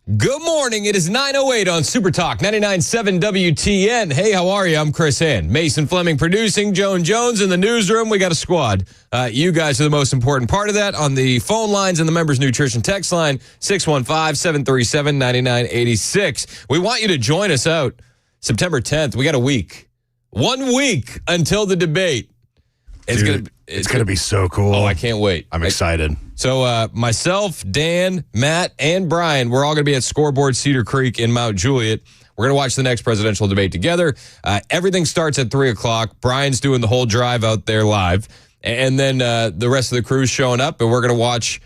Good morning. It is 9:08 on Super Talk 99.7 WTN. Hey, how are you? I'm Chris Hand. Mason Fleming producing, Joan Jones in the newsroom. We got a squad. You guys are the most important part of that. On the phone lines and the Members Nutrition text line, 615-737-9986. We want you to join us out September 10th. We got a week. 1 week until the debate. It's gonna be so cool. Oh, I can't wait. I'm excited. So myself, Dan, Matt, and Brian, we're all going to be at Scoreboard Cedar Creek in Mount Juliet. We're going to watch the next presidential debate together. Everything starts at 3 o'clock. Brian's doing the whole drive out there live. And then the rest of the crew's showing up, and we're going to watch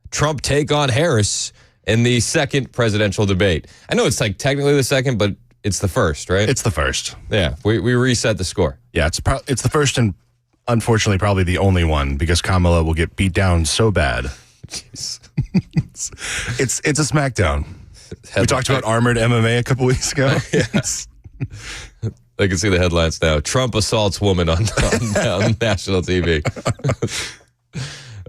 Trump take on Harris in the second presidential debate. I know it's like technically the second, but it's the first, right? It's the first. Yeah, we reset the score. Yeah, it's the first and unfortunately probably the only one because Kamala will get beat down so bad. Jeez. It's a smackdown. We talked about armored MMA a couple weeks ago. Yes. I can see the headlines now. Trump assaults woman on national TV.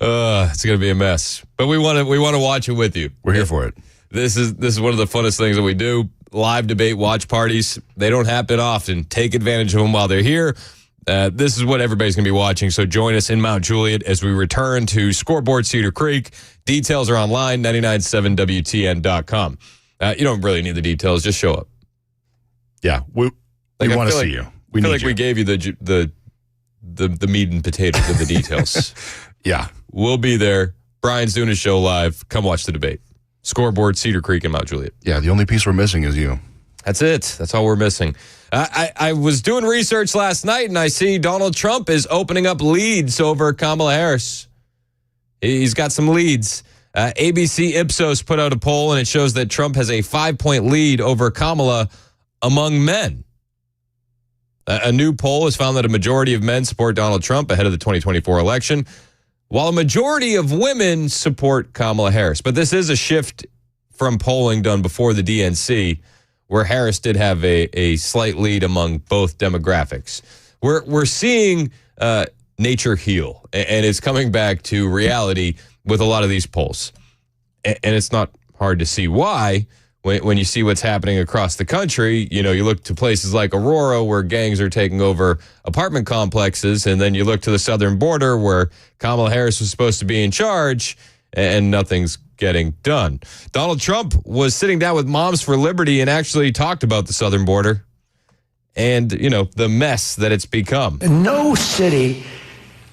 It's going to be a mess. But we want to watch it with you. We're here for it. This is one of the funnest things that we do. Live debate watch parties. They don't happen often. Take advantage of them while they're here. This is what everybody's going to be watching, so join us in Mount Juliet as we return to Scoreboard Cedar Creek. Details are online, 997WTN.com. You don't really need the details, just show up. Yeah, we want to see you. We feel like we gave you the meat and potatoes of the details. Yeah. We'll be there. Brian's doing a show live. Come watch the debate. Scoreboard Cedar Creek in Mount Juliet. Yeah, the only piece we're missing is you. That's it. That's all we're missing. I was doing research last night, and I see Donald Trump is opening up leads over Kamala Harris. He's got some leads. ABC Ipsos put out a poll, and it shows that Trump has a 5-point lead over Kamala among men. A new poll has found that a majority of men support Donald Trump ahead of the 2024 election, while a majority of women support Kamala Harris. But this is a shift from polling done before the DNC, where Harris did have a slight lead among both demographics. We're seeing nature heal, and it's coming back to reality with a lot of these polls. And it's not hard to see why when you see what's happening across the country. You know, you look to places like Aurora where gangs are taking over apartment complexes, and then you look to the southern border where Kamala Harris was supposed to be in charge, and nothing's getting done. Donald Trump was sitting down with Moms for Liberty and actually talked about the southern border and, you know, the mess that it's become. No city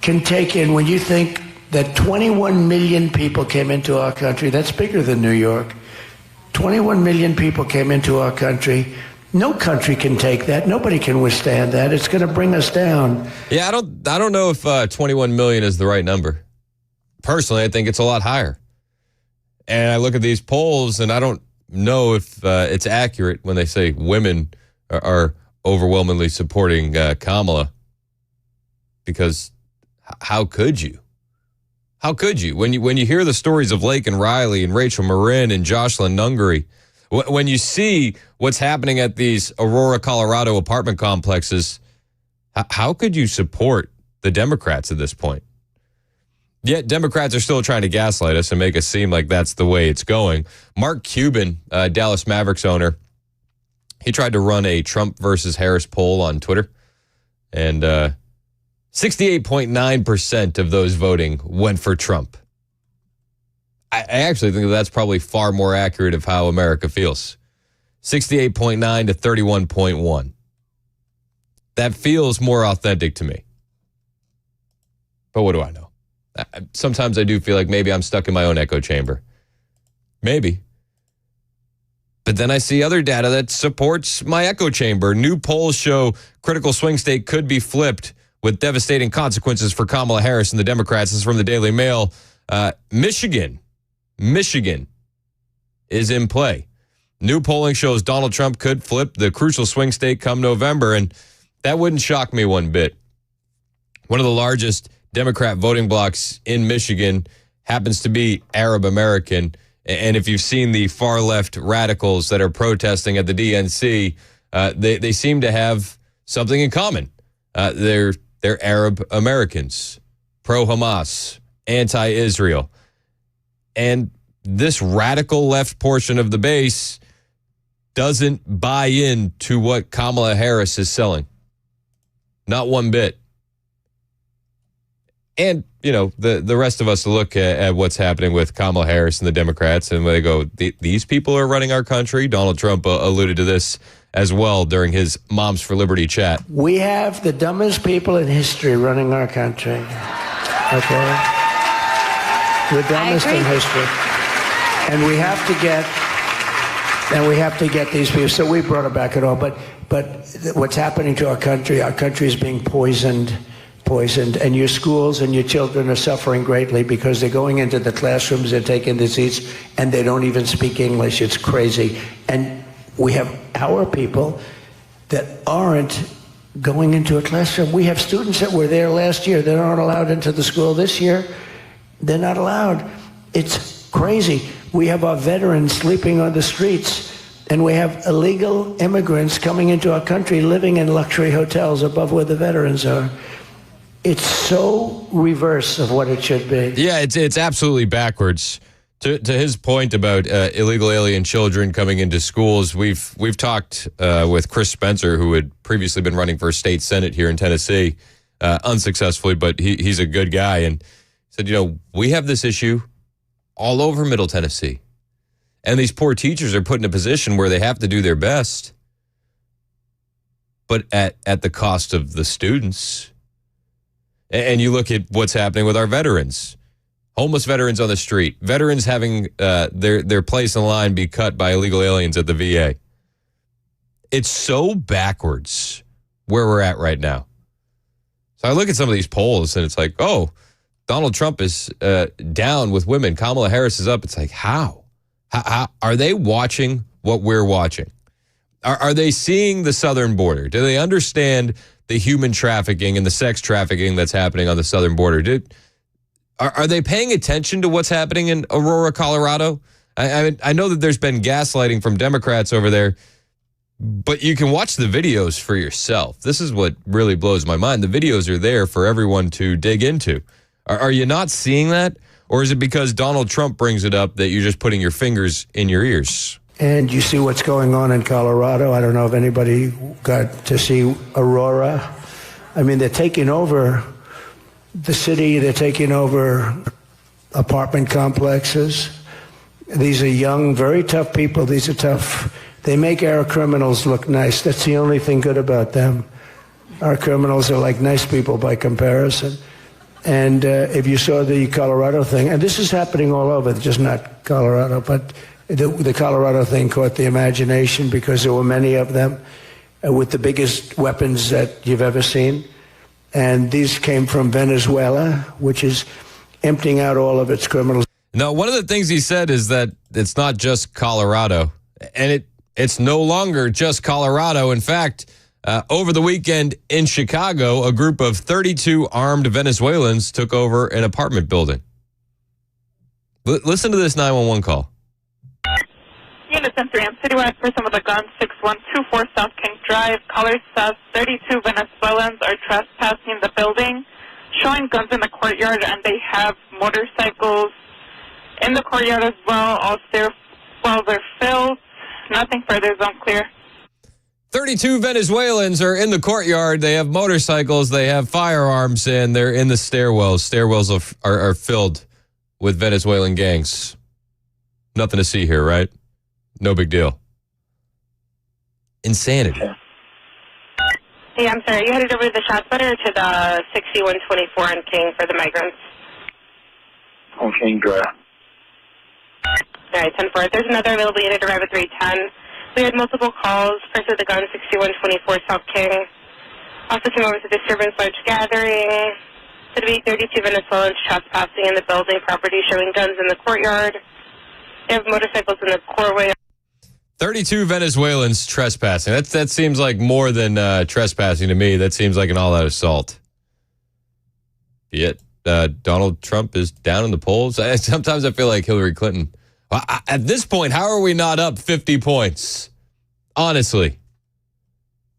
can take in, when you think that 21 million people came into our country, that's bigger than New York. 21 million people came into our country. No country can take that. Nobody can withstand that. It's going to bring us down. Yeah, I don't know if 21 million is the right number. Personally, I think it's a lot higher. And I look at these polls, and I don't know if it's accurate when they say women are overwhelmingly supporting Kamala. Because how could you? How could you? When you hear the stories of Lake and Riley and Rachel Marin and Jocelyn Nungary, when you see what's happening at these Aurora, Colorado apartment complexes, how could you support the Democrats at this point? Yet Democrats are still trying to gaslight us and make us seem like that's the way it's going. Mark Cuban, Dallas Mavericks owner, he tried to run a Trump versus Harris poll on Twitter, and 68.9% of those voting went for Trump. I actually think that's probably far more accurate of how America feels. 68.9 to 31.1. That feels more authentic to me. But what do I know? Sometimes I do feel like maybe I'm stuck in my own echo chamber. Maybe. But then I see other data that supports my echo chamber. New polls show critical swing state could be flipped with devastating consequences for Kamala Harris and the Democrats. This is from the Daily Mail. Michigan is in play. New polling shows Donald Trump could flip the crucial swing state come November, and that wouldn't shock me one bit. One of the largest Democrat voting blocks in Michigan happens to be Arab American. And if you've seen the far left radicals that are protesting at the DNC, they seem to have something in common. They're Arab Americans, pro-Hamas, anti-Israel. And this radical left portion of the base doesn't buy into what Kamala Harris is selling. Not one bit. And, the rest of us look at what's happening with Kamala Harris and the Democrats, and they go, these people are running our country. Donald Trump alluded to this as well during his Moms for Liberty chat. We have the dumbest people in history running our country. Okay? The dumbest in history. And we have to get these people. So we brought it back at all. But what's happening to our country is being poisoned. And your schools and your children are suffering greatly because they're going into the classrooms, they're taking the seats, and they don't even speak English. It's crazy. And we have our people that aren't going into a classroom. We have students that were there last year. They're not allowed into the school this year. They're not allowed. It's crazy. We have our veterans sleeping on the streets, and we have illegal immigrants coming into our country living in luxury hotels above where the veterans are. It's so reverse of what it should be. Yeah, it's absolutely backwards. To his point about illegal alien children coming into schools, we've talked with Chris Spencer, who had previously been running for state senate here in Tennessee, unsuccessfully, but he's a good guy, and said, we have this issue all over Middle Tennessee, and these poor teachers are put in a position where they have to do their best, but at the cost of the students. And you look at what's happening with our veterans, homeless veterans on the street, veterans having their place in line be cut by illegal aliens at the VA. It's so backwards where we're at right now. So I look at some of these polls and it's like, oh, Donald Trump is down with women. Kamala Harris is up. It's like, how are they watching what we're watching? Are they seeing the southern border? Do they understand the human trafficking and the sex trafficking that's happening on the southern border? Are they paying attention to what's happening in Aurora, Colorado? I know that there's been gaslighting from Democrats over there, but you can watch the videos for yourself. This is what really blows my mind. The videos are there for everyone to dig into. Are you not seeing that? Or is it because Donald Trump brings it up that you're just putting your fingers in your ears? And you see what's going on in Colorado. I don't know if anybody got to see Aurora. I mean, they're taking over the city. They're taking over apartment complexes. These are young, very tough people. These are tough. They make our criminals look nice. That's the only thing good about them. Our criminals are like nice people by comparison. And if you saw the Colorado thing, and this is happening all over, just not Colorado, but the Colorado thing caught the imagination because there were many of them with the biggest weapons that you've ever seen. And these came from Venezuela, which is emptying out all of its criminals. No, one of the things he said is that it's not just Colorado, and it's no longer just Colorado. In fact, over the weekend in Chicago, a group of 32 armed Venezuelans took over an apartment building. Listen to this 911 call. Unison 3, I'm citywide person with a gun, 6124 South King Drive. Caller says 32 Venezuelans are trespassing the building, showing guns in the courtyard, and they have motorcycles in the courtyard as well. All they're filled. Nothing further is unclear. 32 Venezuelans are in the courtyard. They have motorcycles. They have firearms, and they're in the stairwells. Stairwells are filled with Venezuelan gangs. Nothing to see here, right? No big deal. Insanity. Hey, I'm sorry. Are you headed over to the shop center or to the 6124 on King for the migrants? On King Drive. All right, 10-4. There's another available unit to arrive at 310. We had multiple calls. First with the gun, 6124 South King. Also came over to disturbance large gathering. Said to be 32 Venezuelans trespassing in the building property, showing guns in the courtyard. They have motorcycles in the courtyard. 32 Venezuelans trespassing. That seems like more than trespassing to me. That seems like an all-out assault. Yet Donald Trump is down in the polls. Sometimes I feel like Hillary Clinton. At this point, how are we not up 50 points? Honestly.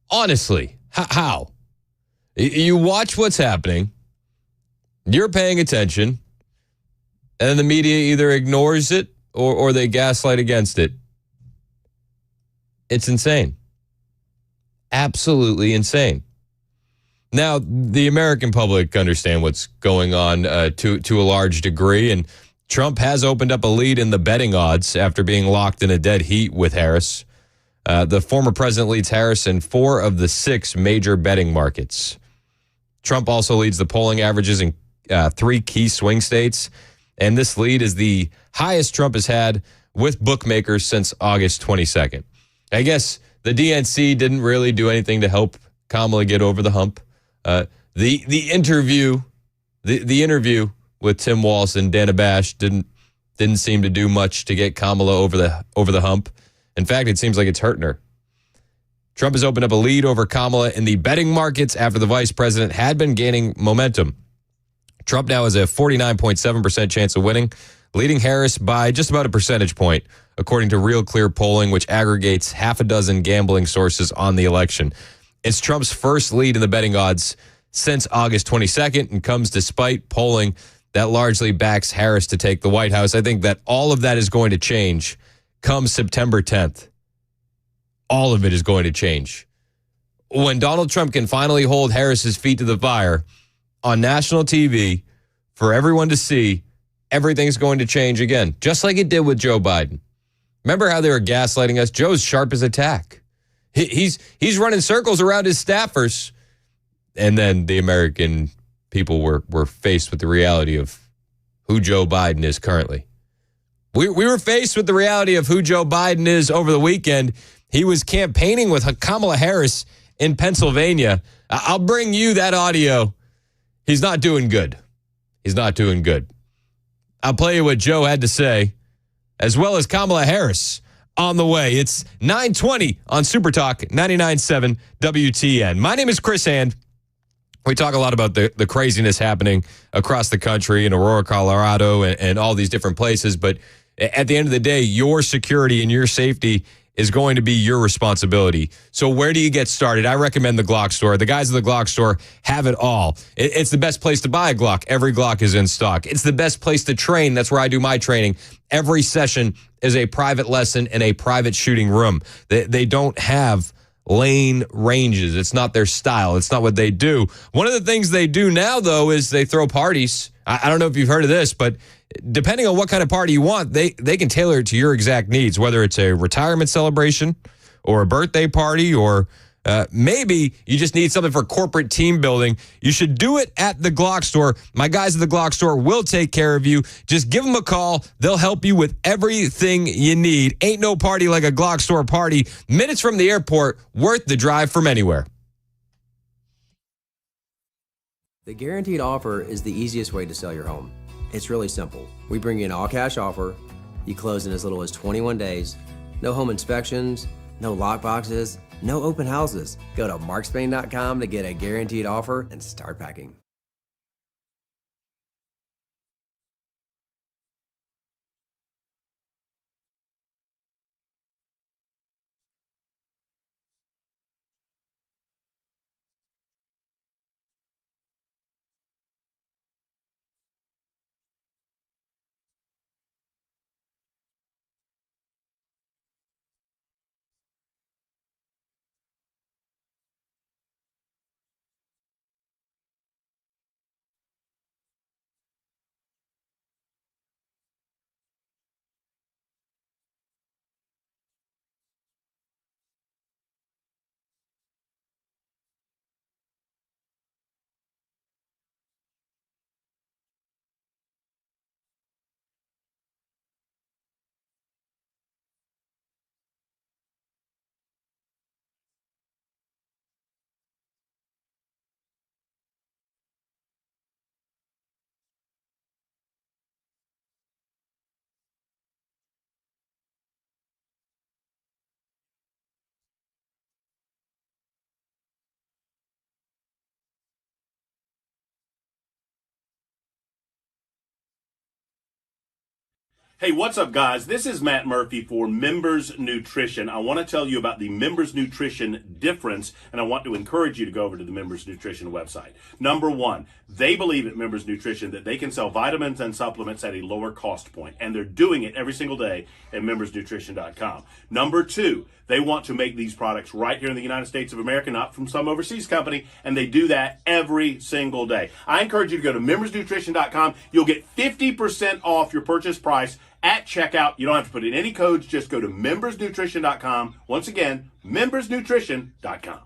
How? You watch what's happening. You're paying attention. And then the media either ignores it or they gaslight against it. It's insane. Absolutely insane. Now, the American public understand what's going on to a large degree, and Trump has opened up a lead in the betting odds after being locked in a dead heat with Harris. The former president leads Harris in 4 of the 6 major betting markets. Trump also leads the polling averages in 3 key swing states, and this lead is the highest Trump has had with bookmakers since August 22nd. I guess the DNC didn't really do anything to help Kamala get over the hump. The interview with Tim Walz and Dana Bash didn't seem to do much to get Kamala over the hump. In fact, it seems like it's hurting her. Trump has opened up a lead over Kamala in the betting markets after the vice president had been gaining momentum. Trump now has a 49.7% chance of winning, leading Harris by just about a percentage point, according to Real Clear Polling, which aggregates half a dozen gambling sources on the election. It's Trump's first lead in the betting odds since August 22nd and comes despite polling that largely backs Harris to take the White House. I think that all of that is going to change come September 10th. All of it is going to change. When Donald Trump can finally hold Harris's feet to the fire on national TV for everyone to see, everything's going to change again, just like it did with Joe Biden. Remember how they were gaslighting us? Joe's sharp as a tack. He's running circles around his staffers. And then the American people were faced with the reality of who Joe Biden is currently. We were faced with the reality of who Joe Biden is over the weekend. He was campaigning with Kamala Harris in Pennsylvania. I'll bring you that audio. He's not doing good. He's not doing good. I'll play you what Joe had to say, as well as Kamala Harris on the way. It's 9:20 on Super Talk 99.7 WTN. My name is Chris Hand. We talk a lot about the craziness happening across the country in Aurora, Colorado, and all these different places. But at the end of the day, your security and your safety is going to be your responsibility. So where do you get started? I recommend the Glock store. The guys at the Glock store have it all. It's the best place to buy a Glock. Every Glock is in stock. It's the best place to train. That's where I do my training. Every session is a private lesson in a private shooting room. They don't have lane ranges. It's not their style. It's not what they do. One of the things they do now, though, is they throw parties. I don't know if you've heard of this, but depending on what kind of party you want, they can tailor it to your exact needs, whether it's a retirement celebration or a birthday party, or maybe you just need something for corporate team building. You should do it at the Glock store. My guys at the Glock store will take care of you. Just give them a call. They'll help you with everything you need. Ain't no party like a Glock store party. Minutes from the airport, worth the drive from anywhere. The guaranteed offer is the easiest way to sell your home. It's really simple. We bring you an all-cash offer. You close in as little as 21 days. No home inspections, no lock boxes, no open houses. Go to markspain.com to get a guaranteed offer and start packing. Hey, what's up, guys? This is Matt Murphy for Members Nutrition. I want to tell you about the Members Nutrition difference, and I want to encourage you to go over to the Members Nutrition website. Number one, they believe at Members Nutrition that they can sell vitamins and supplements at a lower cost point, and they're doing it every single day at membersnutrition.com. Number two, they want to make these products right here in the United States of America, not from some overseas company, and they do that every single day. I encourage you to go to membersnutrition.com. You'll get 50% off your purchase price at checkout. You don't have to put in any codes. Just go to membersnutrition.com. Once again, membersnutrition.com.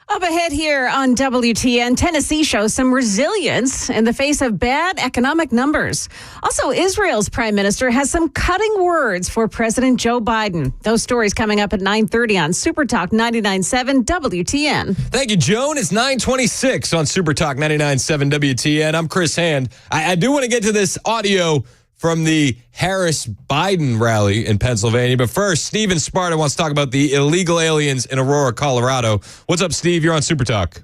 Up ahead here on WTN, Tennessee shows some resilience in the face of bad economic numbers. Also, Israel's prime minister has some cutting words for President Joe Biden. Those stories coming up at 9:30 on Super Talk 99.7 WTN. Thank you, Joan. It's 9:26 on Super Talk 99.7 WTN. I'm Chris Hand. I do want to get to this audio from the Harris-Biden rally in Pennsylvania. But first, Steve in Sparta wants to talk about the illegal aliens in Aurora, Colorado. What's up, Steve? You're on Super Talk.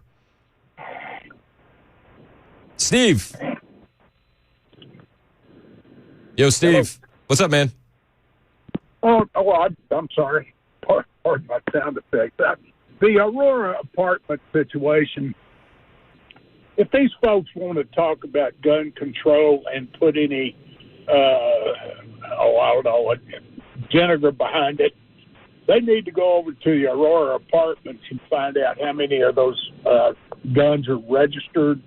Steve. Yo, Steve. Hello. What's up, man? I'm sorry. Pardon my sound effect. The Aurora apartment situation, if these folks want to talk about gun control and put any I don't know, vinegar behind it, they need to go over to the Aurora apartments and find out how many of those guns are registered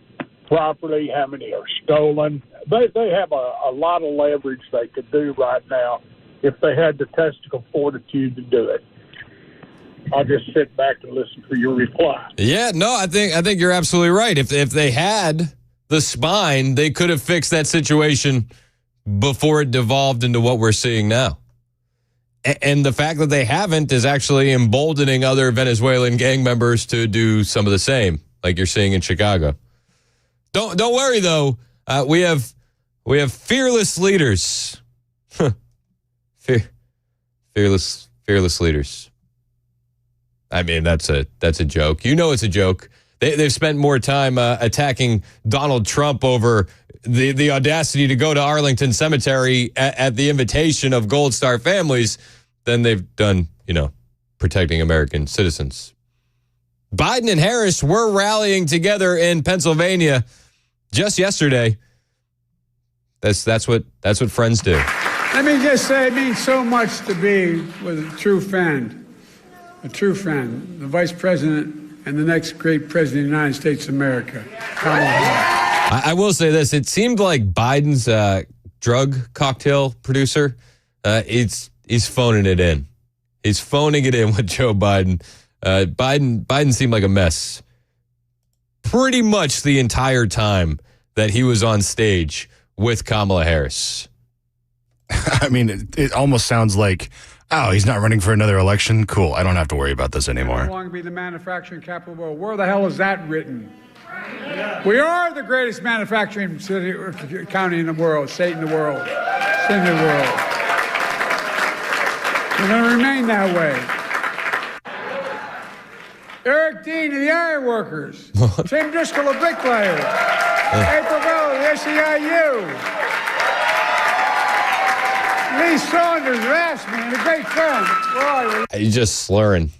properly, how many are stolen. They have a lot of leverage they could do right now if they had the testicle fortitude to do it. I'll just sit back and listen for your reply. Yeah, no, I think you're absolutely right. If they had the spine, they could have fixed that situation before it devolved into what we're seeing now. And the fact that they haven't is actually emboldening other Venezuelan gang members to do some of the same, like you're seeing in Chicago. Don't worry though. We have fearless leaders. Fearless leaders. I mean, that's a joke. You know it's a joke. They've spent more time attacking Donald Trump over the audacity to go to Arlington Cemetery at the invitation of Gold Star families than they've done, protecting American citizens. Biden and Harris were rallying together in Pennsylvania just yesterday. That's what friends do. Let me just say it means so much to be with a true friend, the Vice President and the next great President of the United States of America, Kamala Harris. I will say this. It seemed like Biden's drug cocktail producer, he's phoning it in. He's phoning it in with Joe Biden. Biden seemed like a mess pretty much the entire time that he was on stage with Kamala Harris. I mean, it almost sounds like, oh, he's not running for another election? Cool, I don't have to worry about this anymore. No longer be the manufacturing capital of the world. Where the hell is that written? We are the greatest manufacturing city or county in the world, state in the world, in the world. We're going to remain that way. Eric Dean of the Iron Workers, Tim Driscoll, a bricklayer, April Bell of the SEIU. Lee Saunders of Ashman, and a great friend. Where are you? He's just slurring.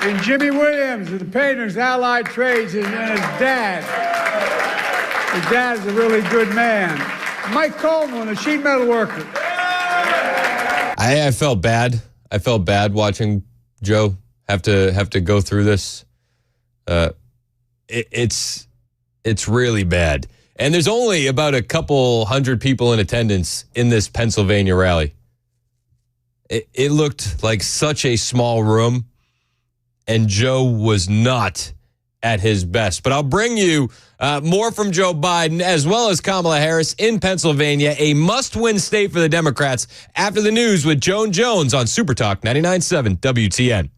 And Jimmy Williams of the Painters Allied Trades and his dad. His dad is a really good man. Mike Coleman, a sheet metal worker. I felt bad. I felt bad watching Joe have to go through this. It's really bad. And there's only about a couple hundred people in attendance in this Pennsylvania rally. It looked like such a small room, and Joe was not at his best. But I'll bring you more from Joe Biden as well as Kamala Harris in Pennsylvania, a must-win state for the Democrats, after the news with Joan Jones on Super Talk 99.7 WTN.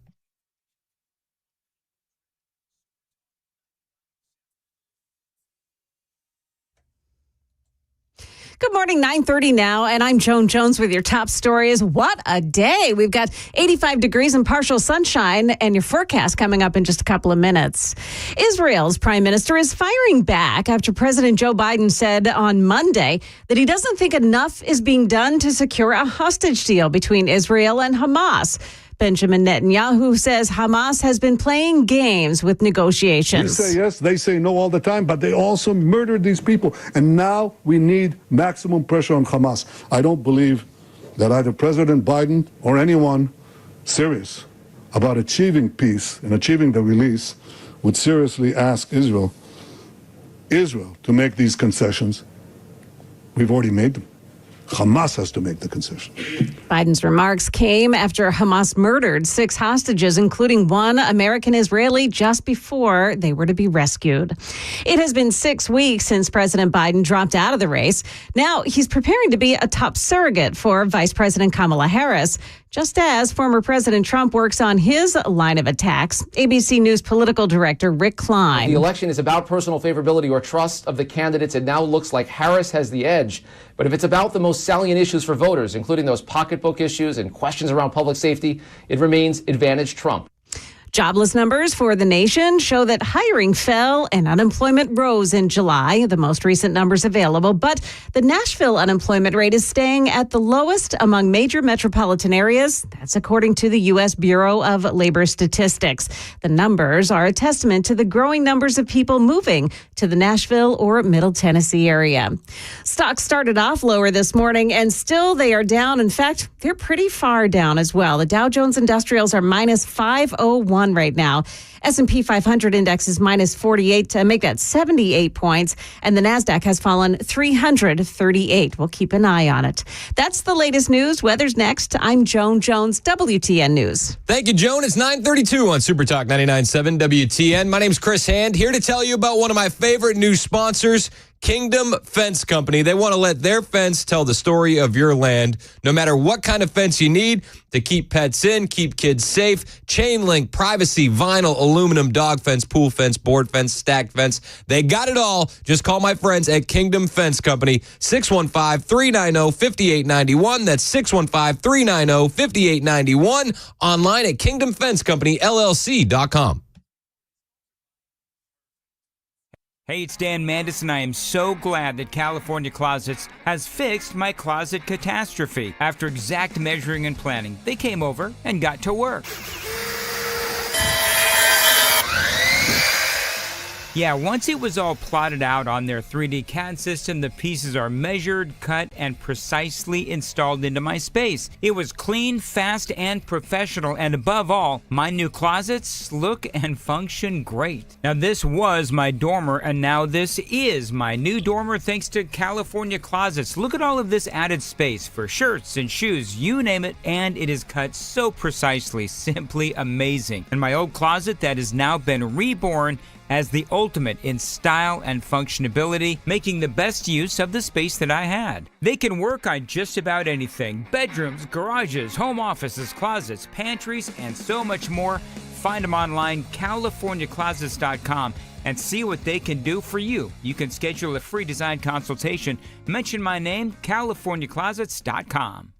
Good morning, 9:30 now, and I'm Joan Jones with your top stories. What a day. We've got 85 degrees and partial sunshine, and your forecast coming up in just a couple of minutes. Israel's prime minister is firing back after President Joe Biden said on Monday that he doesn't think enough is being done to secure a hostage deal between Israel and Hamas. Benjamin Netanyahu says Hamas has been playing games with negotiations. We say yes, they say no all the time, but they also murdered these people. And now we need maximum pressure on Hamas. I don't believe that either President Biden or anyone serious about achieving peace and achieving the release would seriously ask Israel to make these concessions. We've already made them. Hamas has to make the concession. Biden's remarks came after Hamas murdered 6 hostages, including one American Israeli, just before they were to be rescued. It has been 6 weeks since President Biden dropped out of the race. Now he's preparing to be a top surrogate for Vice President Kamala Harris, just as former President Trump works on his line of attacks. ABC News political director Rick Klein. The election is about personal favorability or trust of the candidates. It now looks like Harris has the edge. But if it's about the most salient issues for voters, including those pocketbook issues and questions around public safety, it remains advantage Trump. Jobless numbers for the nation show that hiring fell and unemployment rose in July, the most recent numbers available. But the Nashville unemployment rate is staying at the lowest among major metropolitan areas. That's according to the U.S. Bureau of Labor Statistics. The numbers are a testament to the growing numbers of people moving to the Nashville or Middle Tennessee area. Stocks started off lower this morning, and still they are down. In fact, they're pretty far down as well. The Dow Jones Industrials are minus 501 right now. S&P 500 index is minus 48 to make that 78 points, and the NASDAQ has fallen 338. We'll keep an eye on it. That's the latest news. Weather's next. I'm Joan Jones, WTN News. Thank you, Joan. It's 9:32 on Super Talk 99.7 WTN. My name's Chris Hand, here to tell you about one of my favorite new sponsors, Kingdom Fence Company. They want to let their fence tell the story of your land. No matter what kind of fence you need to keep pets in, keep kids safe, chain link, privacy, vinyl, aluminum, dog fence, pool fence, board fence, stacked fence. They got it all. Just call my friends at Kingdom Fence Company, 615-390-5891. That's 615-390-5891. Online at kingdomfencecompanyllc.com. Hey, it's Dan Mandis, and I am so glad that California Closets has fixed my closet catastrophe. After exact measuring and planning, they came over and got to work. Yeah, once it was all plotted out on their 3D CAD system, the pieces are measured, cut, and precisely installed into my space. It was clean, fast, and professional, and above all, my new closets look and function great. Now, this was my dormer, and now this is my new dormer thanks to California Closets. Look at all of this added space for shirts and shoes, you name it, and it is cut so precisely, simply amazing. And my old closet that has now been reborn as the ultimate in style and functionability, making the best use of the space that I had. They can work on just about anything: bedrooms, garages, home offices, closets, pantries, and so much more. Find them online, CaliforniaClosets.com, and see what they can do for you. You can schedule a free design consultation. Mention my name, CaliforniaClosets.com.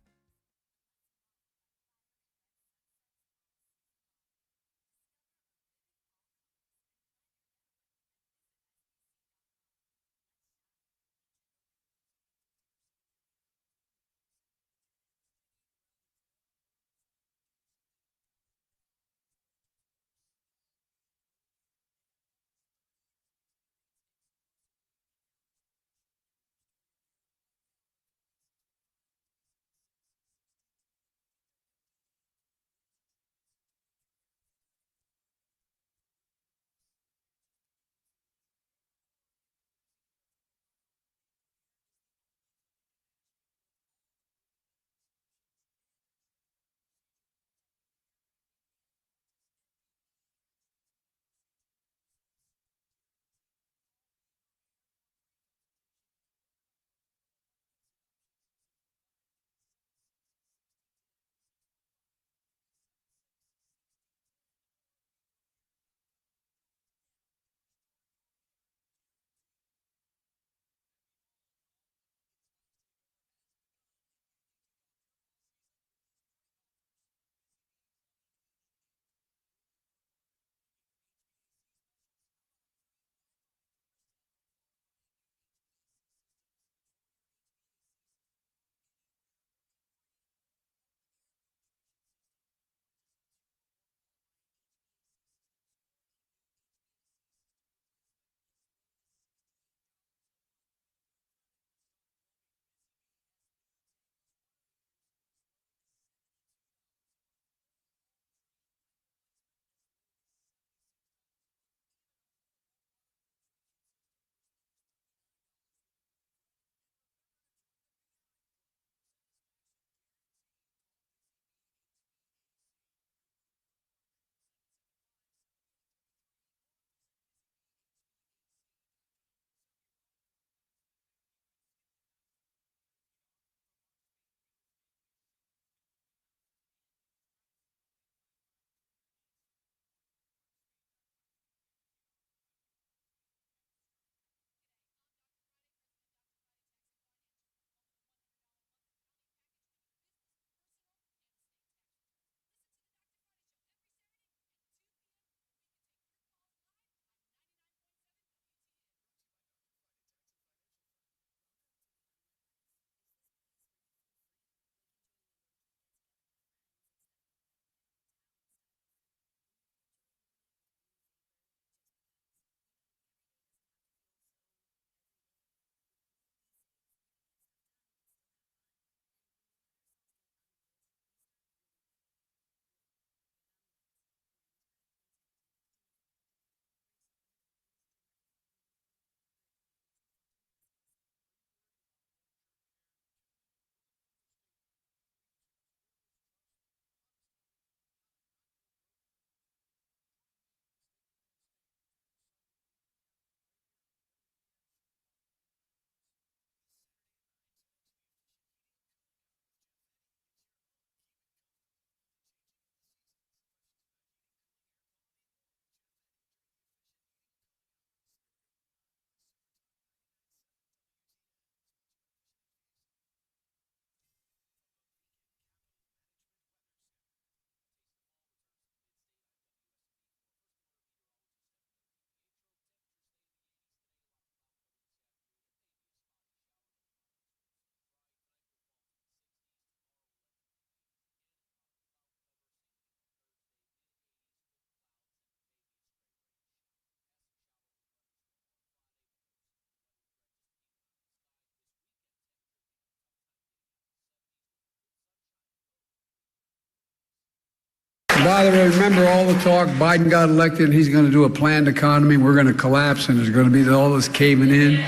By the way, remember all the talk, Biden got elected and he's going to do a planned economy. We're going to collapse and there's going to be all this caving in.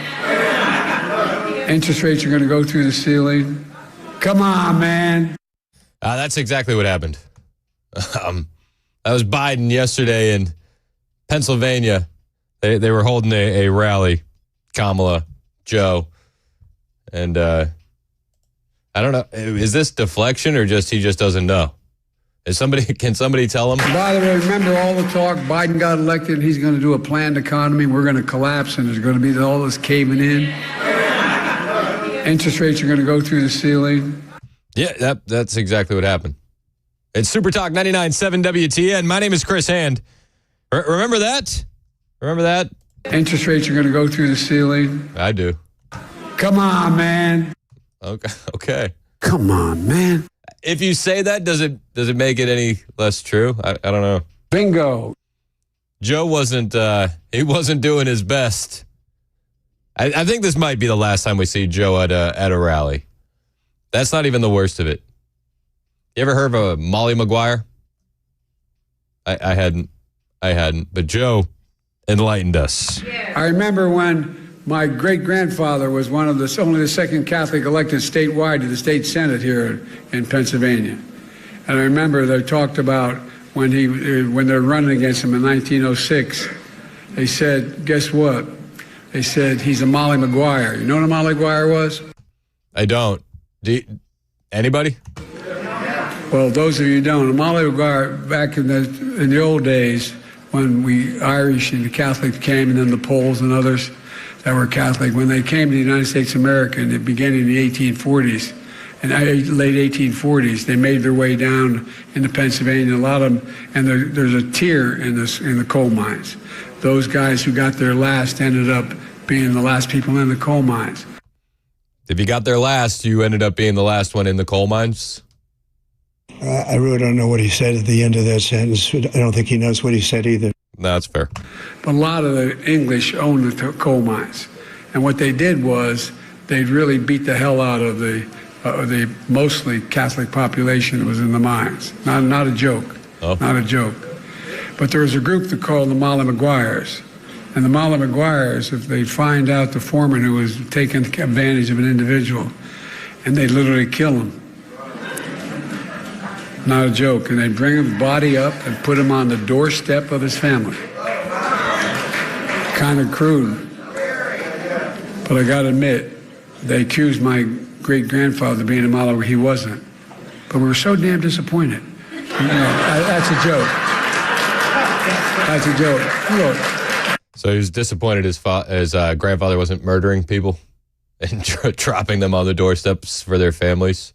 Interest rates are going to go through the ceiling. Come on, man. That's exactly what happened. That was Biden yesterday in Pennsylvania. They were holding a rally, Kamala, Joe, and I don't know. Is this deflection or he just doesn't know? Can somebody tell him? By the way, remember all the talk, Biden got elected and he's going to do a planned economy. We're going to collapse and there's going to be all this caving in. Interest rates are going to go through the ceiling. Yeah, that's exactly what happened. It's Super Talk 99.7 WTN. My name is Chris Hand. Remember that? Remember that? Interest rates are going to go through the ceiling. I do. Come on, man. Okay. Come on, man. If you say that, does it make it any less true? I don't know. Bingo. Joe wasn't doing his best. I think this might be the last time we see Joe at a rally. That's not even the worst of it. You ever heard of Molly Maguire? I hadn't, but Joe enlightened us. I remember when my great-grandfather was only the second Catholic elected statewide to the state Senate here in Pennsylvania. And I remember they talked about when they're running against him in 1906, they said, guess what? They said, he's a Molly Maguire. You know what a Molly Maguire was? I don't. Anybody? Well, those of you who don't, a Molly Maguire, back in the old days, when we Irish and the Catholics came, and then the Poles and others that were Catholic, when they came to the United States of America in the beginning of the 1840s, and late 1840s, they made their way down into Pennsylvania. A lot of them, and there's a tier in the coal mines. Those guys who got there last ended up being the last people in the coal mines. If you got there last, you ended up being the last one in the coal mines? I really don't know what he said at the end of that sentence. I don't think he knows what he said either. No, that's fair. But a lot of the English owned the coal mines. And what they did was they really beat the hell out of the mostly Catholic population that was in the mines. Not a joke. Oh. Not a joke. But there was a group that called the Molly Maguires. And the Molly Maguires, if they find out the foreman who was taking advantage of an individual, and they'd literally kill him. Not a joke. And they'd bring his body up and put him on the doorstep of his family. Kind of crude. But I got to admit, they accused my great-grandfather of being a Molly. He wasn't. But we were so damn disappointed. That's a joke. That's a joke. Look. So he was disappointed his grandfather wasn't murdering people and dropping them on the doorsteps for their families.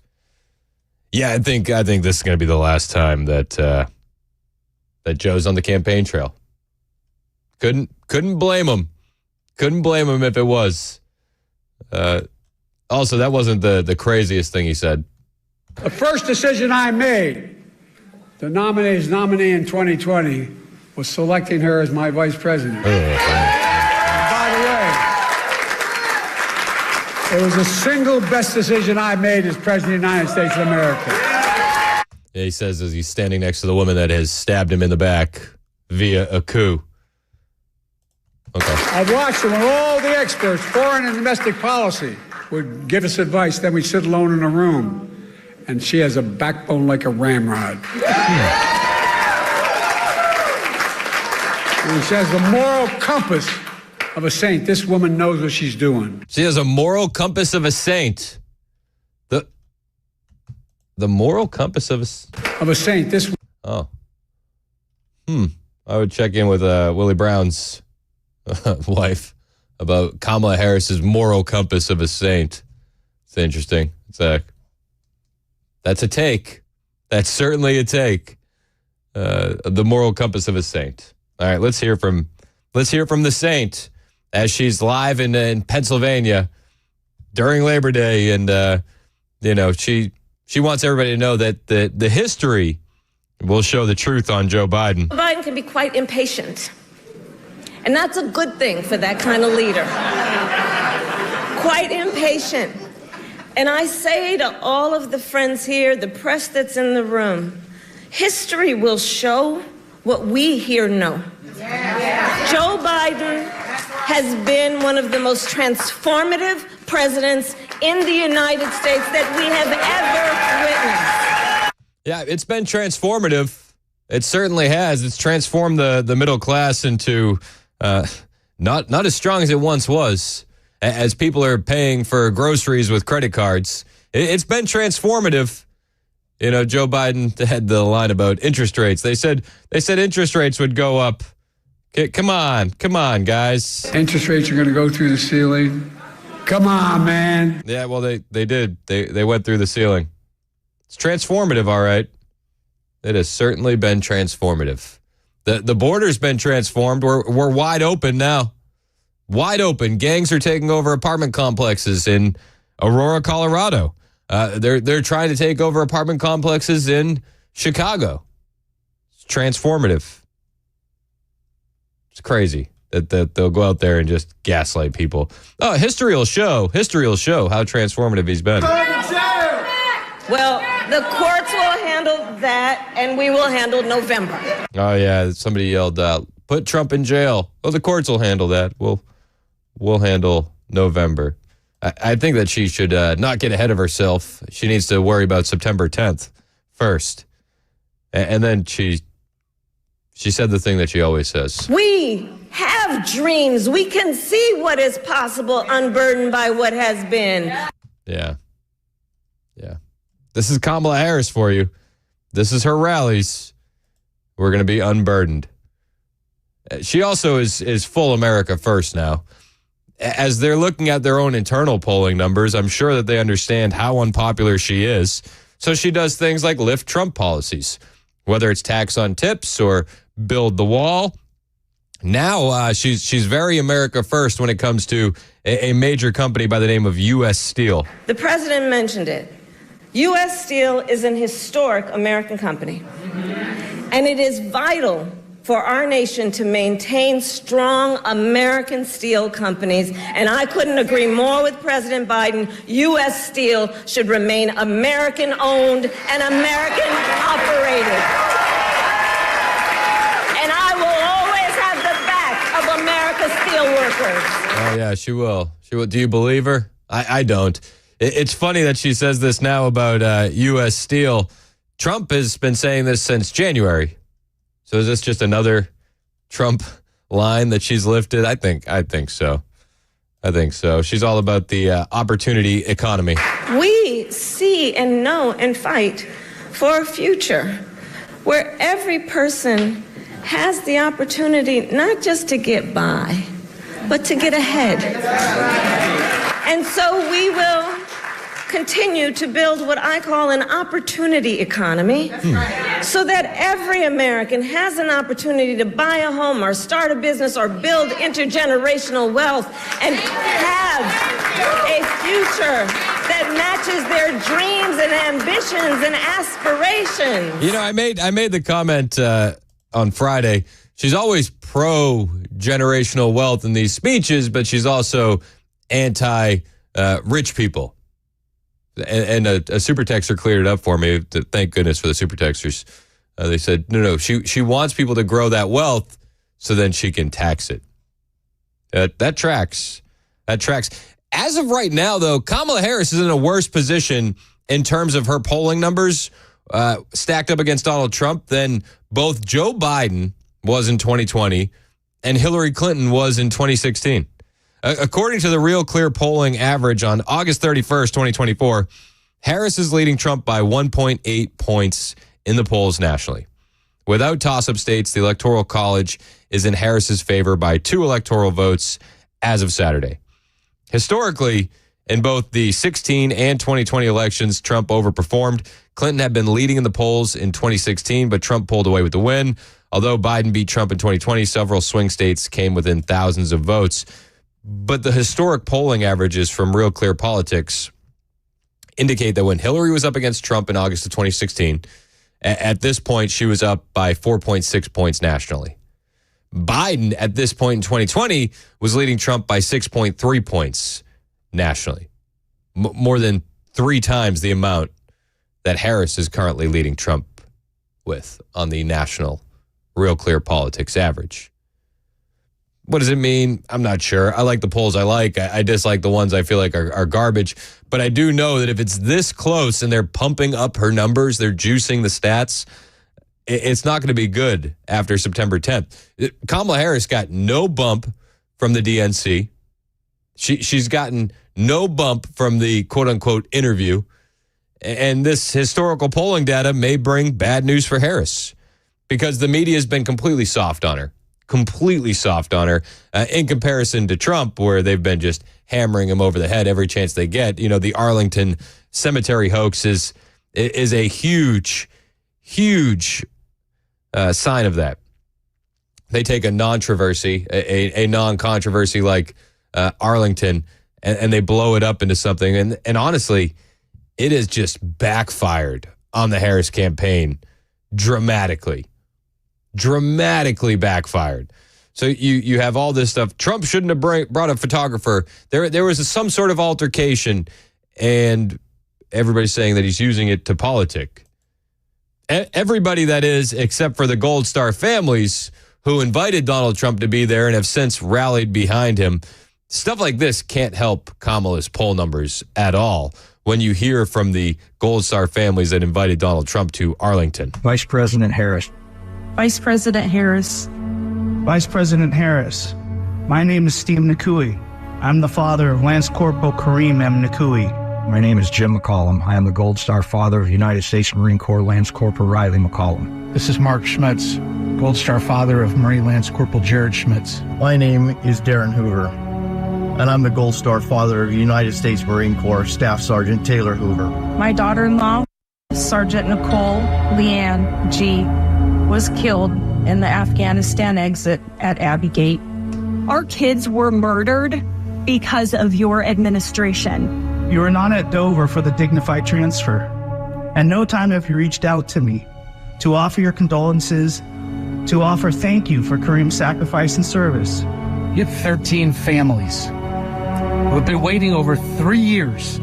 Yeah, I think this is going to be the last time that Joe's on the campaign trail. Couldn't blame him. Couldn't blame him if it was. Also, that wasn't the craziest thing he said. The first decision I made to nominate his nominee in 2020 was selecting her as my vice president. By the way, it was the single best decision I made as president of the United States of America. Yeah, he says as he's standing next to the woman that has stabbed him in the back via a coup. Okay. I've watched it when all the experts, foreign and domestic policy, would give us advice. Then we'd sit alone in a room, and she has a backbone like a ramrod. And she has the moral compass of a saint. This woman knows what she's doing. She has a moral compass of a saint. The moral compass of a saint. This. Oh. I would check in with Willie Brown's wife about Kamala Harris's moral compass of a saint. It's interesting. That's a take. That's certainly a take. The moral compass of a saint. All right, let's hear from the saint as she's live in Pennsylvania during Labor Day, and she wants everybody to know that the history will show the truth on Joe Biden. Biden can be quite impatient, and that's a good thing for that kind of leader. Quite impatient. And I say to all of the friends here, the press that's in the room, history will show what we here know. Joe Biden has been one of the most transformative presidents in the United States that we have ever witnessed. Yeah, it's been transformative. It certainly has. It's transformed the middle class into not as strong as it once was, as people are paying for groceries with credit cards. It's been transformative. You know, Joe Biden had the line about interest rates. They said interest rates would go up. Come on, guys. Interest rates are going to go through the ceiling. Come on, man. Yeah, well, they did. They went through the ceiling. It's transformative, all right. It has certainly been transformative. The border's been transformed. We're wide open now. Wide open. Gangs are taking over apartment complexes in Aurora, Colorado. They're trying to take over apartment complexes in Chicago. It's transformative. It's crazy that they'll go out there and just gaslight people. Oh, history will show how transformative he's been. Well, the courts will handle that, and we will handle November. Oh, yeah, somebody yelled out, put Trump in jail. Oh, the courts will handle that. We'll handle November. I think that she should not get ahead of herself. She needs to worry about September 10th first. And then she said the thing that she always says. We have dreams. We can see what is possible, unburdened by what has been. Yeah. This is Kamala Harris for you. This is her rallies. We're going to be unburdened. She also is full America first now. As they're looking at their own internal polling numbers, I'm sure that they understand how unpopular she is. So she does things like lift Trump policies, whether it's tax on tips or build the wall. Now she's very America first when it comes to a major company by the name of U.S. Steel. The president mentioned it. U.S. Steel is an historic American company, and it is vital for our nation to maintain strong American steel companies, and I couldn't agree more with President Biden. U.S. Steel should remain American-owned and American-operated. And I will always have the back of America's steelworkers. Oh, yeah, she will. Do you believe her? I don't. It's funny that she says this now about U.S. Steel. Trump has been saying this since January. So is this just another Trump line that she's lifted? I think so. She's all about the opportunity economy. We see and know and fight for a future where every person has the opportunity not just to get by, but to get ahead. And so we will continue to build what I call an opportunity economy so that every American has an opportunity to buy a home or start a business or build intergenerational wealth and have a future that matches their dreams and ambitions and aspirations. You know, I made the comment on Friday. She's always pro-generational wealth in these speeches, but she's also anti-rich people. And a super texter cleared it up for me. Thank goodness for the super texters. They said, no, she wants people to grow that wealth so then she can tax it. That tracks. As of right now, though, Kamala Harris is in a worse position in terms of her polling numbers stacked up against Donald Trump than both Joe Biden was in 2020 and Hillary Clinton was in 2016. According to the Real Clear polling average on August 31st, 2024, Harris is leading Trump by 1.8 points in the polls nationally. Without toss-up states, the Electoral College is in Harris's favor by 2 electoral votes as of Saturday. Historically, in both the 16 and 2020 elections, Trump overperformed. Clinton had been leading in the polls in 2016, but Trump pulled away with the win. Although Biden beat Trump in 2020, several swing states came within thousands of votes. But the historic polling averages from Real Clear Politics indicate that when Hillary was up against Trump in August of 2016, at this point, she was up by 4.6 points nationally. Biden, at this point in 2020, was leading Trump by 6.3 points nationally. More than 3 times the amount that Harris is currently leading Trump with on the national Real Clear Politics average. What does it mean? I'm not sure. I like the polls I like. I dislike the ones I feel like are garbage. But I do know that if it's this close and they're pumping up her numbers, they're juicing the stats, it's not going to be good after September 10th. Kamala Harris got no bump from the DNC. She's gotten no bump from the quote-unquote interview. And this historical polling data may bring bad news for Harris because the media has been completely soft on her. In comparison to Trump, where they've been just hammering him over the head every chance they get. You know, the Arlington cemetery hoax is a huge sign of that. They take a non-controversy like Arlington, and they blow it up into something. And honestly, it has just backfired on the Harris campaign dramatically backfired. So you have all this stuff. Trump shouldn't have brought a photographer. There was some sort of altercation, and everybody's saying that he's using it to politic. Everybody, that is, except for the Gold Star families who invited Donald Trump to be there and have since rallied behind him. Stuff like this can't help Kamala's poll numbers at all when you hear from the Gold Star families that invited Donald Trump to Arlington. Vice President Harris. Vice President Harris. Vice President Harris. My name is Steve Nakui. I'm the father of Lance Corporal Kareem M. Nakui. My name is Jim McCollum. I am the Gold Star father of United States Marine Corps Lance Corporal Riley McCollum. This is Mark Schmitz, Gold Star father of Marine Lance Corporal Jared Schmitz. My name is Darren Hoover, and I'm the Gold Star father of United States Marine Corps Staff Sergeant Taylor Hoover. My daughter-in-law, Sergeant Nicole Leanne G., was killed in the Afghanistan exit at Abbey Gate. Our kids were murdered because of your administration. You are not at Dover for the dignified transfer. At no time have you reached out to me to offer your condolences, to offer thank you for Kareem's sacrifice and service. You have 13 families who have been waiting over 3 years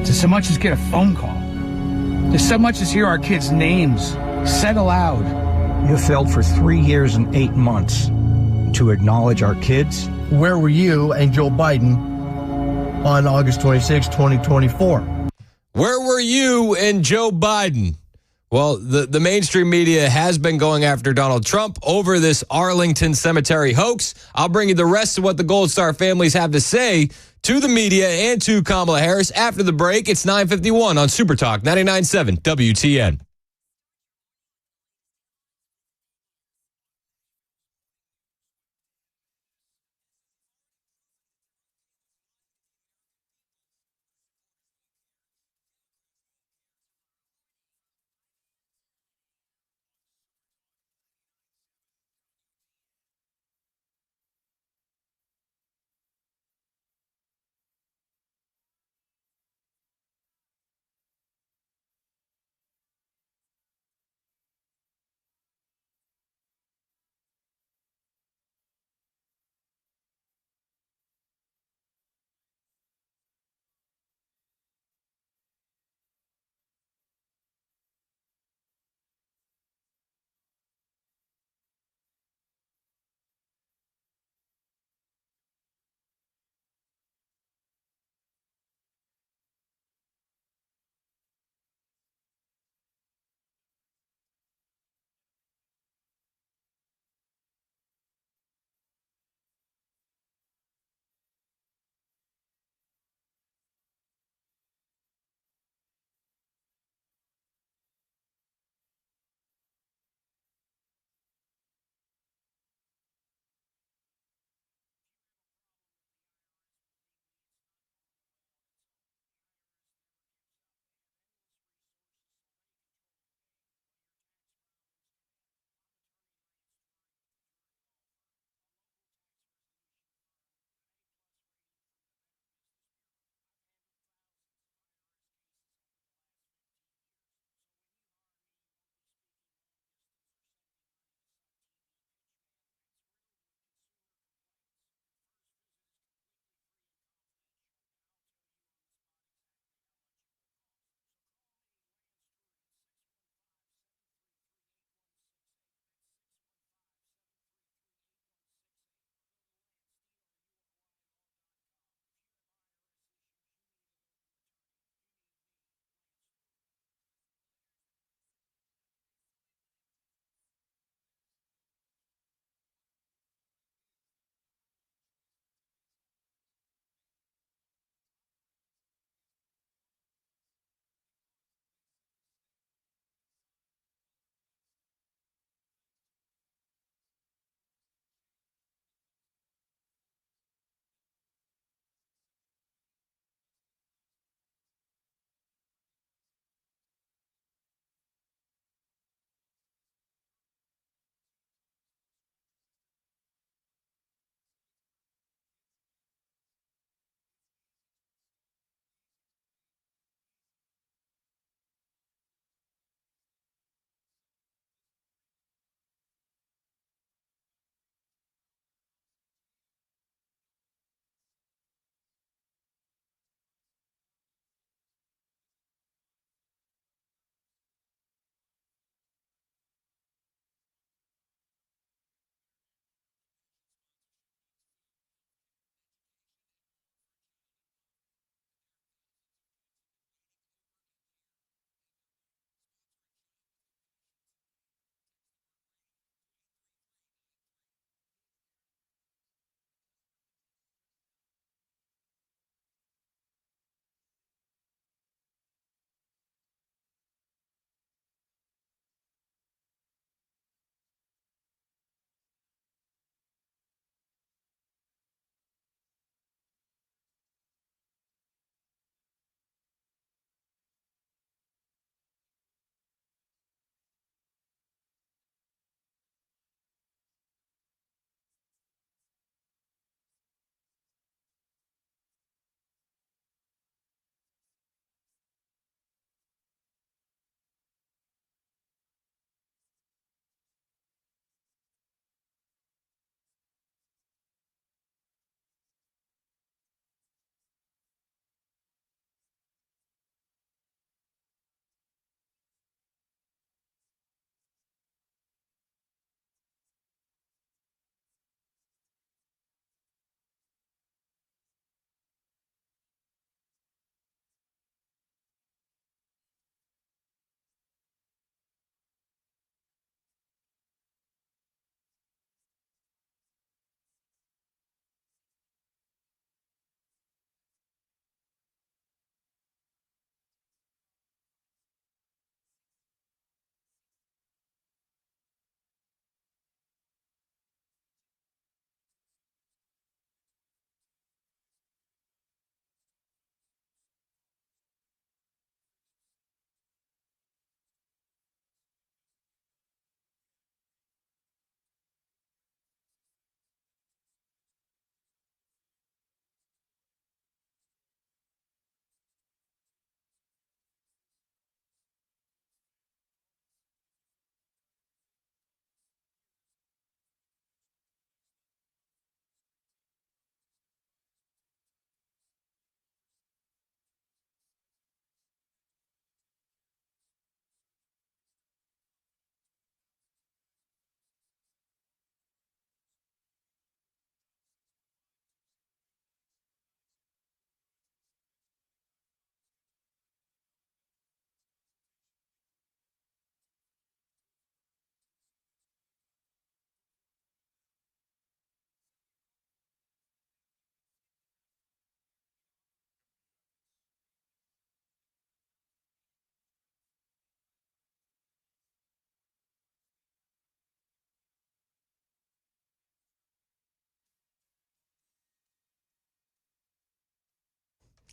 to so much as get a phone call, to so much as hear our kids' names said aloud. You failed for 3 years and 8 months to acknowledge our kids. Where were you and Joe Biden on August 26, 2024? Where were you and Joe Biden? Well, the mainstream media has been going after Donald Trump over this Arlington cemetery hoax. I'll bring you the rest of what the Gold Star families have to say to the media and to Kamala Harris after the break. It's 9:51 on Super Talk 99.7 WTN.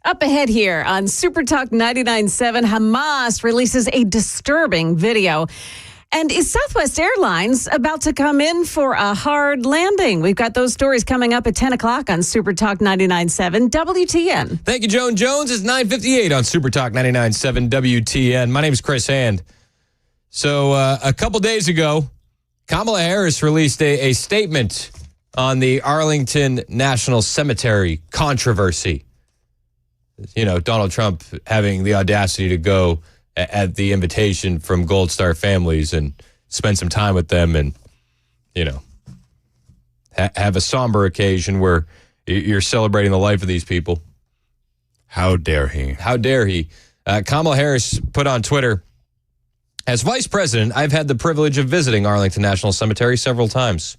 Up ahead here on Super Talk 99.7, Hamas releases a disturbing video. And is Southwest Airlines about to come in for a hard landing? We've got those stories coming up at 10 o'clock on Super Talk 99.7 WTN. Thank you, Joan Jones. It's 9:58 on Super Talk 99.7 WTN. My name is Chris Hand. So a couple days ago, Kamala Harris released a statement on the Arlington National Cemetery controversy. You know, Donald Trump having the audacity to go at the invitation from Gold Star families and spend some time with them and, you know, have a somber occasion where you're celebrating the life of these people. How dare he? How dare he? Kamala Harris put on Twitter, as vice president, I've had the privilege of visiting Arlington National Cemetery several times.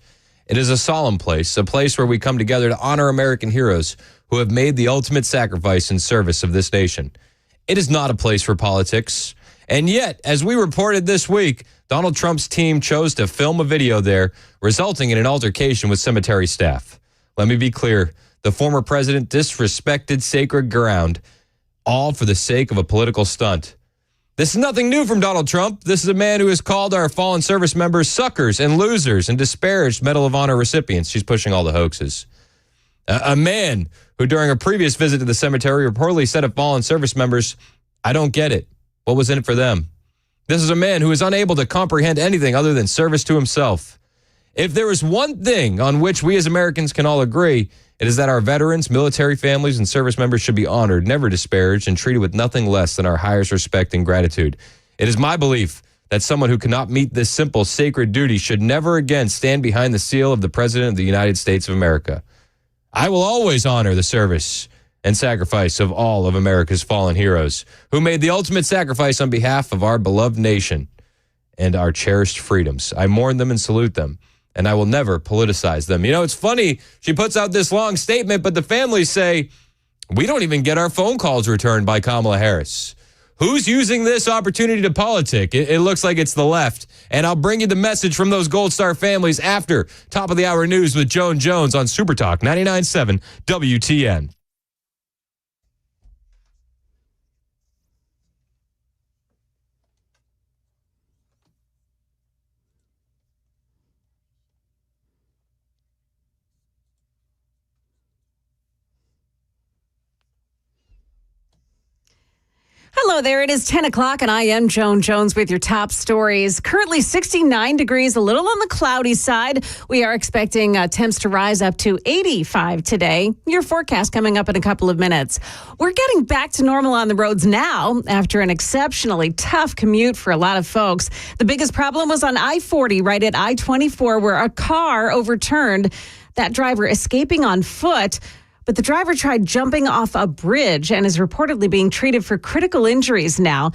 It is a solemn place, a place where we come together to honor American heroes who have made the ultimate sacrifice in service of this nation. It is not a place for politics. And yet, as we reported this week, Donald Trump's team chose to film a video there, resulting in an altercation with cemetery staff. Let me be clear. The former president disrespected sacred ground, all for the sake of a political stunt. This is nothing new from Donald Trump. This is a man who has called our fallen service members suckers and losers and disparaged Medal of Honor recipients. She's pushing all the hoaxes. A man who during a previous visit to the cemetery reportedly said of fallen service members, I don't get it. What was in it for them? This is a man who is unable to comprehend anything other than service to himself. If there is one thing on which we as Americans can all agree, it is that our veterans, military families, and service members should be honored, never disparaged, and treated with nothing less than our highest respect and gratitude. It is my belief that someone who cannot meet this simple, sacred duty should never again stand behind the seal of the President of the United States of America. I will always honor the service and sacrifice of all of America's fallen heroes who made the ultimate sacrifice on behalf of our beloved nation and our cherished freedoms. I mourn them and salute them, and I will never politicize them. You know, it's funny. She puts out this long statement, but the families say, we don't even get our phone calls returned by Kamala Harris. Who's using this opportunity to politic? It looks like it's the left. And I'll bring you the message from those Gold Star families after Top of the Hour News with Joan Jones on Super Talk 99.7 WTN. Hello there. It is 10 o'clock, and I am Joan Jones with your top stories. Currently 69 degrees, a little on the cloudy side. We are expecting temps to rise up to 85 today. Your forecast coming up in a couple of minutes. We're getting back to normal on the roads now after an exceptionally tough commute for a lot of folks. The biggest problem was on I-40 right at I-24 where a car overturned, that driver escaping on foot. But the driver tried jumping off a bridge and is reportedly being treated for critical injuries now.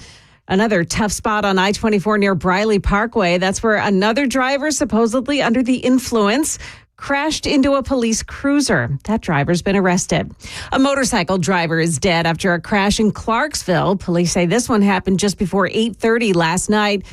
Another tough spot on I-24 near Briley Parkway. That's where another driver, supposedly under the influence, crashed into a police cruiser. That driver's been arrested. A motorcycle driver is dead after a crash in Clarksville. Police say this one happened just before 8:30 last night.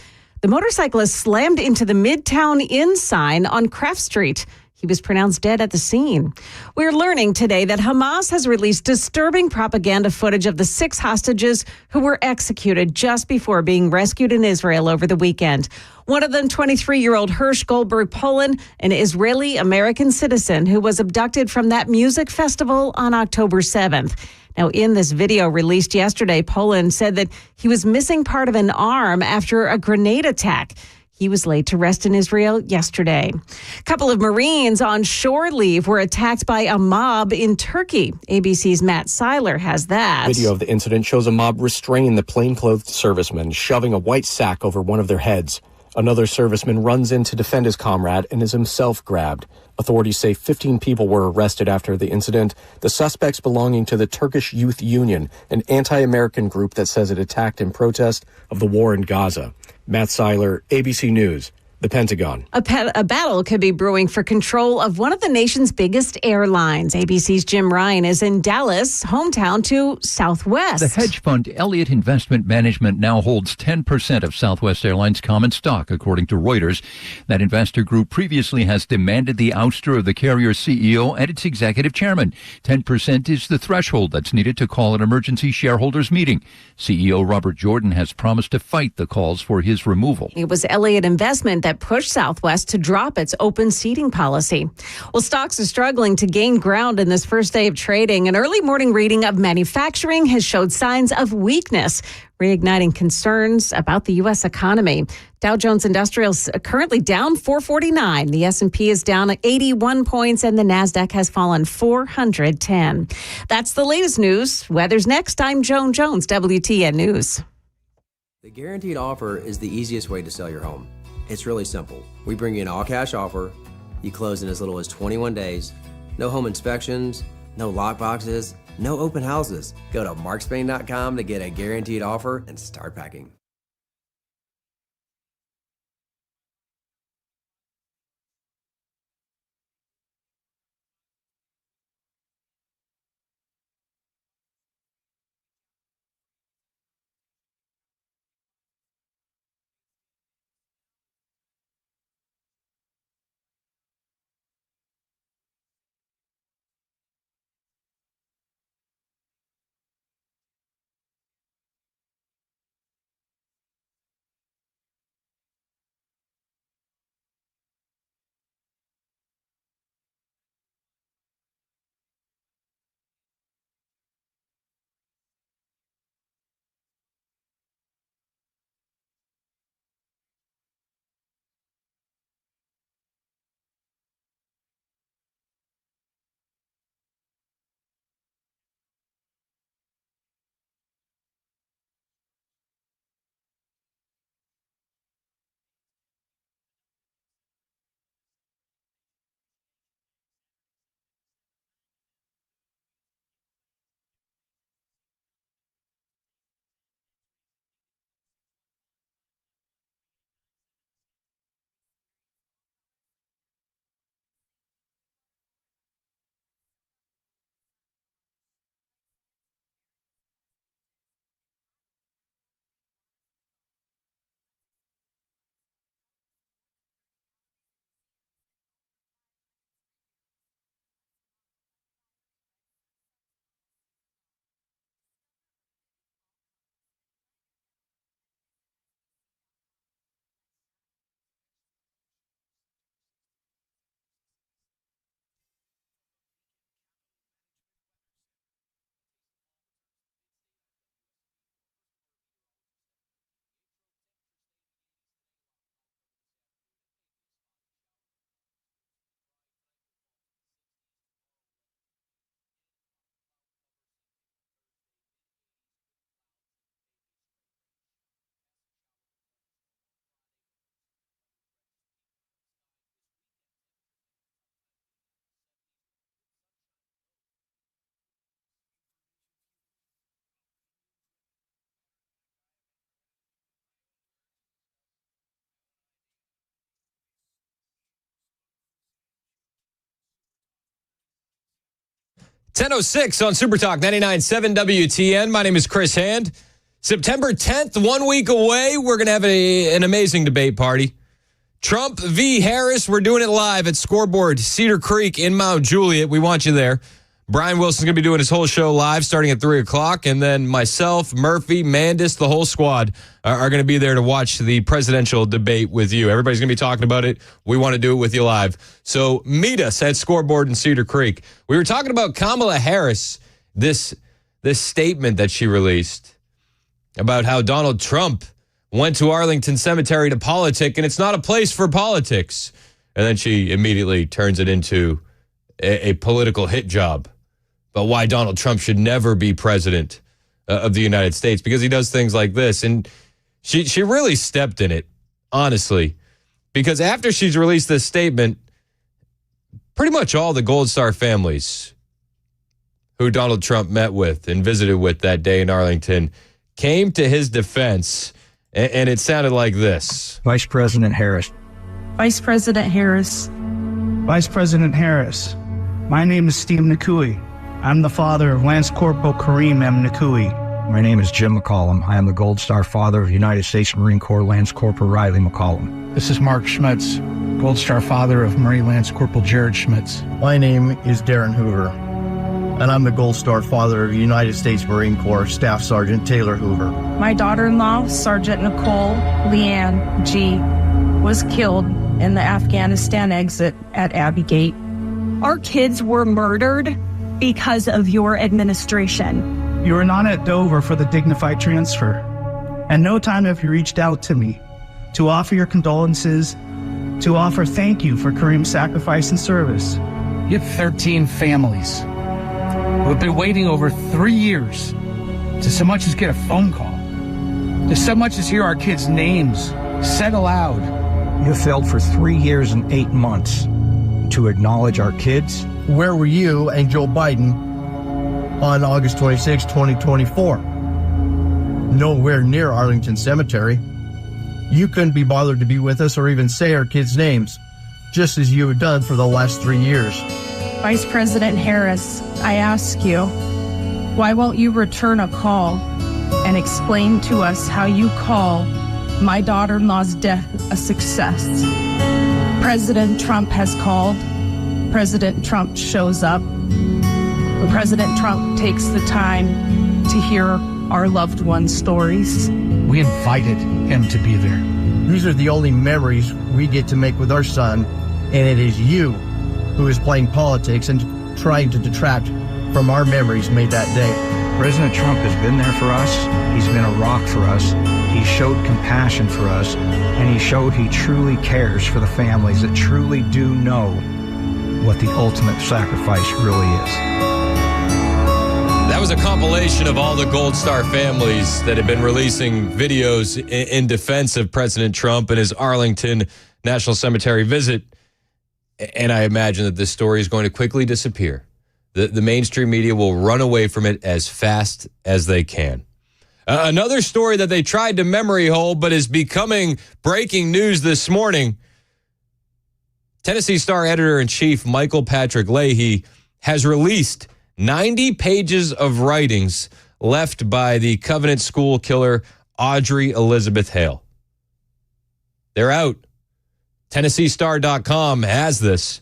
The motorcyclist slammed into the Midtown Inn sign on Craft Street. He was pronounced dead at the scene. We're learning today that Hamas has released disturbing propaganda footage of the 6 hostages who were executed just before being rescued in Israel over the weekend. One of them, 23-year-old Hirsch Goldberg Poland, an Israeli-American citizen who was abducted from that music festival on October 7th. Now, in this video released yesterday, Poland said that he was missing part of an arm after a grenade attack. He was laid to rest in Israel yesterday. A couple of Marines on shore leave were attacked by a mob in Turkey. ABC's Matt Seiler has that. Video of the incident shows a mob restraining the plainclothed servicemen, shoving a white sack over one of their heads. Another serviceman runs in to defend his comrade and is himself grabbed. Authorities say 15 people were arrested after the incident, the suspects belonging to the Turkish Youth Union, an anti-American group that says it attacked in protest of the war in Gaza. Matt Seiler, ABC News, The Pentagon. A battle could be brewing for control of one of the nation's biggest airlines. ABC's Jim Ryan is in Dallas, hometown to Southwest. The hedge fund Elliott Investment Management now holds 10% of Southwest Airlines common stock, according to Reuters. That investor group previously has demanded the ouster of the carrier's CEO and its executive chairman. 10% is the threshold that's needed to call an emergency shareholders meeting. CEO Robert Jordan has promised to fight the calls for his removal. It was Elliott Investment that pushed Southwest to drop its open seating policy. Well, stocks are struggling to gain ground in this first day of trading. An early morning reading of manufacturing has showed signs of weakness, reigniting concerns about the U.S. economy. Dow Jones Industrial's currently down 449. The S&P is down 81 points, and the Nasdaq has fallen 410. That's the latest news. Weather's next. I'm Joan Jones, WTN News. The guaranteed offer is the easiest way to sell your home. It's really simple. We bring you an all-cash offer. You close in as little as 21 days. No home inspections, no lock boxes, no open houses. Go to markspain.com to get a guaranteed offer and start packing. .10:06 on Super Talk 99.7 WTN. My name is Chris Hand. September 10th, 1 week away, we're going to have an amazing debate party. Trump v. Harris. We're doing it live at Scoreboard, Cedar Creek in Mount Juliet. We want you there. Brian Wilson's going to be doing his whole show live starting at 3 o'clock. And then myself, Murphy, Mandis, the whole squad are going to be there to watch the presidential debate with you. Everybody's going to be talking about it. We want to do it with you live. So meet us at Scoreboard in Cedar Creek. We were talking about Kamala Harris, this statement that she released about how Donald Trump went to Arlington Cemetery to politic, and it's not a place for politics. And then she immediately turns it into a political hit job about why Donald Trump should never be president of the United States because he does things like this. And she really stepped in it, honestly, because after she's released this statement, pretty much all the Gold Star families who Donald Trump met with and visited with that day in Arlington came to his defense, and it sounded like this. Vice President Harris, Vice President Harris. Vice President Harris, my name is Steve Nakui. I'm the father of Lance Corporal Kareem M. Nakui. My name is Jim McCollum. I am the Gold Star father of United States Marine Corps Lance Corporal Riley McCollum. This is Mark Schmitz, Gold Star father of Marine Lance Corporal Jared Schmitz. My name is Darren Hoover, and I'm the Gold Star father of United States Marine Corps Staff Sergeant Taylor Hoover. My daughter-in-law, Sergeant Nicole Leanne G., was killed in the Afghanistan exit at Abbey Gate. Our kids were murdered because of your administration. You were not at Dover for the dignified transfer. And no time have you reached out to me to offer your condolences, to offer thank you for Kareem's sacrifice and service. You have 13 families who have been waiting over 3 years to so much as get a phone call, to so much as hear our kids' names said aloud. You failed for 3 years and 8 months to acknowledge our kids. Where were you and Joe Biden on August 26, 2024? Nowhere near Arlington Cemetery. You couldn't be bothered to be with us or even say our kids' names, just as you have done for the last 3 years. Vice President Harris, I ask you, why won't you return a call and explain to us how you call my daughter-in-law's death a success? President Trump has called. President Trump shows up. President Trump takes the time to hear our loved ones' stories. We invited him to be there. These are the only memories we get to make with our son, and it is you who is playing politics and trying to detract from our memories made that day. President Trump has been there for us. He's been a rock for us. He showed compassion for us, and he showed he truly cares for the families that truly do know what the ultimate sacrifice really is. That was a compilation of all the Gold Star families that have been releasing videos in defense of President Trump and his Arlington National Cemetery visit. And I imagine that this story is going to quickly disappear. The mainstream media will run away from it as fast as they can. Another story that they tried to memory hole but is becoming breaking news this morning. Tennessee Star editor-in-chief Michael Patrick Leahy has released 90 pages of writings left by the Covenant school killer Audrey Elizabeth Hale. They're out. TennesseeStar.com has this.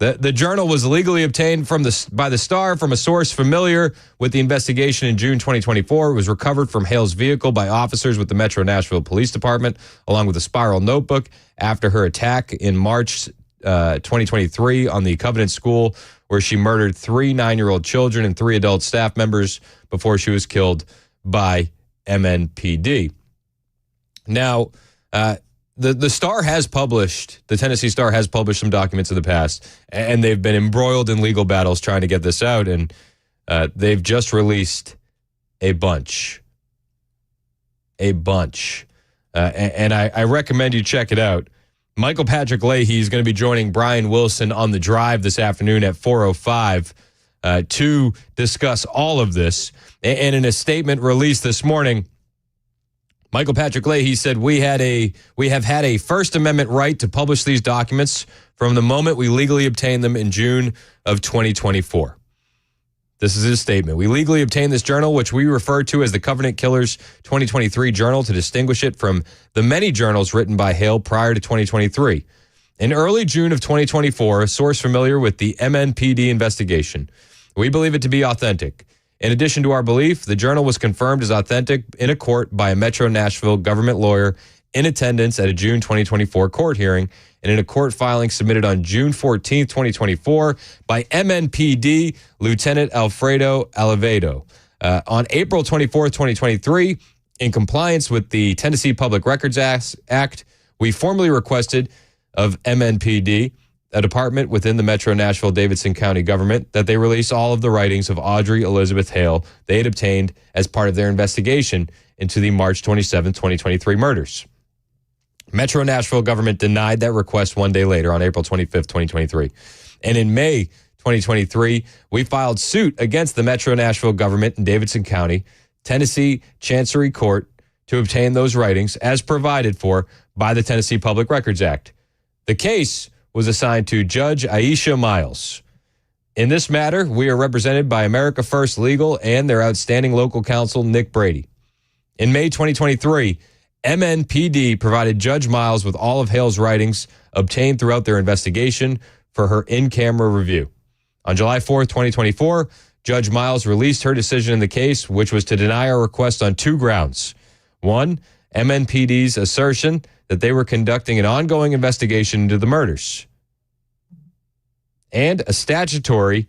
The journal was legally obtained by the Star from a source familiar with the investigation in June 2024. It was recovered from Hale's vehicle by officers with the Metro Nashville Police Department, along with a spiral notebook after her attack in March 2023 on the Covenant School, where she murdered 3 9-year-old children and 3 adult staff members before she was killed by MNPD. Now, the Star has published, the Tennessee Star has published some documents in the past, and they've been embroiled in legal battles trying to get this out, and they've just released a bunch. And I recommend you check it out. Michael Patrick Leahy is going to be joining Brian Wilson on The Drive this afternoon at 4:05 to discuss all of this. And in a statement released this morning, Michael Patrick Leahy said, we have had a First Amendment right to publish these documents from the moment we legally obtained them in June of 2024. This is his statement. We legally obtained this journal, which we refer to as the Covenant Killers 2023 Journal, to distinguish it from the many journals written by Hale prior to 2023. In early June of 2024, a source familiar with the MNPD investigation, we believe it to be authentic. In addition to our belief, the journal was confirmed as authentic in a court by a Metro Nashville government lawyer in attendance at a June 2024 court hearing and in a court filing submitted on June 14, 2024 by MNPD Lieutenant Alfredo Alivedo. On April 24, 2023, in compliance with the Tennessee Public Records Act, we formally requested of MNPD, a department within the Metro Nashville-Davidson County government, that they release all of the writings of Audrey Elizabeth Hale they had obtained as part of their investigation into the March 27, 2023 murders. Metro Nashville government denied that request one day later on April 25th, 2023. And in May 2023, we filed suit against the Metro Nashville government in Davidson County, Tennessee Chancery Court, to obtain those writings as provided for by the Tennessee Public Records Act. The case was assigned to Judge Aisha Miles. In this matter, we are represented by America First Legal and their outstanding local counsel, Nick Brady. In May 2023, MNPD provided Judge Miles with all of Hale's writings obtained throughout their investigation for her in-camera review. On July 4th, 2024, Judge Miles released her decision in the case, which was to deny our request on 2 grounds. 1, MNPD's assertion that they were conducting an ongoing investigation into the murders, and a statutory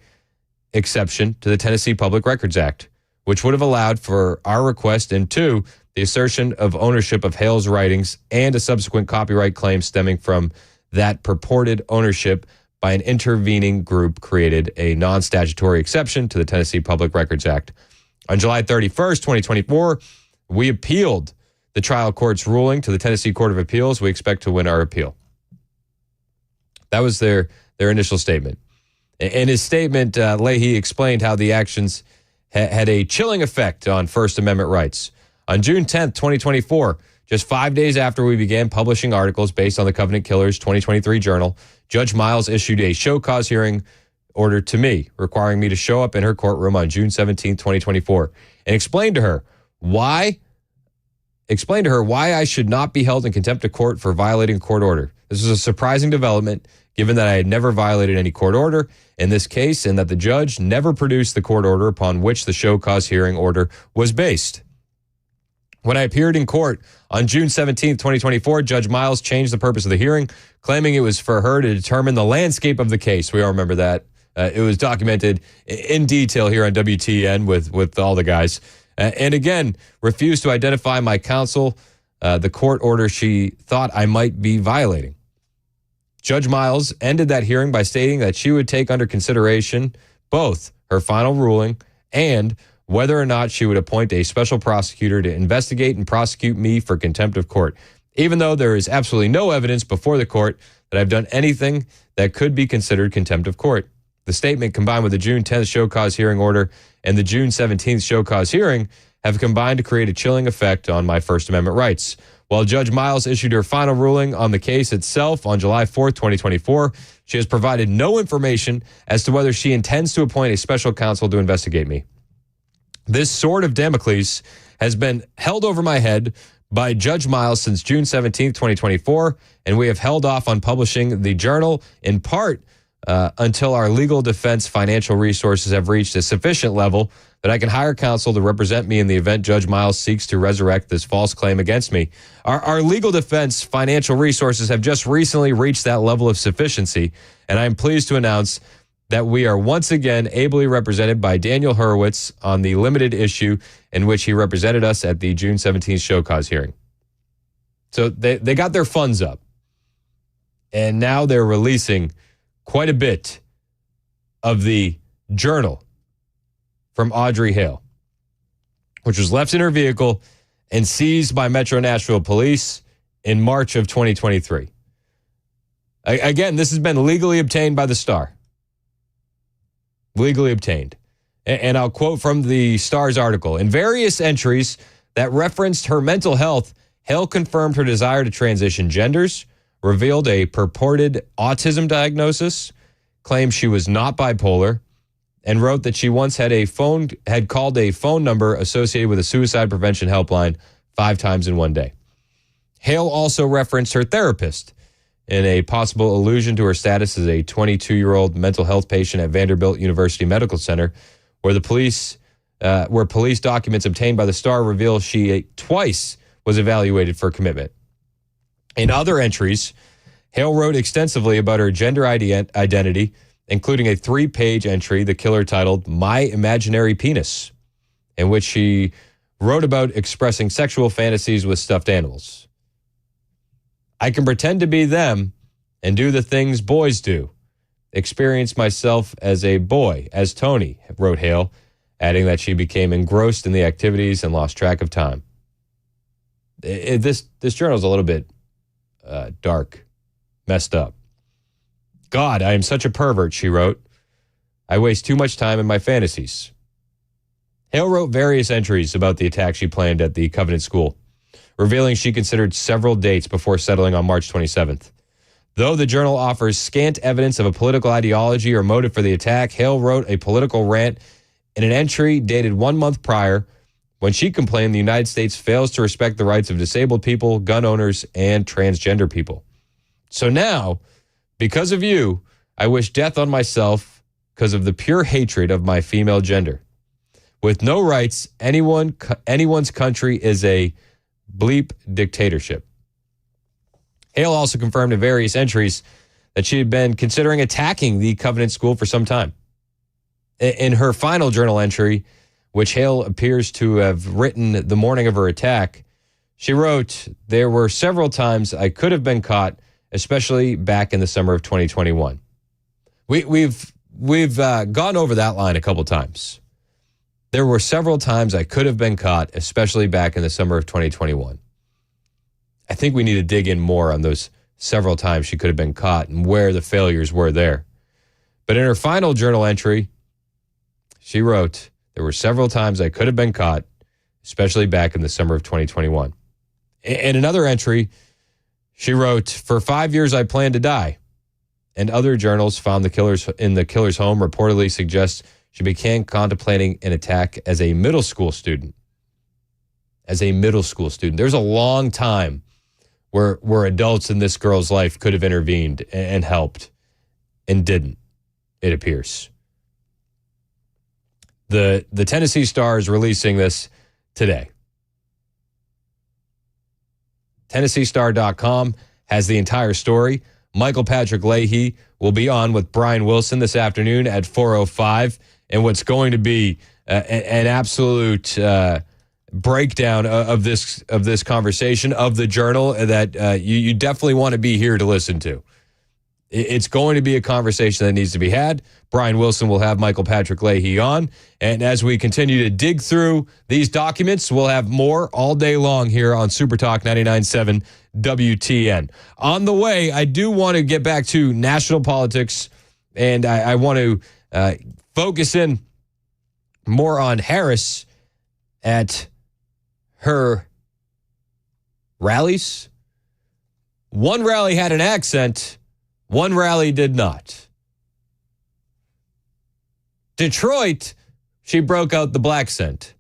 exception to the Tennessee Public Records Act, which would have allowed for our request, and 2, the assertion of ownership of Hale's writings and a subsequent copyright claim stemming from that purported ownership by an intervening group created a non-statutory exception to the Tennessee Public Records Act. On July 31st, 2024, we appealed the trial court's ruling to the Tennessee Court of Appeals. We expect to win our appeal. That was their initial statement. In his statement, Leahy explained how the actions had a chilling effect on First Amendment rights. On June 10th, 2024, just 5 days after we began publishing articles based on the Covenant Killers 2023 journal, Judge Miles issued a show cause hearing order to me, requiring me to show up in her courtroom on June 17th, 2024, and explain to her why I should not be held in contempt of court for violating a court order. This was a surprising development, given that I had never violated any court order in this case, and that the judge never produced the court order upon which the show cause hearing order was based. When I appeared in court on June 17, 2024, Judge Miles changed the purpose of the hearing, claiming it was for her to determine the landscape of the case. We all remember that. It was documented in detail here on WTN with all the guys. And again, refused to identify my counsel, the court order she thought I might be violating. Judge Miles ended that hearing by stating that she would take under consideration both her final ruling and whether or not she would appoint a special prosecutor to investigate and prosecute me for contempt of court, even though there is absolutely no evidence before the court that I've done anything that could be considered contempt of court. The statement, combined with the June 10th show cause hearing order and the June 17th show cause hearing, have combined to create a chilling effect on my First Amendment rights. While Judge Miles issued her final ruling on the case itself on July 4th, 2024, she has provided no information as to whether she intends to appoint a special counsel to investigate me. This sword of Damocles has been held over my head by Judge Miles since June 17, 2024, and we have held off on publishing the journal in part until our legal defense financial resources have reached a sufficient level that I can hire counsel to represent me in the event Judge Miles seeks to resurrect this false claim against me. Our legal defense financial resources have just recently reached that level of sufficiency, and I am pleased to announce that we are once again ably represented by Daniel Hurwitz on the limited issue in which he represented us at the June 17th show cause hearing. So they got their funds up, and now they're releasing quite a bit of the journal from Audrey Hale, which was left in her vehicle and seized by Metro Nashville police in March of 2023. Again, this has been legally obtained by the Star. Legally obtained. And I'll quote from the Star's article. In various entries that referenced her mental health, Hale confirmed her desire to transition genders, revealed a purported autism diagnosis, claimed she was not bipolar, and wrote that she once had called a phone number associated with a suicide prevention helpline 5 times in one day. Hale also referenced her therapist in a possible allusion to her status as a 22-year-old mental health patient at Vanderbilt University Medical Center, where police documents obtained by the Star reveal she twice was evaluated for commitment. In other entries, Hale wrote extensively about her gender identity, including a 3-page entry the killer titled My Imaginary Penis, in which she wrote about expressing sexual fantasies with stuffed animals. I can pretend to be them and do the things boys do. Experience myself as a boy, as Tony, wrote Hale, adding that she became engrossed in the activities and lost track of time. This journal is a little bit dark, messed up. God, I am such a pervert, she wrote. I waste too much time in my fantasies. Hale wrote various entries about the attack she planned at the Covenant School, revealing she considered several dates before settling on March 27th. Though the journal offers scant evidence of a political ideology or motive for the attack, Hale wrote a political rant in an entry dated 1 month prior when she complained the United States fails to respect the rights of disabled people, gun owners, and transgender people. So now, because of you, I wish death on myself because of the pure hatred of my female gender. With no rights, anyone's country is a bleep dictatorship. Hale also confirmed in various entries that she had been considering attacking the Covenant School for some time. In her final journal entry, which Hale appears to have written the morning of her attack, she wrote, "There were several times I could have been caught, especially back in the summer of 2021." We've gone over that line a couple times. There were several times I could have been caught, especially back in the summer of 2021. I think we need to dig in more on those several times she could have been caught and where the failures were there. But in her final journal entry, she wrote, "There were several times I could have been caught, especially back in the summer of 2021. In another entry, she wrote, "For 5 years I planned to die." And other journals found the killer's home reportedly suggest she began contemplating an attack as a middle school student. As a middle school student. There's a long time where adults in this girl's life could have intervened and helped and didn't, it appears. The Tennessee Star is releasing this today. TennesseeStar.com has the entire story. Michael Patrick Leahy will be on with Brian Wilson this afternoon at 4:05, and what's going to be an absolute breakdown of this conversation, of the journal that you definitely want to be here to listen to. It's going to be a conversation that needs to be had. Brian Wilson will have Michael Patrick Leahy on. And as we continue to dig through these documents, we'll have more all day long here on Super Talk 99.7 WTN. On the way, I do want to get back to national politics, and I want to focus in more on Harris at her rallies. One rally had an accent. One rally did not. Detroit, she broke out the black scent.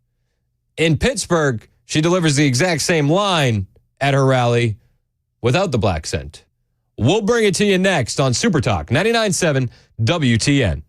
In Pittsburgh, she delivers the exact same line at her rally without the black scent. We'll bring it to you next on Super Talk 99.7 WTN.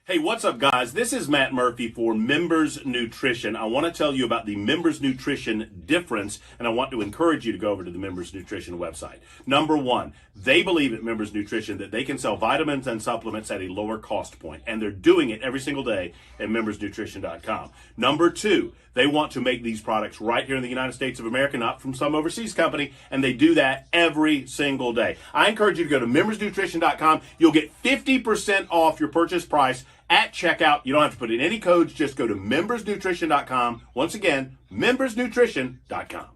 Hey, what's up, guys? This is Matt Murphy for Members Nutrition. I want to tell you about the Members Nutrition difference, and I want to encourage you to go over to the Members Nutrition website. Number one, they believe at Members Nutrition that they can sell vitamins and supplements at a lower cost point, and they're doing it every single day at membersnutrition.com. Number two, they want to make these products right here in the United States of America, not from some overseas company, and they do that every single day. I encourage you to go to membersnutrition.com. You'll get 50% off your purchase price at checkout. You don't have to put in any codes. Just go to membersnutrition.com. Once again, membersnutrition.com.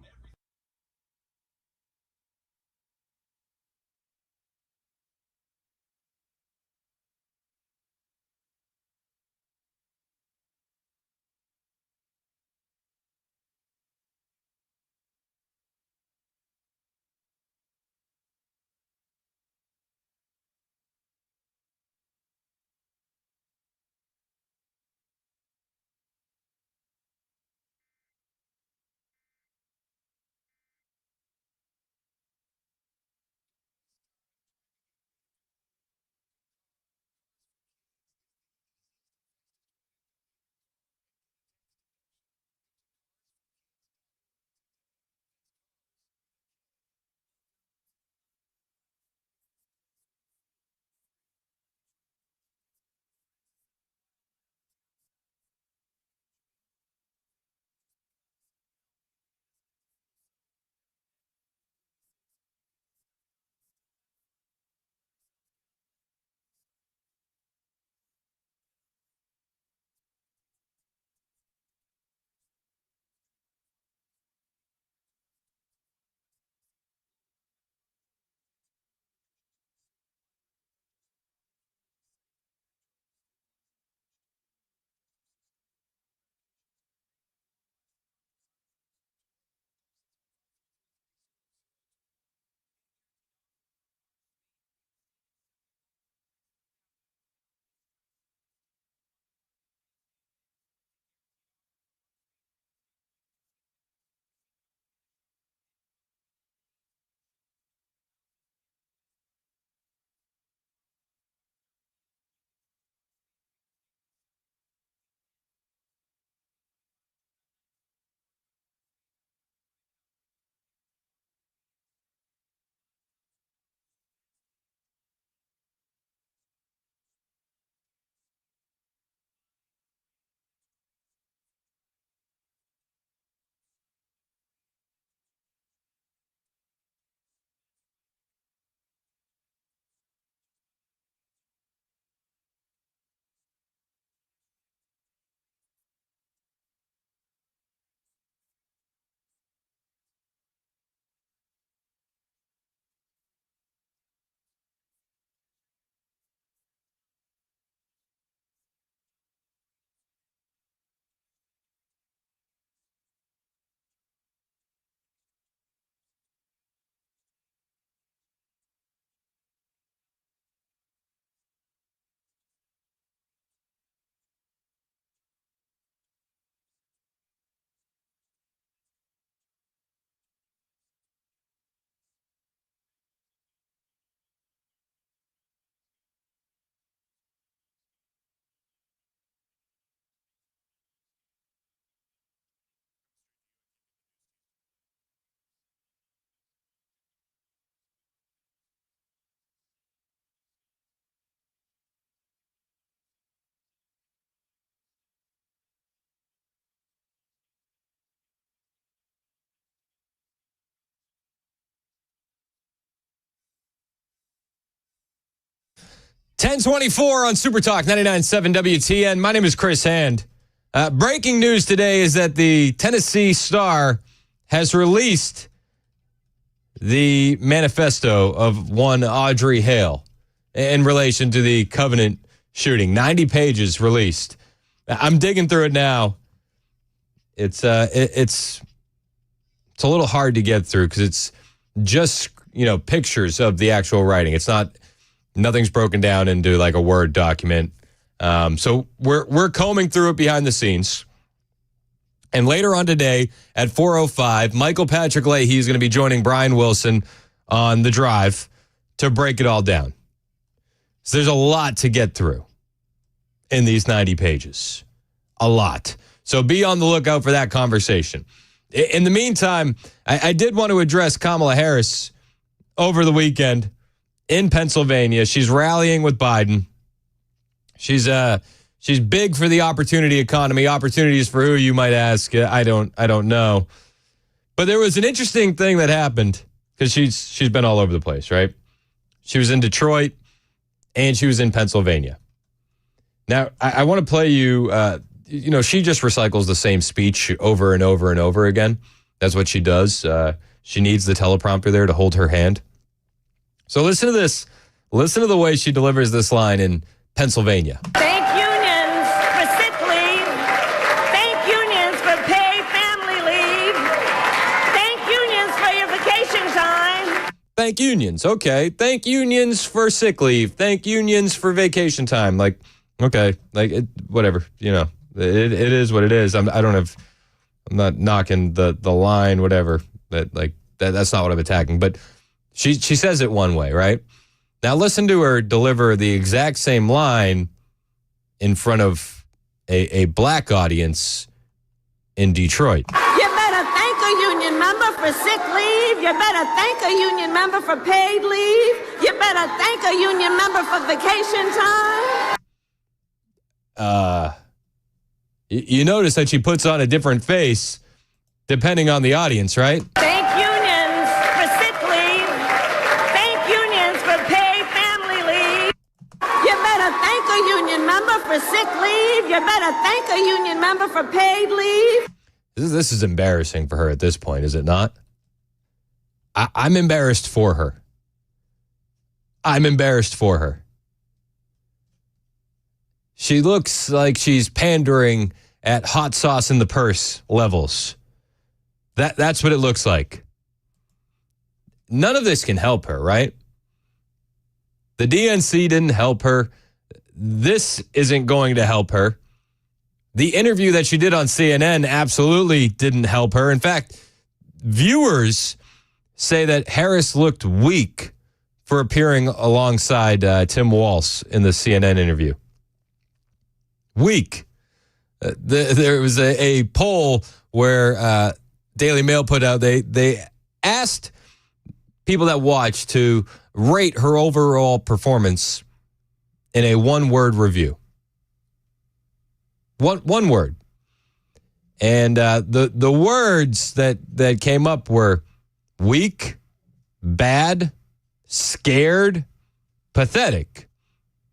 1024 on Super Talk 99.7 WTN. My name is Chris Hand. Breaking news today is that the Tennessee Star has released the manifesto of one Audrey Hale in relation to the Covenant shooting. 90 pages released. I'm digging through it now. It's a little hard to get through because it's just, pictures of the actual writing. It's nothing's broken down into like a Word document. So we're combing through it behind the scenes. And later on today at 4:05, Michael Patrick Leahy is going to be joining Brian Wilson on The Drive to break it all down. So there's a lot to get through in these 90 pages. A lot. So be on the lookout for that conversation. In the meantime, I did want to address Kamala Harris over the weekend in Pennsylvania. She's rallying with Biden. She's big for the opportunity economy. Opportunities for who, you might ask? I don't know. But there was an interesting thing that happened because she's been all over the place, right? She was in Detroit and she was in Pennsylvania. Now, I want to play you, she just recycles the same speech over and over and over again. That's what she does. She needs the teleprompter there to hold her hand. So listen to this. Listen to the way she delivers this line in Pennsylvania. Thank unions for sick leave. Thank unions for paid family leave. Thank unions for your vacation time. Thank unions. Okay. Thank unions for sick leave. Thank unions for vacation time. Like, okay. Like, whatever. It is what it is. I'm not knocking the line, whatever. That's not what I'm attacking. But she says it one way, right? Now listen to her deliver the exact same line in front of a black audience in Detroit. You better thank a union member for sick leave. You better thank a union member for paid leave. You better thank a union member for vacation time. You notice that she puts on a different face depending on the audience, right? Thank unions for sick leave. Thank unions for paid family leave. You better thank a union member for sick leave. You better thank a union member for paid leave. This is embarrassing for her at this point, is it not? I'm embarrassed for her. I'm embarrassed for her. She looks like she's pandering at hot sauce in the purse levels. That's what it looks like. None of this can help her, right? The DNC didn't help her. This isn't going to help her. The interview that she did on CNN absolutely didn't help her. In fact, viewers say that Harris looked weak for appearing alongside Tim Walz in the CNN interview. Weak. There was a poll where Daily Mail put out, they asked people that watched to rate her overall performance in a one-word review. One word. And the words that came up were weak, bad, scared, pathetic,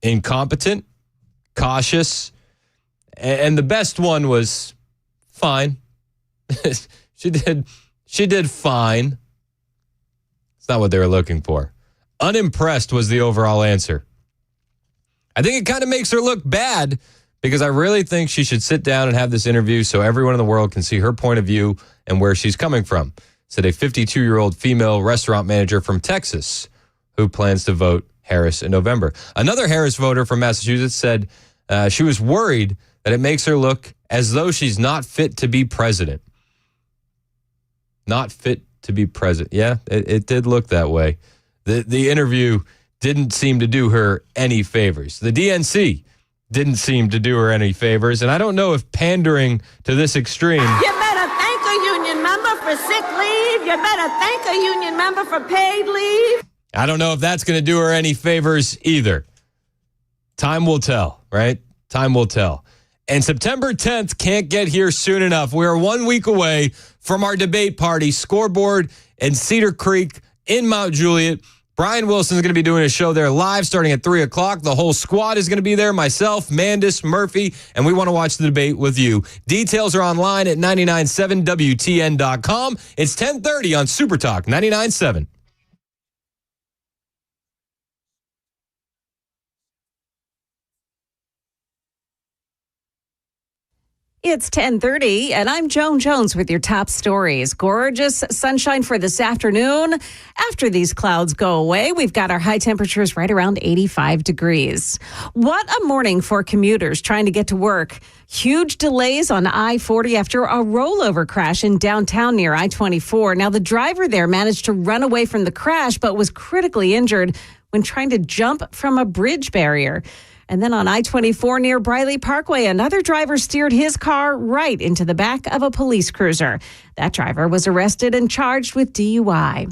incompetent, cautious, and the best one was fine. She did fine. It's not what they were looking for. Unimpressed was the overall answer. I think it kind of makes her look bad because I really think she should sit down and have this interview so everyone in the world can see her point of view and where she's coming from, said a 52-year-old female restaurant manager from Texas who plans to vote Harris in November. Another Harris voter from Massachusetts said she was worried that it makes her look as though she's not fit to be president. Not fit to be president. Yeah, it did look that way. The interview didn't seem to do her any favors. The DNC didn't seem to do her any favors, and I don't know if pandering to this extreme. You better thank a union member for sick leave. You better thank a union member for paid leave. I don't know if that's going to do her any favors either. Time will tell, right? Time will tell. And September 10th can't get here soon enough. We are 1 week away from our debate party, Scoreboard in Cedar Creek in Mount Juliet. Brian Wilson's going to be doing a show there live starting at 3 o'clock. The whole squad is going to be there. Myself, Mandis, Murphy, and we want to watch the debate with you. Details are online at 997WTN.com. It's 10:30 on Super Talk 99.7. It's 10:30, and I'm Joan Jones with your top stories. Gorgeous sunshine for this afternoon. After these clouds go away, we've got our high temperatures right around 85 degrees. What a morning for commuters trying to get to work. Huge delays on I-40 after a rollover crash in downtown near I-24. Now, the driver there managed to run away from the crash, but was critically injured when trying to jump from a bridge barrier. And then on I-24 near Briley Parkway, another driver steered his car right into the back of a police cruiser. That driver was arrested and charged with DUI.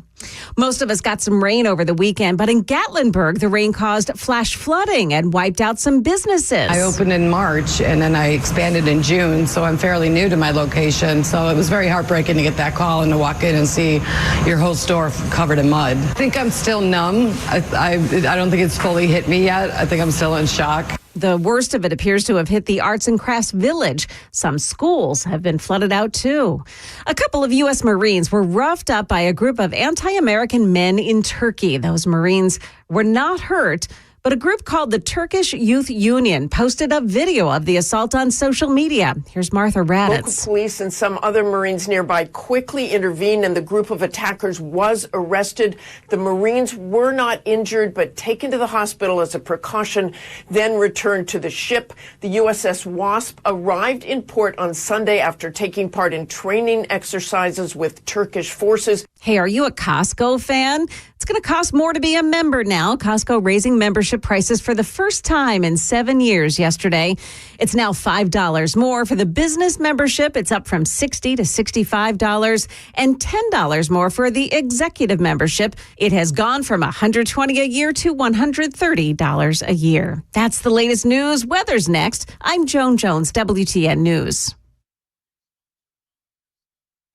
Most of us got some rain over the weekend, but in Gatlinburg, the rain caused flash flooding and wiped out some businesses. I opened in March and then I expanded in June, so I'm fairly new to my location. So it was very heartbreaking to get that call and to walk in and see your whole store covered in mud. I think I'm still numb. I don't think it's fully hit me yet. I think I'm still in shock. The worst of it appears to have hit the Arts and Crafts Village. Some schools have been flooded out, too. A couple of U.S. Marines were roughed up by a group of anti-American men in Turkey. Those Marines were not hurt, but a group called the Turkish Youth Union posted a video of the assault on social media. Here's Martha Raddatz. Local police and some other Marines nearby quickly intervened, and the group of attackers was arrested. The Marines were not injured, but taken to the hospital as a precaution, then returned to the ship. The USS Wasp arrived in port on Sunday after taking part in training exercises with Turkish forces. Hey, are you a Costco fan? It's going to cost more to be a member now. Costco raising membership prices for the first time in 7 years yesterday. It's now $5 more for the business membership. It's up from $60 to $65 and $10 more for the executive membership. It has gone from $120 a year to $130 a year. That's the latest news. Weather's next. I'm Joan Jones, WTN News.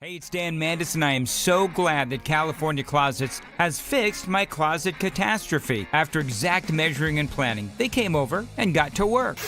Hey, it's Dan Mandis, and I am so glad that California Closets has fixed my closet catastrophe. After exact measuring and planning, they came over and got to work.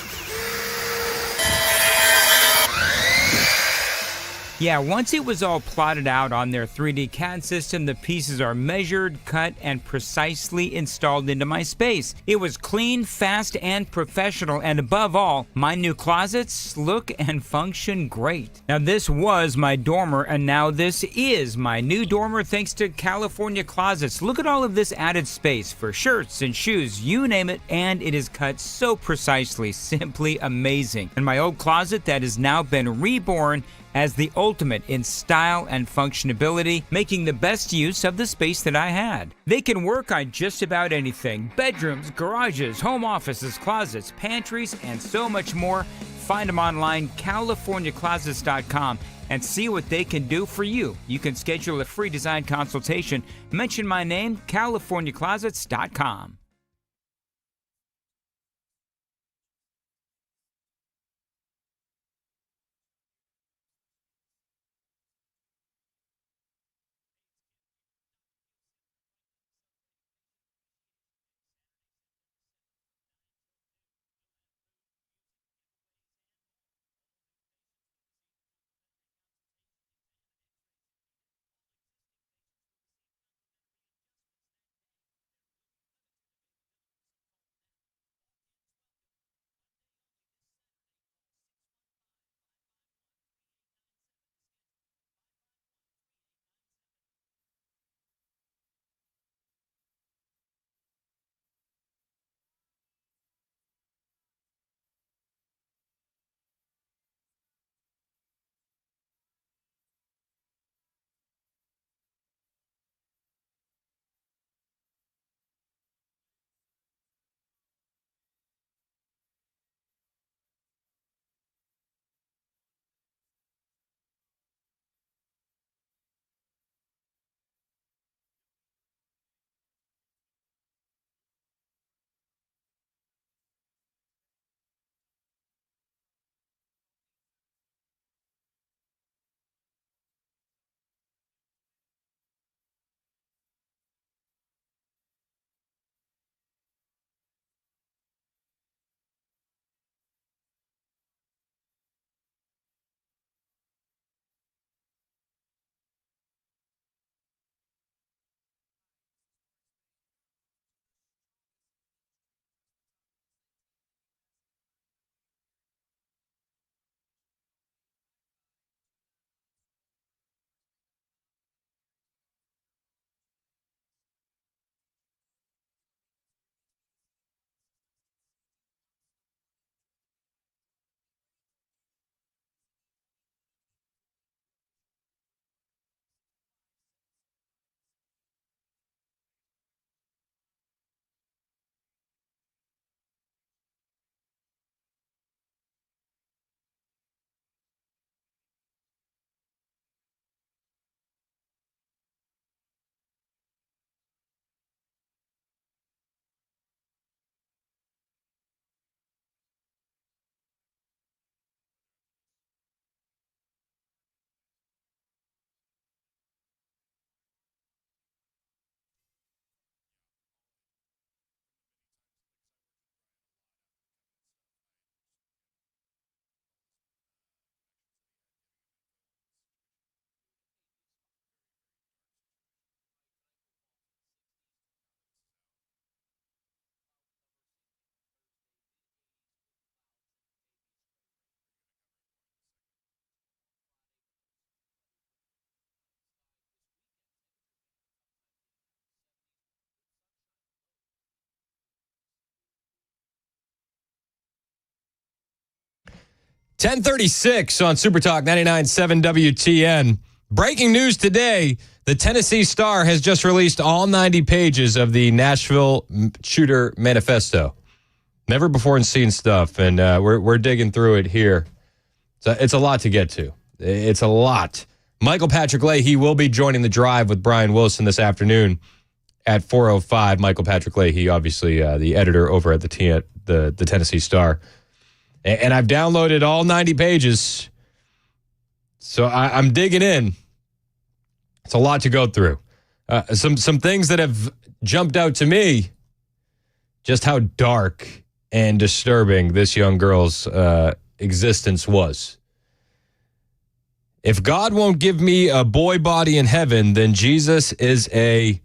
Yeah, once it was all plotted out on their 3D CAD system, the pieces are measured, cut, and precisely installed into my space. It was clean, fast, and professional, and above all, my new closets look and function great. Now, this was my dormer, and now this is my new dormer thanks to California Closets. Look at all of this added space for shirts and shoes, you name it, and it is cut so precisely, simply amazing. And my old closet that has now been reborn as the ultimate in style and functionality, making the best use of the space that I had. They can work on just about anything: bedrooms, garages, home offices, closets, pantries, and so much more. Find them online, CaliforniaClosets.com, and see what they can do for you. You can schedule a free design consultation. Mention my name, CaliforniaClosets.com. 10:36 on Super Talk 99.7 WTN. Breaking news today, the Tennessee Star has just released all 90 pages of the Nashville Shooter Manifesto. Never before seen stuff, and we're digging through it here. So it's a lot to get to. It's a lot. Michael Patrick Leahy will be joining the drive with Brian Wilson this afternoon at 4:05. Michael Patrick Leahy, obviously the editor over at the Tennessee Star. And I've downloaded all 90 pages, so I'm digging in. It's a lot to go through. Some things that have jumped out to me, just how dark and disturbing this young girl's existence was. If God won't give me a boy body in heaven, then Jesus is a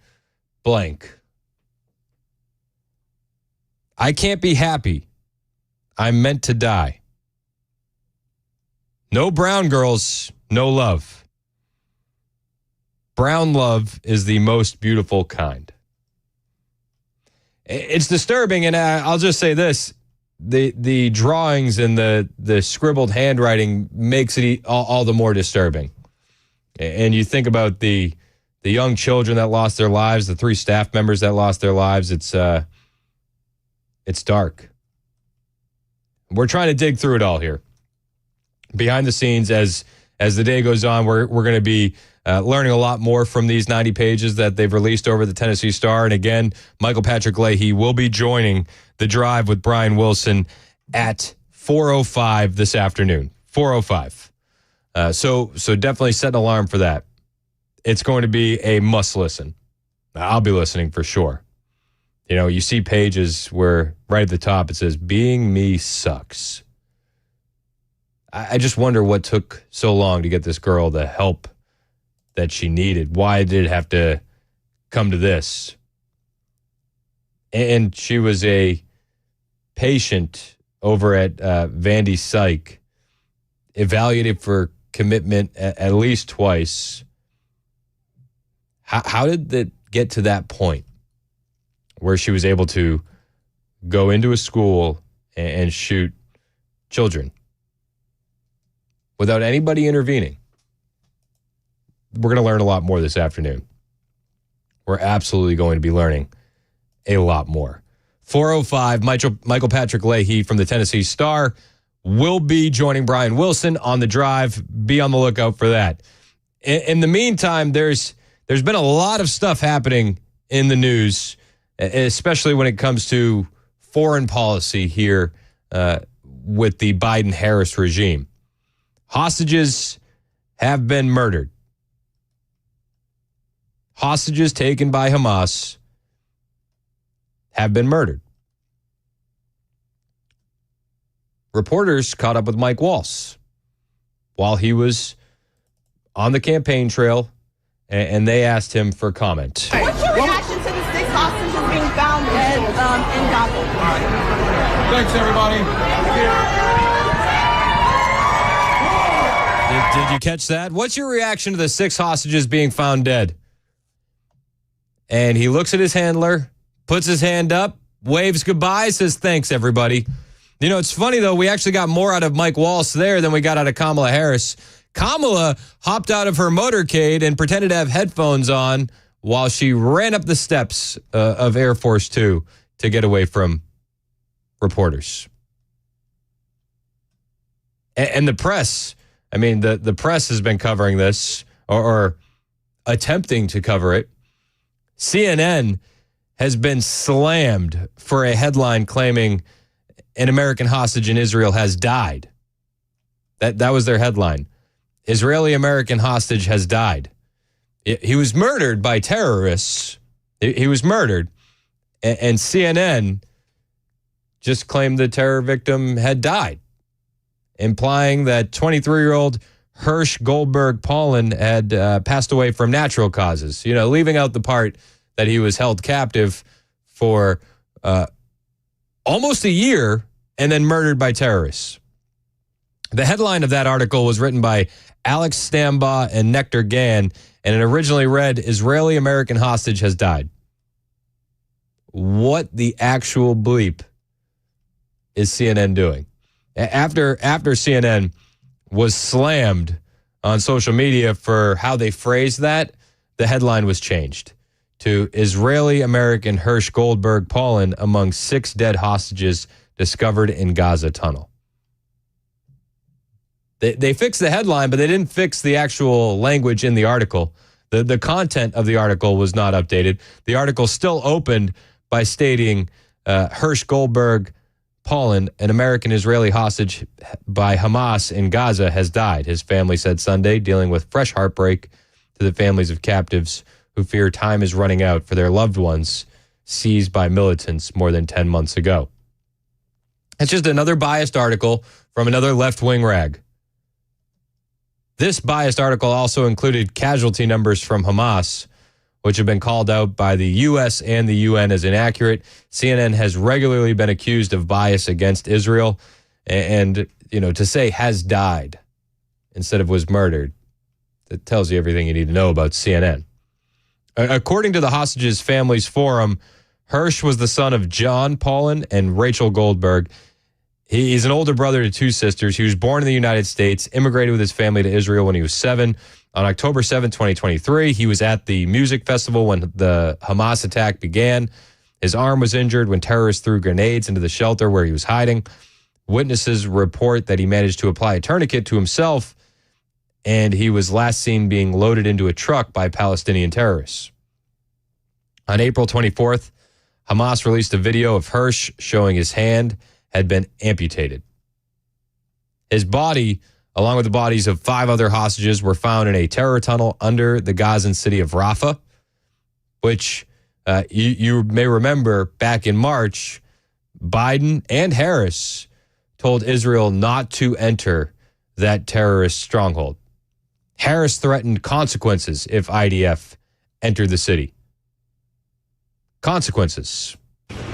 blank. I can't be happy. I'm meant to die. No brown girls, no love. Brown love is the most beautiful kind. It's disturbing, and I'll just say this. The drawings and the scribbled handwriting makes it all the more disturbing. And you think about the young children that lost their lives, the 3 staff members that lost their lives. It's dark. We're trying to dig through it all here. Behind the scenes, as the day goes on, we're going to be learning a lot more from these 90 pages that they've released over the Tennessee Star. And again, Michael Patrick Leahy will be joining the drive with Brian Wilson at 4:05 this afternoon. 4:05. So definitely set an alarm for that. It's going to be a must listen. I'll be listening for sure. You know, you see pages where right at the top it says, "Being me sucks." I just wonder what took so long to get this girl the help that she needed. Why did it have to come to this? And she was a patient over at Vandy Psych, evaluated for commitment at least twice. How did it get to that point where she was able to go into a school and shoot children without anybody intervening? We're going to learn a lot more this afternoon. We're absolutely going to be learning a lot more. 4:05, Michael Patrick Leahy from the Tennessee Star will be joining Brian Wilson on the drive. Be on the lookout for that. In the meantime, there's been a lot of stuff happening in the news, especially when it comes to foreign policy here with the Biden-Harris regime. Hostages have been murdered. Hostages taken by Hamas have been murdered. Reporters caught up with Mike Waltz while he was on the campaign trail, and they asked him for comment. What's your reaction to the 6 hostages being found dead in Gaza? All right. Thanks, everybody. Did you catch that? What's your reaction to the 6 hostages being found dead? And he looks at his handler, puts his hand up, waves goodbye, says, "Thanks, everybody." You know, it's funny, though. We actually got more out of Mike Waltz there than we got out of Kamala Harris. Kamala hopped out of her motorcade and pretended to have headphones on while she ran up the steps of Air Force Two to get away from reporters. And the press, I mean, the press has been covering this or attempting to cover it. CNN has been slammed for a headline claiming an American hostage in Israel has died. That was their headline. Israeli-American hostage has died. He was murdered by terrorists. He was murdered. And CNN just claimed the terror victim had died, implying that 23-year-old Hirsch Goldberg Paulin had passed away from natural causes, you know, leaving out the part that he was held captive for almost a year and then murdered by terrorists. The headline of that article was written by Alex Stambaugh and Nectar Gann, and it originally read, "Israeli-American hostage has died." What the actual bleep is CNN doing? After CNN was slammed on social media for how they phrased that, the headline was changed to Israeli-American Hirsch Goldberg Paulin among 6 dead hostages discovered in Gaza tunnel. They fixed the headline, but they didn't fix the actual language in the article. The content of the article was not updated. The article still opened by stating Hirsch Goldberg Paulin, an American-Israeli hostage by Hamas in Gaza, has died, his family said Sunday, dealing with fresh heartbreak to the families of captives who fear time is running out for their loved ones seized by militants more than 10 months ago. It's just another biased article from another left-wing rag. This biased article also included casualty numbers from Hamas, which have been called out by the U.S. and the UN as inaccurate. CNN has regularly been accused of bias against Israel, and to say has died instead of was murdered, that tells you everything you need to know about CNN. According to the Hostages Families Forum, Hirsch was the son of John Paulin and Rachel Goldberg. He's an older brother to 2 sisters. He was born in the United States, immigrated with his family to Israel when he was 7. On October 7, 2023, he was at the music festival when the Hamas attack began. His arm was injured when terrorists threw grenades into the shelter where he was hiding. Witnesses report that he managed to apply a tourniquet to himself, and he was last seen being loaded into a truck by Palestinian terrorists. On April 24th, Hamas released a video of Hirsch showing his hand had been amputated. His body, along with the bodies of 5 other hostages, were found in a terror tunnel under the Gazan city of Rafah, which you may remember back in March, Biden and Harris told Israel not to enter that terrorist stronghold. Harris threatened consequences if IDF entered the city. Consequences.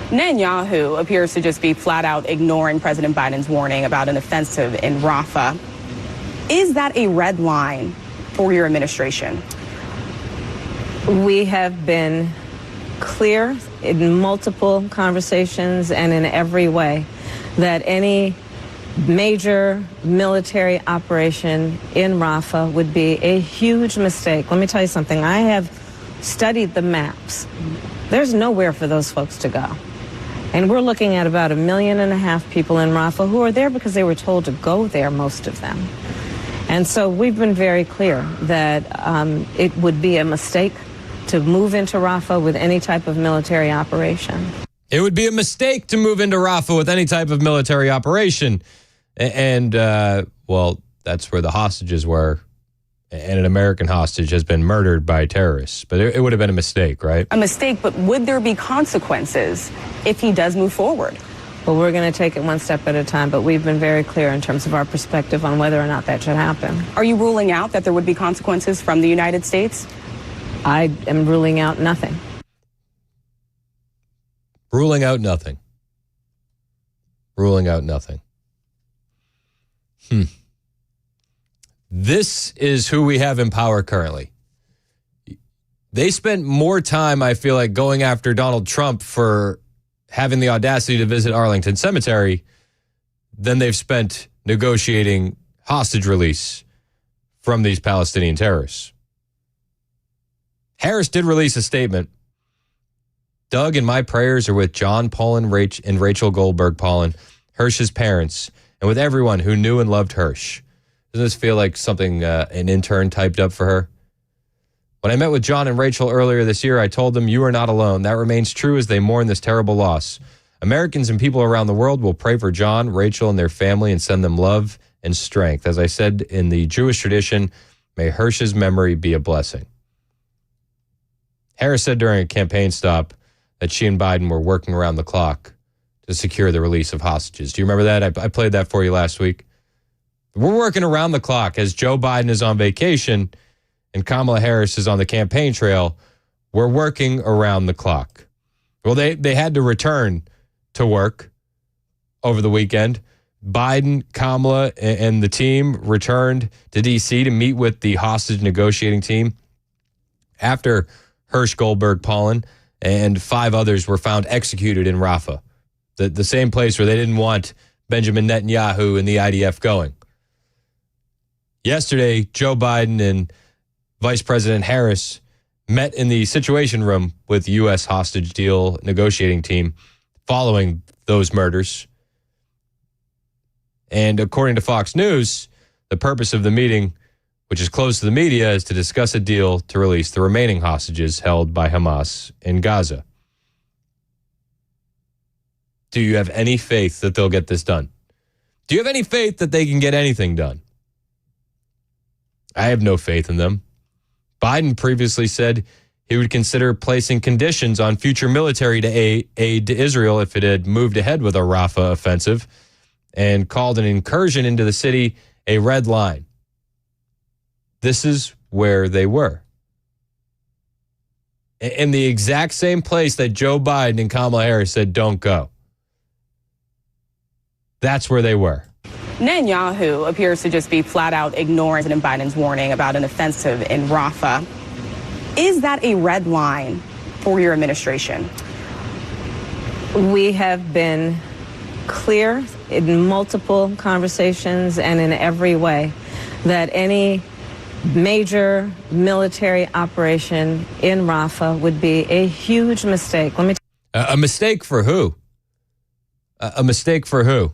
Netanyahu appears to just be flat out ignoring President Biden's warning about an offensive in Rafah. Is that a red line for your administration? We have been clear in multiple conversations and in every way that any major military operation in Rafah would be a huge mistake. Let me tell you something. I have studied the maps. There's nowhere for those folks to go. And we're looking at about 1.5 million people in Rafah who are there because they were told to go there, most of them. And so we've been very clear that it would be a mistake to move into Rafah with any type of military operation. It would be a mistake to move into Rafah with any type of military operation. And, well, that's where the hostages were. And an American hostage has been murdered by terrorists. But it would have been a mistake, right? A mistake, but would there be consequences if he does move forward? Well, we're going to take it one step at a time, but we've been very clear in terms of our perspective on whether or not that should happen. Are you ruling out that there would be consequences from the United States? I am ruling out nothing. Ruling out nothing. Ruling out nothing. This is who we have in power currently. They spent more time, I feel like, going after Donald Trump for having the audacity to visit Arlington Cemetery than they've spent negotiating hostage release from these Palestinian terrorists. Harris did release a statement. Doug and my prayers are with John Paulin and Rachel Goldberg Paulin, Hirsch's parents, and with everyone who knew and loved Hirsch. Doesn't this feel like something an intern typed up for her? When I met with John and Rachel earlier this year, I told them, you are not alone. That remains true as they mourn this terrible loss. Americans and people around the world will pray for John, Rachel, and their family and send them love and strength. As I said in the Jewish tradition, may Hirsch's memory be a blessing. Harris said during a campaign stop that she and Biden were working around the clock to secure the release of hostages. Do you remember that? I played that for you last week. We're working around the clock as Joe Biden is on vacation and Kamala Harris is on the campaign trail. We're working around the clock. Well, they had to return to work over the weekend. Biden, Kamala, and the team returned to D.C. to meet with the hostage negotiating team after Hirsch Goldberg Paulin and 5 others were found executed in Rafah, the same place where they didn't want Benjamin Netanyahu and the IDF going. Yesterday, Joe Biden and Vice President Harris met in the Situation Room with the U.S. hostage deal negotiating team following those murders. And according to Fox News, the purpose of the meeting, which is closed to the media, is to discuss a deal to release the remaining hostages held by Hamas in Gaza. Do you have any faith that they'll get this done? Do you have any faith that they can get anything done? I have no faith in them. Biden previously said he would consider placing conditions on future military aid to Israel if it had moved ahead with a Rafah offensive, and called an incursion into the city a red line. This is where they were. In the exact same place that Joe Biden and Kamala Harris said don't go. That's where they were. Netanyahu appears to just be flat out ignoring President Biden's warning about an offensive in Rafah. Is that a red line for your administration? We have been clear in multiple conversations and in every way that any major military operation in Rafah would be a huge mistake. A mistake for who? A mistake for who?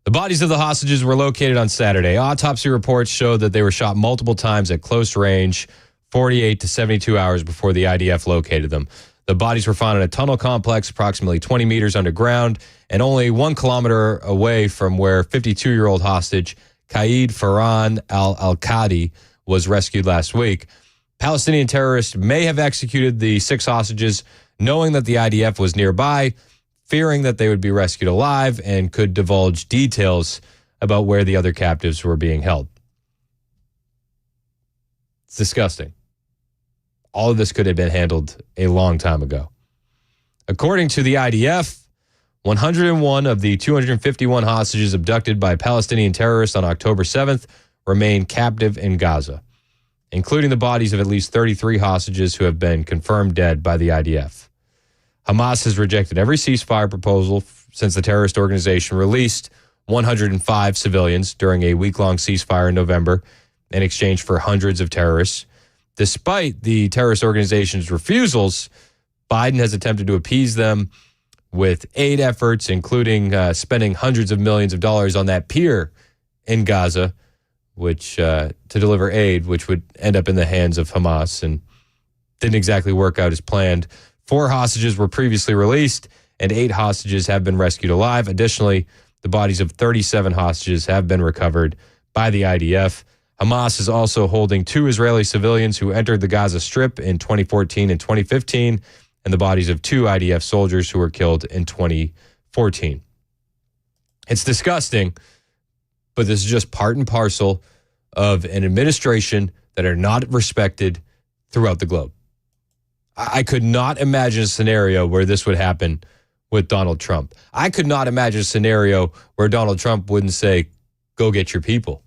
The bodies of the hostages were located on Saturday. Autopsy reports showed that they were shot multiple times at close range, 48 to 72 hours before the IDF located them. The bodies were found in a tunnel complex approximately 20 meters underground and only 1 kilometer away from where 52-year-old hostage Qaid Farhan al-Qadi was rescued last week. Palestinian terrorists may have executed the 6 hostages knowing that the IDF was nearby, fearing that they would be rescued alive, and could divulge details about where the other captives were being held. It's disgusting. All of this could have been handled a long time ago. According to the IDF, 101 of the 251 hostages abducted by Palestinian terrorists on October 7th remain captive in Gaza, including the bodies of at least 33 hostages who have been confirmed dead by the IDF. Hamas has rejected every ceasefire proposal since the terrorist organization released 105 civilians during a week-long ceasefire in November in exchange for hundreds of terrorists. Despite the terrorist organization's refusals, Biden has attempted to appease them with aid efforts, including spending hundreds of millions of dollars on that pier in Gaza, which to deliver aid, which would end up in the hands of Hamas, and didn't exactly work out as planned. 4 hostages were previously released, and 8 hostages have been rescued alive. Additionally, the bodies of 37 hostages have been recovered by the IDF. Hamas is also holding 2 Israeli civilians who entered the Gaza Strip in 2014 and 2015, and the bodies of 2 IDF soldiers who were killed in 2014. It's disgusting, but this is just part and parcel of an administration that are not respected throughout the globe. I could not imagine a scenario where this would happen with Donald Trump. I could not imagine a scenario where Donald Trump wouldn't say, go get your people.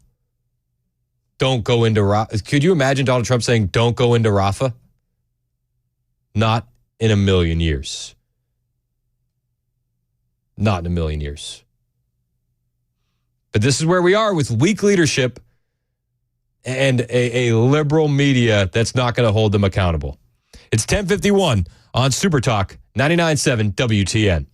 Don't go into Rafah. Could you imagine Donald Trump saying, don't go into Rafah? Not in a million years. Not in a million years. But this is where we are with weak leadership and a liberal media that's not going to hold them accountable. It's 10:51 on Super Talk 99.7 WTN.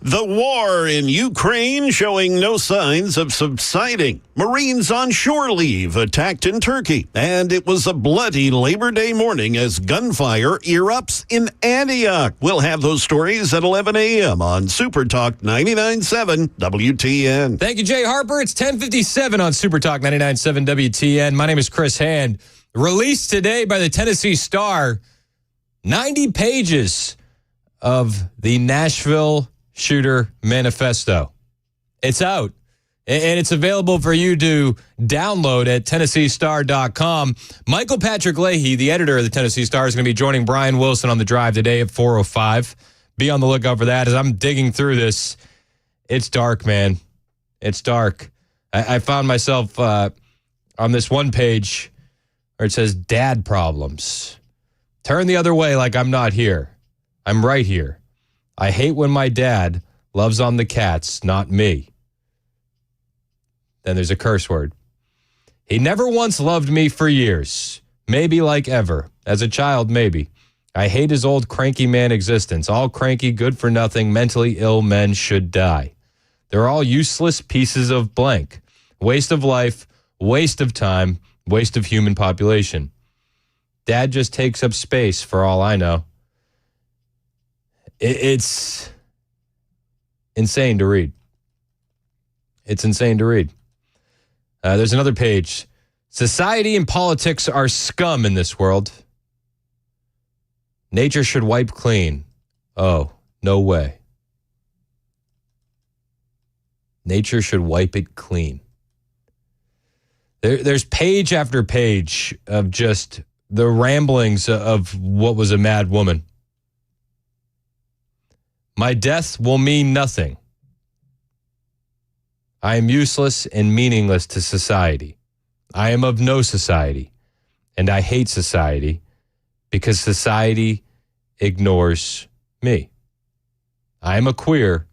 The war in Ukraine showing no signs of subsiding. Marines on shore leave attacked in Turkey. And it was a bloody Labor Day morning as gunfire erupts in Antioch. We'll have those stories at 11 a.m. on Super Talk 99.7 WTN. Thank you, Jay Harper. It's 10:57 on Super Talk 99.7 WTN. My name is Chris Hand. Released today by the Tennessee Star, 90 pages of the Nashville Shooter Manifesto. It's out, and it's available for you to download at TennesseeStar.com. Michael Patrick Leahy, the editor of the Tennessee Star, is going to be joining Brian Wilson on the drive today at 4:05. Be on the lookout for that. As I'm digging through this, it's dark, man. It's dark. I found myself on this one page where it says, Dad problems. Turn the other way like I'm not here. I'm right here. I hate when my dad loves on the cats, not me. Then there's a curse word. He never once loved me for years. Maybe like ever. As a child, maybe. I hate his old cranky man existence. All cranky, good for nothing, mentally ill men should die. They're all useless pieces of blank. Waste of life, waste of time, waste of human population. Dad just takes up space for all I know. It's insane to read. It's insane to read. There's another page. Society and politics are scum in this world. Nature should wipe clean. Oh, no way. Nature should wipe it clean. There's page after page of just the ramblings of what was a mad woman. My death will mean nothing. I am useless and meaningless to society. I am of no society, and I hate society because society ignores me. I am a queer.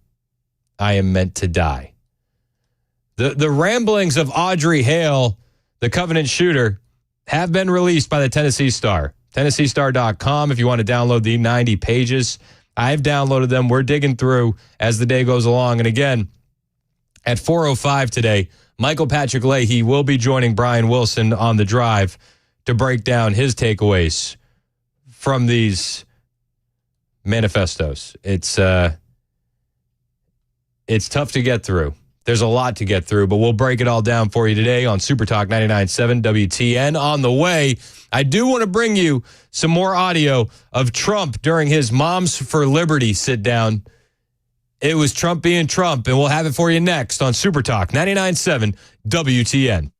I am meant to die. The ramblings of Audrey Hale, the Covenant shooter, have been released by the Tennessee Star. TennesseeStar.com if you want to download the 90 pages. I've downloaded them. We're digging through as the day goes along. And again, at 4:05 today, Michael Patrick Leahy will be joining Brian Wilson on the drive to break down his takeaways from these manifestos. It's tough to get through. There's a lot to get through, but we'll break it all down for you today on Super Talk 99.7 WTN. On the way, I do want to bring you some more audio of Trump during his Moms for Liberty sit-down. It was Trump being Trump, and we'll have it for you next on Super Talk 99.7 WTN.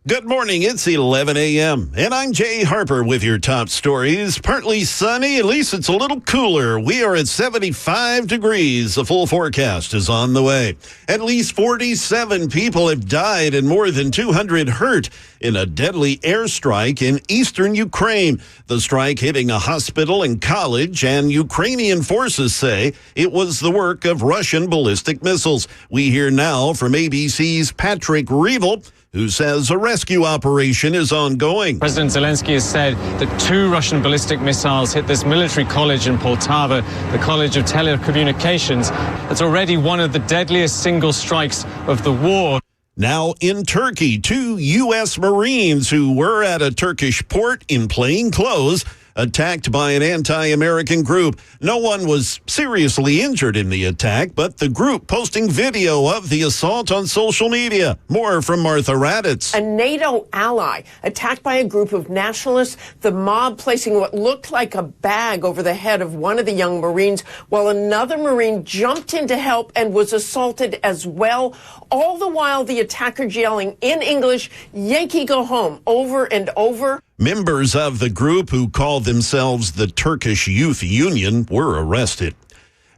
Good morning, it's 11 a.m., and I'm Jay Harper with your top stories. Partly sunny, at least it's a little cooler. We are at 75 degrees. The full forecast is on the way. At least 47 people have died and more than 200 hurt in a deadly airstrike in eastern Ukraine. The strike hitting a hospital and college, and Ukrainian forces say it was the work of Russian ballistic missiles. We hear now from ABC's Patrick Reevell, who says a rescue operation is ongoing. President Zelensky has said that 2 Russian ballistic missiles hit this military college in Poltava, the College of Telecommunications. That's already one of the deadliest single strikes of the war. Now in Turkey, 2 U.S. Marines who were at a Turkish port in plain clothes attacked by an anti-American group. No one was seriously injured in the attack, but the group posting video of the assault on social media. More from Martha Raddatz. A NATO ally attacked by a group of nationalists, the mob placing what looked like a bag over the head of one of the young Marines, while another Marine jumped in to help and was assaulted as well. All the while, the attackers yelling in English, "Yankee, go home," over and over. Members of the group, who call themselves the Turkish Youth Union, were arrested.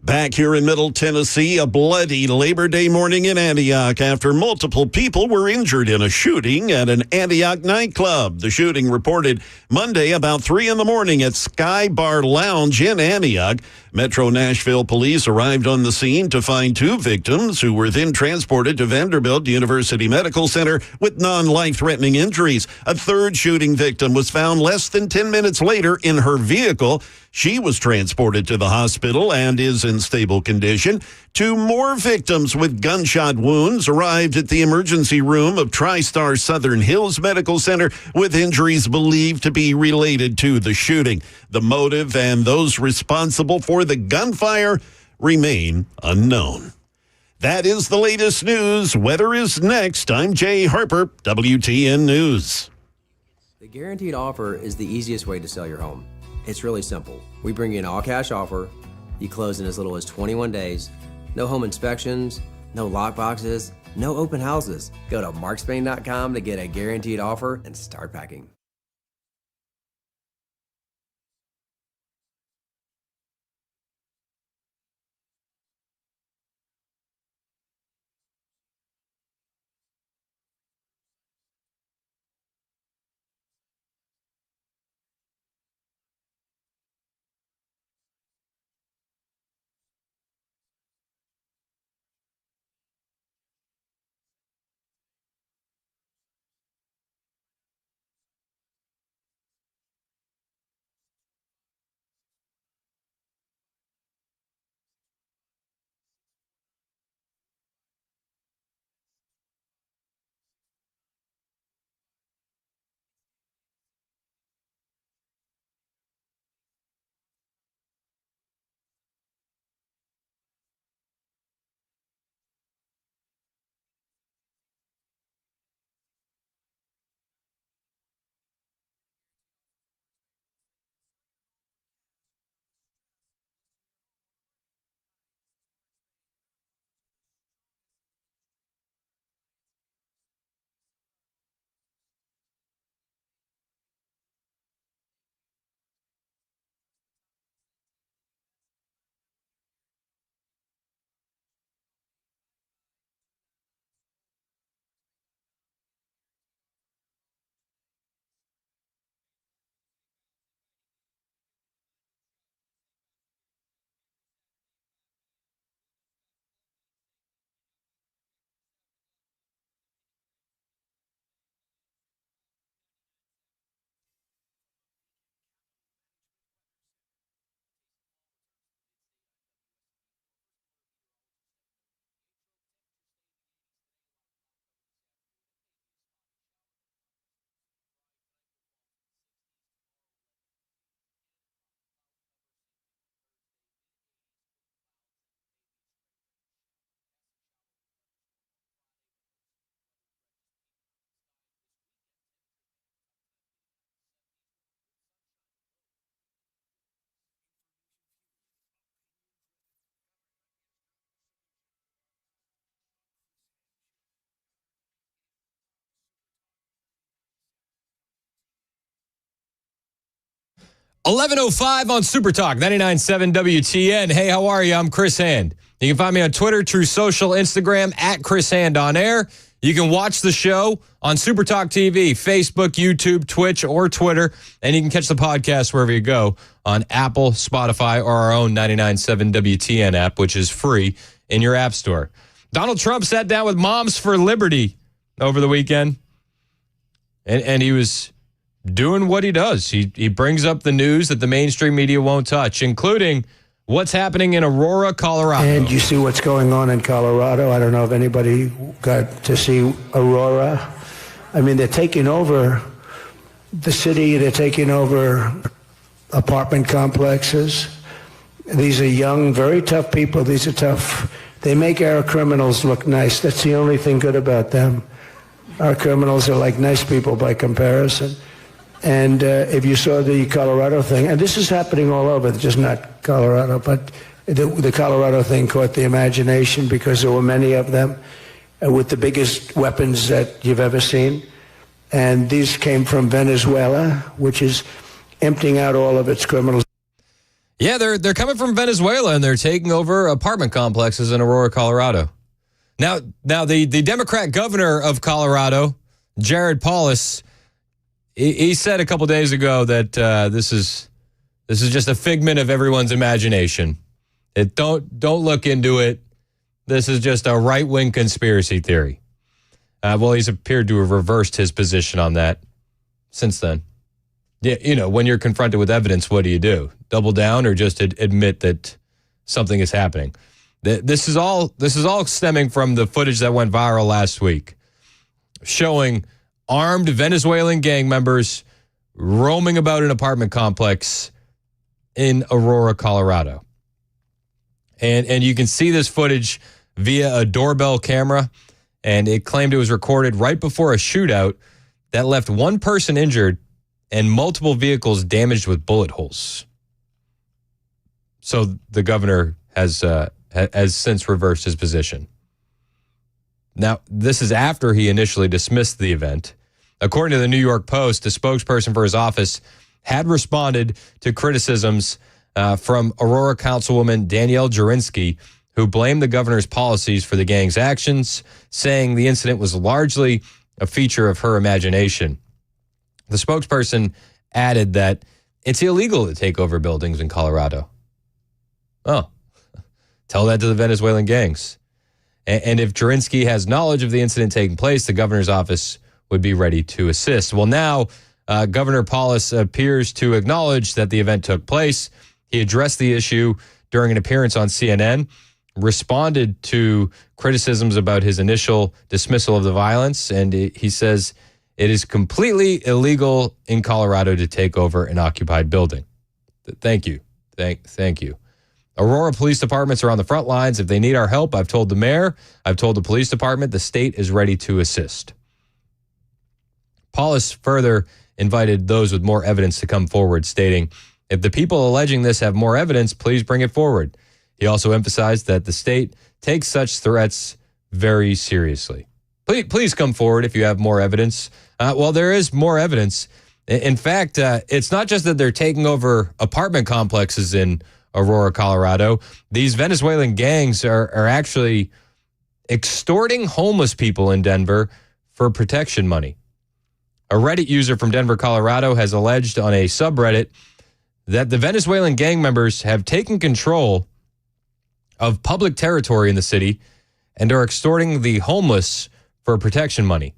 Back here in Middle Tennessee, a bloody Labor Day morning in Antioch after multiple people were injured in a shooting at an Antioch nightclub. The shooting reported Monday about 3 in the morning at Sky Bar Lounge in Antioch. Metro Nashville police arrived on the scene to find 2 victims who were then transported to Vanderbilt University Medical Center with non-life-threatening injuries. A third shooting victim was found less than 10 minutes later in her vehicle. She was transported to the hospital and is in stable condition. 2 more victims with gunshot wounds arrived at the emergency room of TriStar Southern Hills Medical Center with injuries believed to be related to the shooting. The motive and those responsible for the gunfire remain unknown. That is the latest news. Weather is next. I'm Jay Harper, WTN News. The guaranteed offer is the easiest way to sell your home. It's really simple. We bring you an all-cash offer. You close in as little as 21 days. No home inspections, no lockboxes, no open houses. Go to markspain.com to get a guaranteed offer and start packing. $11:05 on Super Talk 99.7 WTN. Hey, how are you? I'm Chris Hand. You can find me on Twitter, True Social, Instagram, at Chris Hand on air. You can watch the show on Super Talk TV, Facebook, YouTube, Twitch, or Twitter. And you can catch the podcast wherever you go on Apple, Spotify, or our own 99.7 WTN app, which is free in your app store. Donald Trump sat down with Moms for Liberty over the weekend. And he was doing what he does. He brings up the news that the mainstream media won't touch, including what's happening in Aurora, Colorado. And you see what's going on in Colorado. I don't know if anybody got to see Aurora. I mean, they're taking over the city. They're taking over apartment complexes. These are young, very tough people. These are tough. They make our criminals look nice. That's the only thing good about them. Our criminals are like nice people by comparison. And if you saw the Colorado thing, and this is happening all over, just not Colorado, but the Colorado thing caught the imagination because there were many of them with the biggest weapons that you've ever seen. And these came from Venezuela, which is emptying out all of its criminals. Yeah, they're coming from Venezuela, and they're taking over apartment complexes in Aurora, Colorado. Now the Democrat governor of Colorado, Jared Polis, he said a couple days ago that this is just a figment of everyone's imagination. Don't look into it. This is just a right-wing conspiracy theory. Well, he's appeared to have reversed his position on that since then. Yeah, when you're confronted with evidence, what do? Double down or just admit that something is happening? This is all stemming from the footage that went viral last week, showing armed Venezuelan gang members roaming about an apartment complex in Aurora, Colorado. And you can see this footage via a doorbell camera, and it claimed it was recorded right before a shootout that left one person injured and multiple vehicles damaged with bullet holes. So the governor has since reversed his position. Now, this is after he initially dismissed the event. According to the New York Post, a spokesperson for his office had responded to criticisms from Aurora Councilwoman Danielle Jurinsky, who blamed the governor's policies for the gang's actions, saying the incident was largely a feature of her imagination. The spokesperson added that it's illegal to take over buildings in Colorado. Oh, tell that to the Venezuelan gangs. And if Jurinsky has knowledge of the incident taking place, the governor's office would be ready to assist. Well, now Governor Polis appears to acknowledge that the event took place. He addressed the issue during an appearance on CNN, responded to criticisms about his initial dismissal of the violence, and he says it is completely illegal in Colorado to take over an occupied building. Thank you. Thank you. Aurora police departments are on the front lines. If they need our help, I've told the mayor, I've told the police department, the state is ready to assist. Polis further invited those with more evidence to come forward, stating, if the people alleging this have more evidence, please bring it forward. He also emphasized that the state takes such threats very seriously. Please come forward if you have more evidence. Well, there is more evidence. In fact, it's not just that they're taking over apartment complexes in Aurora, Colorado. These Venezuelan gangs are actually extorting homeless people in Denver for protection money. A Reddit user from Denver, Colorado has alleged on a subreddit that the Venezuelan gang members have taken control of public territory in the city and are extorting the homeless for protection money.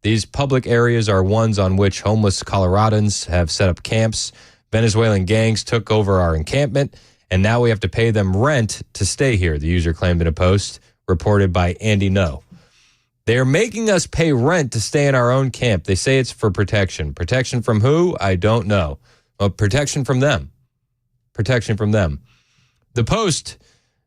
These public areas are ones on which homeless Coloradans have set up camps. Venezuelan gangs took over our encampment, and now we have to pay them rent to stay here, the user claimed in a post reported by Andy No. They are making us pay rent to stay in our own camp. They say it's for protection. Protection from who? I don't know. Well, protection from them. Protection from them. The post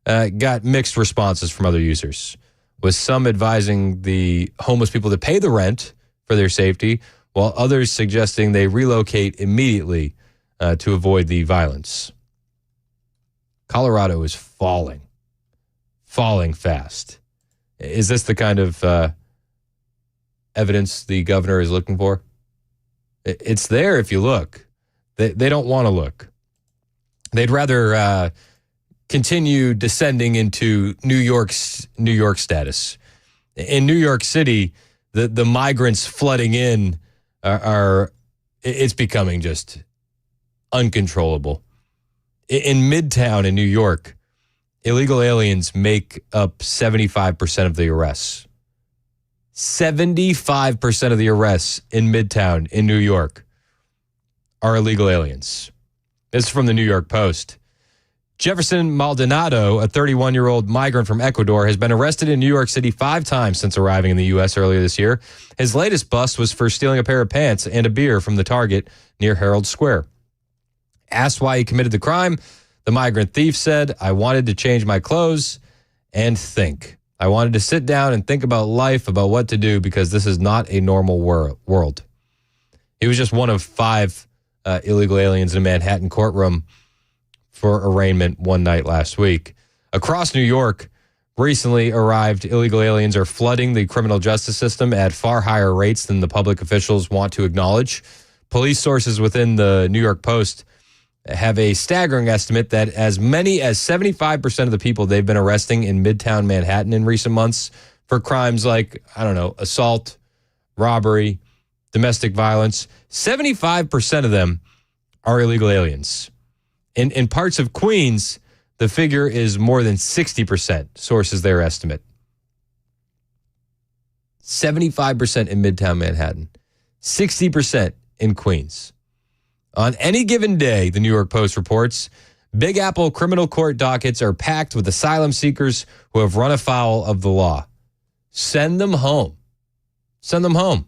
got mixed responses from other users, with some advising the homeless people to pay the rent for their safety, while others suggesting they relocate immediately to avoid the violence. Colorado is falling fast. Is this the kind of evidence the governor is looking for? It's there if you look. They don't want to look. They'd rather continue descending into New York status. In New York City, the migrants flooding in it's becoming just uncontrollable. In Midtown in New York, illegal aliens make up 75% of the arrests. 75% of the arrests in Midtown in New York are illegal aliens. This is from the New York Post. Jefferson Maldonado, a 31-year-old migrant from Ecuador, has been arrested in New York City 5 times since arriving in the U.S. earlier this year. His latest bust was for stealing a pair of pants and a beer from the Target near Herald Square. Asked why he committed the crime, the migrant thief said, I wanted to change my clothes and think. I wanted to sit down and think about life, about what to do, because this is not a normal world. He was just one of 5 illegal aliens in a Manhattan courtroom for arraignment one night last week. Across New York, recently arrived illegal aliens are flooding the criminal justice system at far higher rates than the public officials want to acknowledge. Police sources within the New York Post have a staggering estimate that as many as 75% of the people they've been arresting in Midtown Manhattan in recent months for crimes like, assault, robbery, domestic violence, 75% of them are illegal aliens. In parts of Queens, the figure is more than 60%, sources their estimate. 75% in Midtown Manhattan, 60% in Queens. On any given day, the New York Post reports, Big Apple criminal court dockets are packed with asylum seekers who have run afoul of the law. Send them home. Send them home.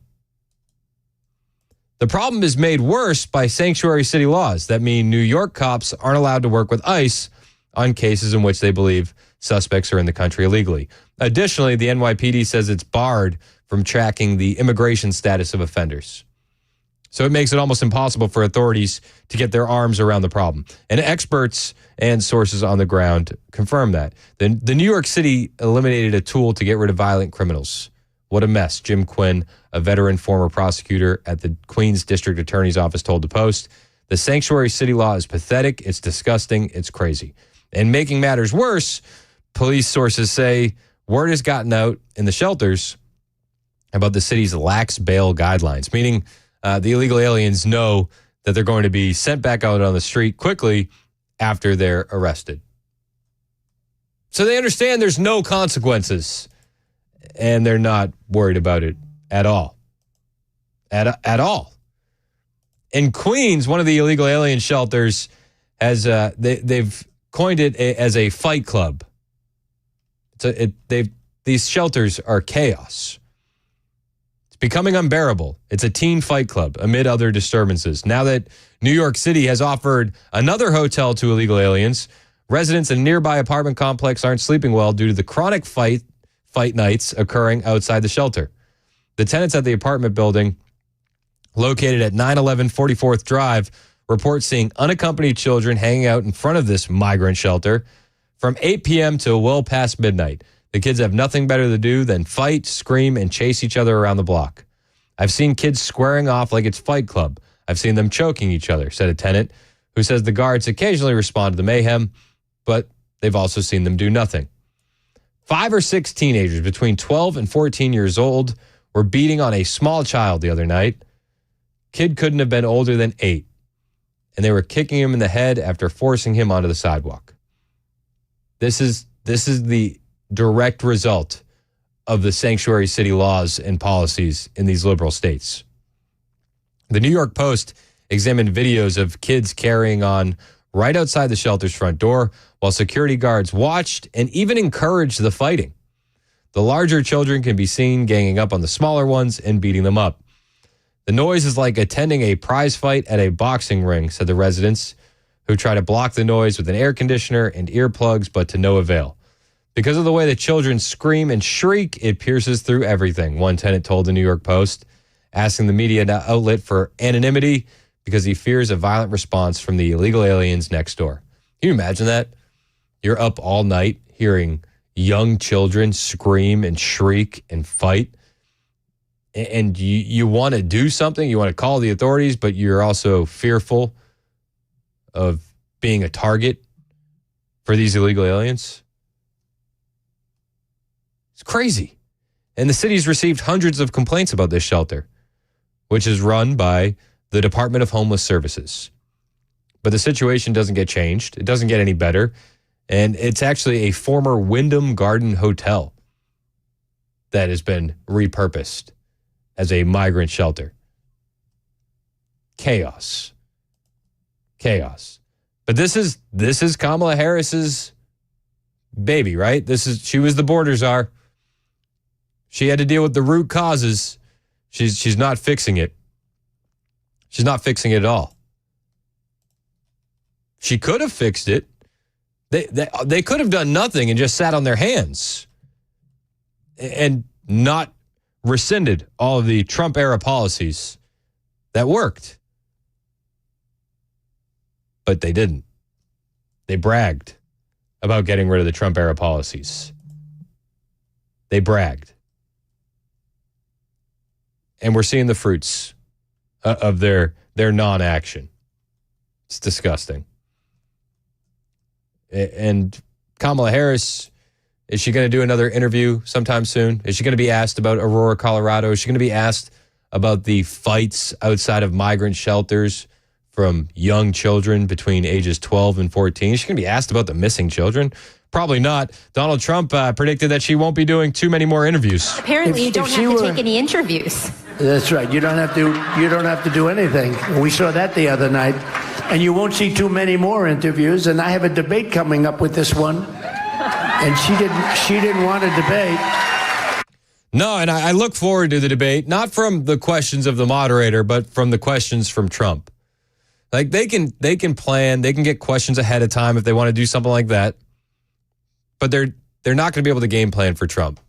The problem is made worse by sanctuary city laws that mean New York cops aren't allowed to work with ICE on cases in which they believe suspects are in the country illegally. Additionally, the NYPD says it's barred from tracking the immigration status of offenders. So it makes it almost impossible for authorities to get their arms around the problem. And experts and sources on the ground confirm that. The New York City eliminated a tool to get rid of violent criminals. What a mess. Jim Quinn, a veteran former prosecutor at the Queens District Attorney's Office, told the Post, the sanctuary city law is pathetic, it's disgusting, it's crazy. And making matters worse, police sources say word has gotten out in the shelters about the city's lax bail guidelines, meaning the illegal aliens know that they're going to be sent back out on the street quickly after they're arrested. So they understand there's no consequences, and they're not worried about it at all. At all. In Queens, one of the illegal alien shelters has they've coined it as a fight club. These shelters are chaos. Becoming unbearable. It's a teen fight club amid other disturbances. Now that New York City has offered another hotel to illegal aliens, residents in a nearby apartment complex aren't sleeping well due to the chronic fight nights occurring outside the shelter. The tenants at the apartment building located at 911 44th Drive report seeing unaccompanied children hanging out in front of this migrant shelter from 8 p.m. to well past midnight. The kids have nothing better to do than fight, scream, and chase each other around the block. I've seen kids squaring off like it's Fight Club. I've seen them choking each other, said a tenant who says the guards occasionally respond to the mayhem, but they've also seen them do nothing. 5 or 6 teenagers between 12 and 14 years old were beating on a small child the other night. Kid couldn't have been older than 8, and they were kicking him in the head after forcing him onto the sidewalk. This is the direct result of the sanctuary city laws and policies in these liberal states. The New York Post examined videos of kids carrying on right outside the shelter's front door while security guards watched and even encouraged the fighting. The larger children can be seen ganging up on the smaller ones and beating them up. The noise is like attending a prize fight at a boxing ring, said the residents, who try to block the noise with an air conditioner and earplugs, but to no avail. Because of the way the children scream and shriek, it pierces through everything, one tenant told the New York Post, asking the media outlet for anonymity because he fears a violent response from the illegal aliens next door. Can you imagine that? You're up all night hearing young children scream and shriek and fight, and you want to do something, you want to call the authorities, but you're also fearful of being a target for these illegal aliens. It's crazy. And the city's received hundreds of complaints about this shelter, which is run by the Department of Homeless Services. But the situation doesn't get changed. It doesn't get any better. And it's actually a former Wyndham Garden Hotel that has been repurposed as a migrant shelter. Chaos. Chaos. But this is Kamala Harris's baby, right? She was the border czar. She had to deal with the root causes. She's not fixing it. She's not fixing it at all. She could have fixed it. They could have done nothing and just sat on their hands and not rescinded all of the Trump-era policies that worked. But they didn't. They bragged about getting rid of the Trump-era policies. They bragged. And we're seeing the fruits of their non-action. It's disgusting. And Kamala Harris, is she going to do another interview sometime soon? Is she going to be asked about Aurora, Colorado? Is she going to be asked about the fights outside of migrant shelters from young children between ages 12 and 14? Is she going to be asked about the missing children? Probably not. Donald Trump predicted that she won't be doing too many more interviews. Apparently, you don't have to take any interviews. That's right. You don't have to do anything. We saw that the other night. And you won't see too many more interviews. And I have a debate coming up with this one. And she didn't want a debate. No, and I look forward to the debate, not from the questions of the moderator, but from the questions from Trump. Like they can plan, they can get questions ahead of time if they want to do something like that. But they're not going to be able to game plan for Trump.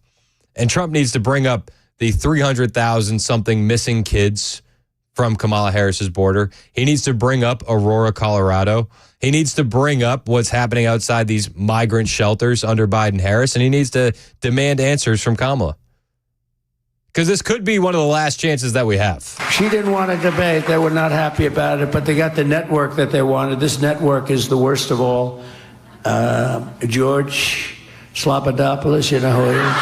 And Trump needs to bring up the 300,000 something missing kids from Kamala Harris's border. He needs to bring up Aurora, Colorado. He needs to bring up what's happening outside these migrant shelters under Biden-Harris, and he needs to demand answers from Kamala. Because this could be one of the last chances that we have. She didn't want a debate. They were not happy about it, but they got the network that they wanted. This network is the worst of all. George Slopadopoulos, you know who he is.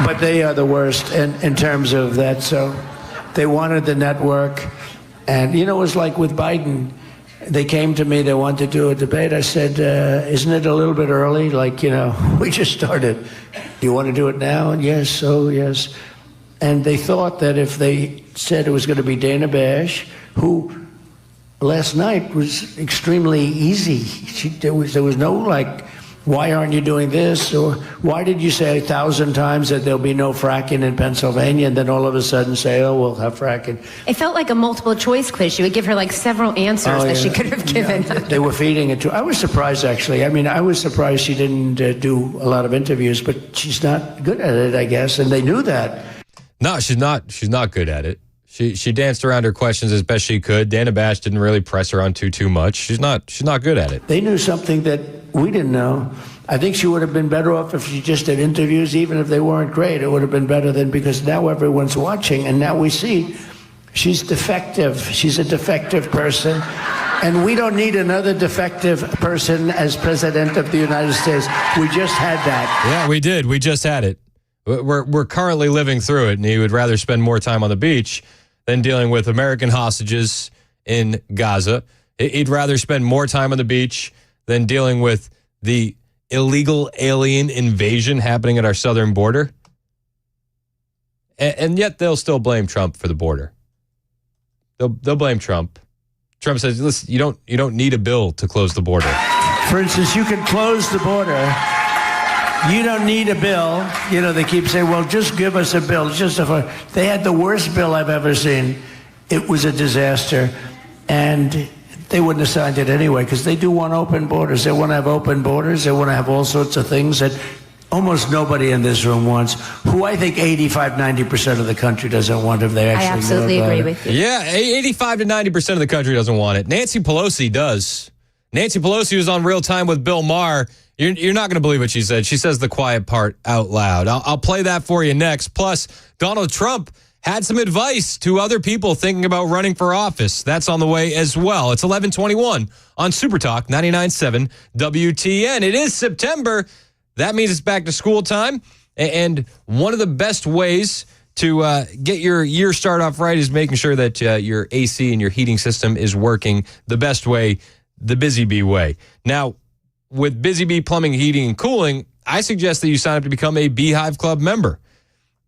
But they are the worst in terms of that. So they wanted the network. And, it was like with Biden. They came to me, they wanted to do a debate. I said, isn't it a little bit early? Like, we just started. Do you want to do it now? And yes, yes. And they thought that if they said it was going to be Dana Bash, who last night was extremely easy. There was no like, why aren't you doing this? Or why did you say 1,000 times that there'll be no fracking in Pennsylvania and then all of a sudden say, oh, we'll have fracking? It felt like a multiple choice quiz. She would give her like several answers that she could have given. Yeah, they were feeding it to her. I was surprised, actually. I mean, I was surprised she didn't do a lot of interviews, but she's not good at it, I guess. And they knew that. No, she's not good at it. She danced around her questions as best she could. Dana Bash didn't really press her on too much. She's not good at it. They knew something that we didn't know. I think she would have been better off if she just did interviews, even if they weren't great. It would have been better than, because now everyone's watching, and now we see she's defective. She's a defective person. And we don't need another defective person as president of the United States. We just had that. Yeah, we did. We just had it. We're currently living through it, and he would rather spend more time on the beach than dealing with American hostages in Gaza. He'd rather spend more time on the beach than dealing with the illegal alien invasion happening at our southern border. And yet they'll still blame Trump for the border. They'll blame Trump. Trump says, listen, you don't need a bill to close the border. For instance, you can close the border. You don't need a bill. They keep saying, well, just give us a bill. They had the worst bill I've ever seen. It was a disaster. And they wouldn't have signed it anyway, because they do want open borders. They want to have open borders. They want to have all sorts of things that almost nobody in this room wants, who I think 85-90% of the country doesn't want if they actually I absolutely agree with you. Yeah, 85 to 90% of the country doesn't want it. Nancy Pelosi does. Nancy Pelosi was on Real Time with Bill Maher. You're not going to believe what she said. She says the quiet part out loud. I'll play that for you next. Plus, Donald Trump had some advice to other people thinking about running for office. That's on the way as well. It's 11:21 on Super Talk 99.7 WTN. It is September. That means it's back to school time. And one of the best ways to get your year start off right is making sure that your AC and your heating system is working the best way, the Busy Bee way. Now, with Busy Bee Plumbing, Heating, and Cooling, I suggest that you sign up to become a Beehive Club member.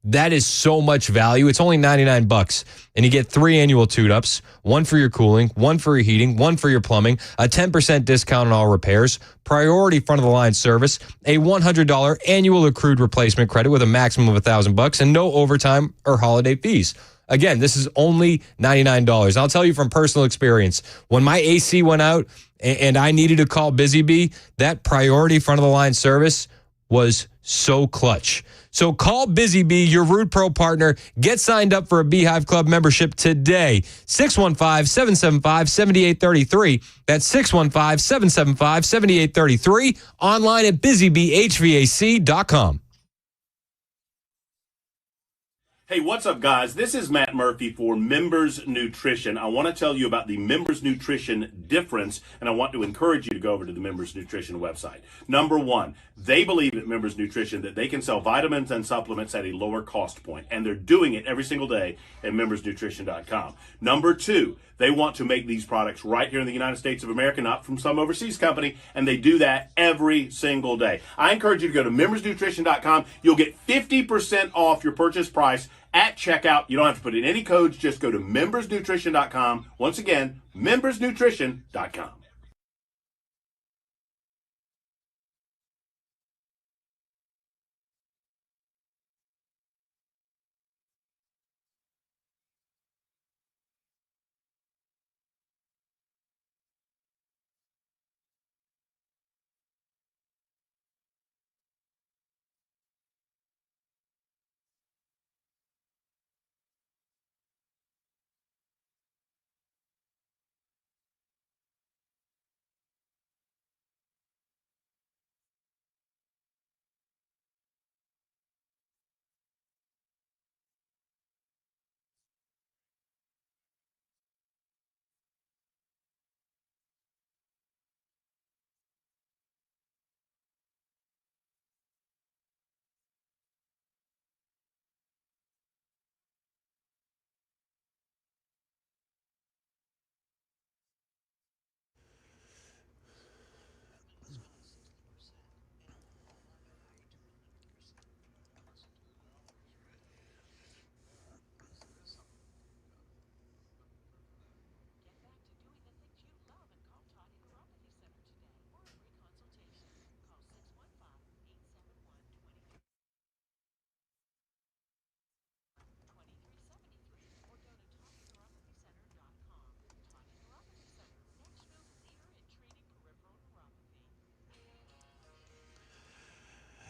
That is so much value. It's only $99, and you get 3 annual tune-ups, 1 for your cooling, 1 for your heating, 1 for your plumbing, a 10% discount on all repairs, priority front-of-the-line service, a $100 annual accrued replacement credit with a maximum of $1,000, and no overtime or holiday fees. Again, this is only $99. I'll tell you from personal experience, when my AC went out and I needed to call Busy Bee, that priority front-of-the-line service was so clutch. So call Busy Bee, your Rude Pro partner. Get signed up for a Beehive Club membership today. 615-775-7833. That's 615-775-7833. Online at busybeehvac.com. Hey, what's up, guys? This is Matt Murphy for Members Nutrition. I want to tell you about the Members Nutrition difference, and I want to encourage you to go over to the Members Nutrition website. Number one, they believe at Members Nutrition that they can sell vitamins and supplements at a lower cost point, and they're doing it every single day at membersnutrition.com. Number two, they want to make these products right here in the United States of America, not from some overseas company, and they do that every single day. I encourage you to go to membersnutrition.com. You'll get 50% off your purchase price at checkout. You don't have to put in any codes. Just go to membersnutrition.com. Once again, membersnutrition.com.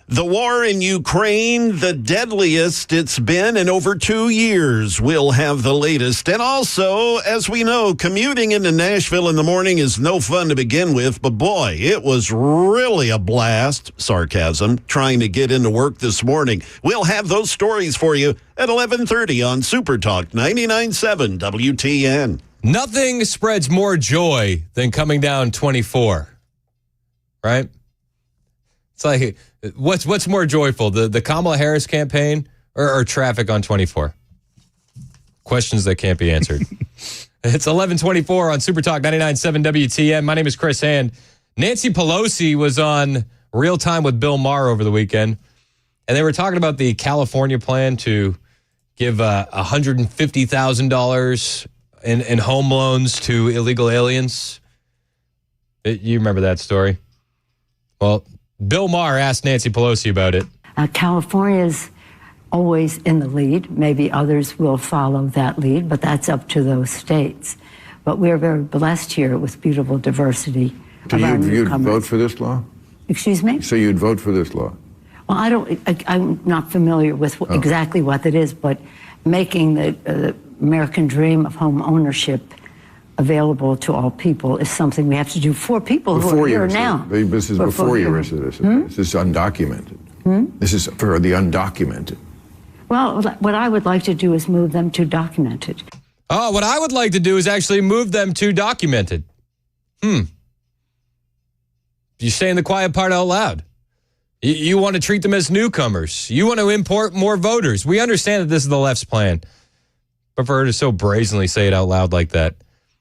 The war in Ukraine, the deadliest it's been in over 2 years. We'll have the latest. And also, as we know, commuting into Nashville in the morning is no fun to begin with. But boy, it was really a blast, sarcasm, trying to get into work this morning. We'll have those stories for you at 11:30 on Super Talk 99.7 WTN. Nothing spreads more joy than coming down 24, right? It's like, what's more joyful, the Kamala Harris campaign or traffic on 24? Questions that can't be answered. It's 11:24 on Super Talk 99.7 WTN. My name is Chris Hand. Nancy Pelosi was on Real Time with Bill Maher over the weekend, and they were talking about the California plan to give $150,000 in home loans to illegal aliens. You remember that story? Well, Bill Maher asked Nancy Pelosi about it. California's always in the lead. Maybe others will follow that lead, but that's up to those states. But we're very blessed here with beautiful diversity. So you'd vote for this law? Excuse me? So you'd vote for this law? Well, I'm not familiar with exactly what it is, but making the American dream of home ownership available to all people is something we have to do for people who are here now. This is before you're a citizen. This is undocumented. This is for the undocumented. Well, what I would like to do is move them to documented. Oh, what I would like to do is actually move them to documented. You're saying the quiet part out loud. You want to treat them as newcomers. You want to import more voters. We understand that this is the left's plan. But for her to so brazenly say it out loud like that.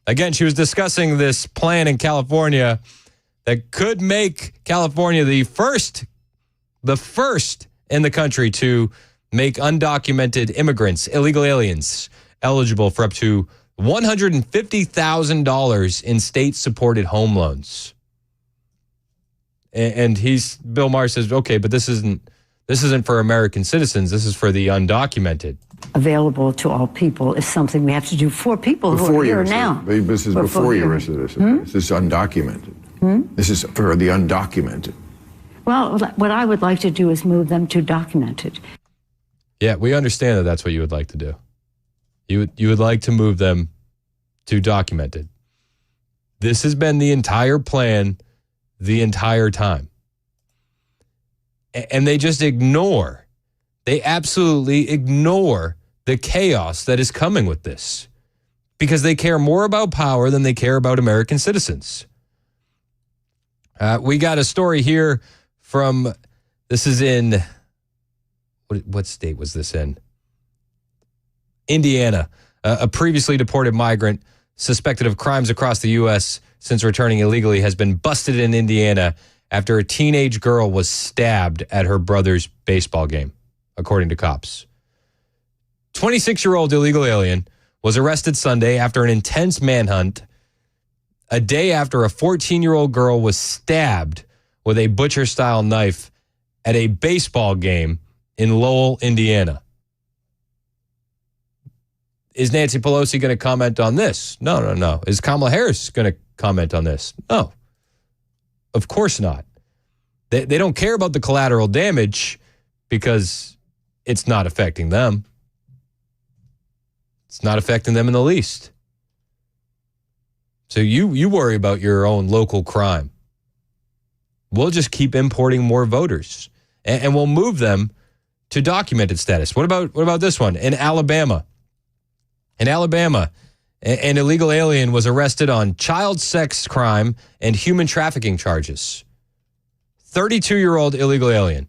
Again, she was discussing this plan in California that could make California the first in the country to make undocumented immigrants, illegal aliens, eligible for up to $150,000 in state-supported home loans. And Bill Maher says, okay, but this isn't for American citizens. This is for the undocumented. Available to all people is something we have to do for people who are here now. This is before you're a citizen. This is undocumented. This is for the undocumented. Well, what I would like to do is move them to documented. Yeah, we understand that that's what you would like to do. You would like to move them to documented. This has been the entire plan the entire time. And they just ignore. They absolutely ignore the chaos that is coming with this, because they care more about power than they care about American citizens. We got a story here from, this is in, what state was this in? Indiana. A previously deported migrant suspected of crimes across the U.S. since returning illegally has been busted in Indiana after a teenage girl was stabbed at her brother's baseball game, according to cops. 26-year-old illegal alien was arrested Sunday after an intense manhunt, a day after a 14-year-old girl was stabbed with a butcher-style knife at a baseball game in Lowell, Indiana. Is Nancy Pelosi going to comment on this? No. Is Kamala Harris going to comment on this? No. Of course not. They don't care about the collateral damage because it's not affecting them. It's not affecting them in the least. So you worry about your own local crime. We'll just keep importing more voters, and we'll move them to documented status. What about this one? In Alabama, an illegal alien was arrested on child sex crime and human trafficking charges. 32-year-old illegal alien.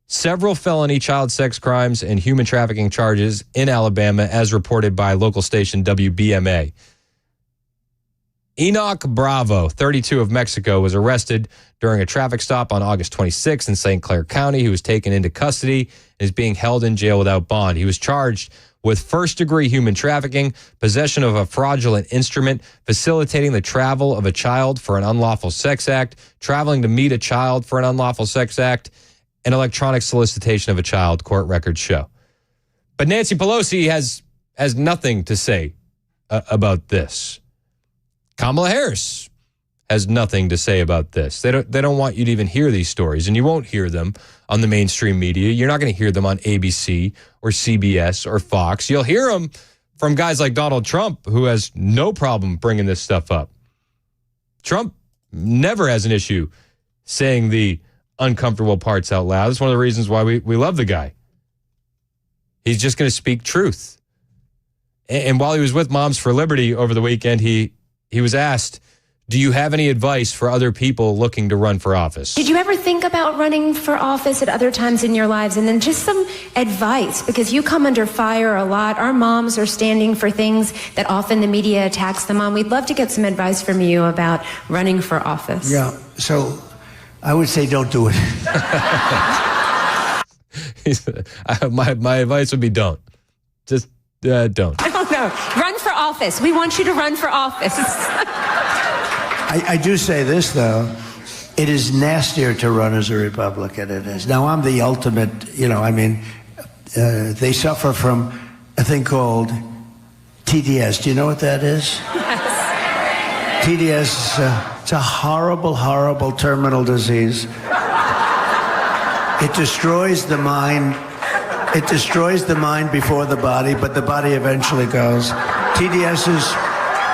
Several felony child sex crimes and human trafficking charges in Alabama, as reported by local station WBMA. Enoch Bravo, 32, of Mexico, was arrested during a traffic stop on August 26 in St. Clair County. He was taken into custody and is being held in jail without bond. He was charged with first-degree human trafficking, possession of a fraudulent instrument, facilitating the travel of a child for an unlawful sex act, traveling to meet a child for an unlawful sex act, and electronic solicitation of a child, court records show. But Nancy Pelosi has nothing to say about this. Kamala Harris has nothing to say about this. They don't want you to even hear these stories, and you won't hear them on the mainstream media. You're not going to hear them on ABC or CBS or Fox. You'll hear them from guys like Donald Trump, who has no problem bringing this stuff up. Trump never has an issue saying the uncomfortable parts out loud. That's one of the reasons why we love the guy. He's just going to speak truth. And while he was with Moms for Liberty over the weekend, he was asked, do you have any advice for other people looking to run for office? Did you ever think about running for office at other times in your lives? And then just some advice, because you come under fire a lot. Our moms are standing for things that often the media attacks them on. We'd love to get some advice from you about running for office. Yeah, so I would say don't do it. My advice would be don't. Just don't. No. Run for office. We want you to run for office. I do say this, though. It is nastier to run as a Republican than it is. Now, I'm the ultimate, they suffer from a thing called TDS. Do you know what that is? Yes. TDS, it's a horrible, horrible terminal disease. It destroys the mind. It destroys the mind before the body, but the body eventually goes. TDS is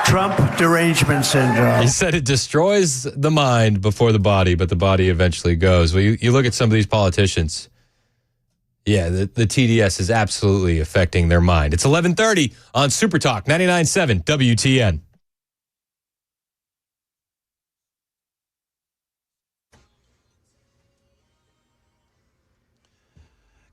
Trump derangement syndrome. He said it destroys the mind before the body, but the body eventually goes. Well, you look at some of these politicians. Yeah, the TDS is absolutely affecting their mind. It's 11:30 on Super Talk 99.7 WTN.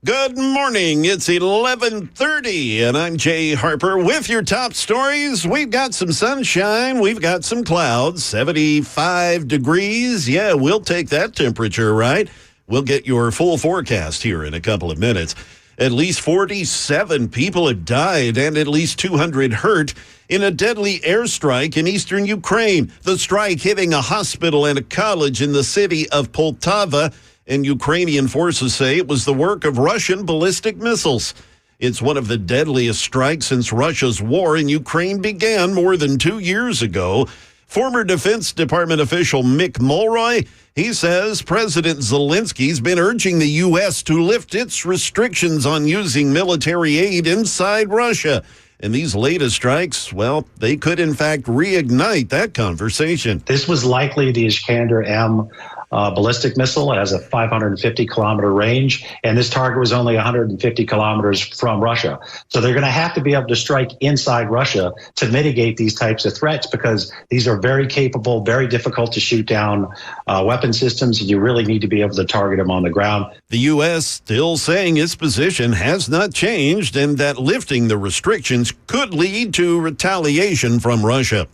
Good morning. It's 11:30, and I'm Jay Harper with your top stories. We've got some sunshine. We've got some clouds. 75 degrees. Yeah, we'll take that temperature, right? We'll get your full forecast here in a couple of minutes. At least 47 people have died and at least 200 hurt in a deadly airstrike in eastern Ukraine. The strike hitting a hospital and a college in the city of Poltava, and Ukrainian forces say it was the work of Russian ballistic missiles. It's one of the deadliest strikes since Russia's war in Ukraine began more than 2 years ago. Former Defense Department official Mick Mulroy, he says President Zelensky's been urging the U.S. to lift its restrictions on using military aid inside Russia. And these latest strikes, well, they could in fact reignite that conversation. This was likely the Iskander M ballistic missile. It has a 550-kilometer range, and this target was only 150 kilometers from Russia. So they're going to have to be able to strike inside Russia to mitigate these types of threats, because these are very capable, very difficult to shoot down weapon systems, and you really need to be able to target them on the ground. The U.S. still saying its position has not changed and that lifting the restrictions could lead to retaliation from Russia.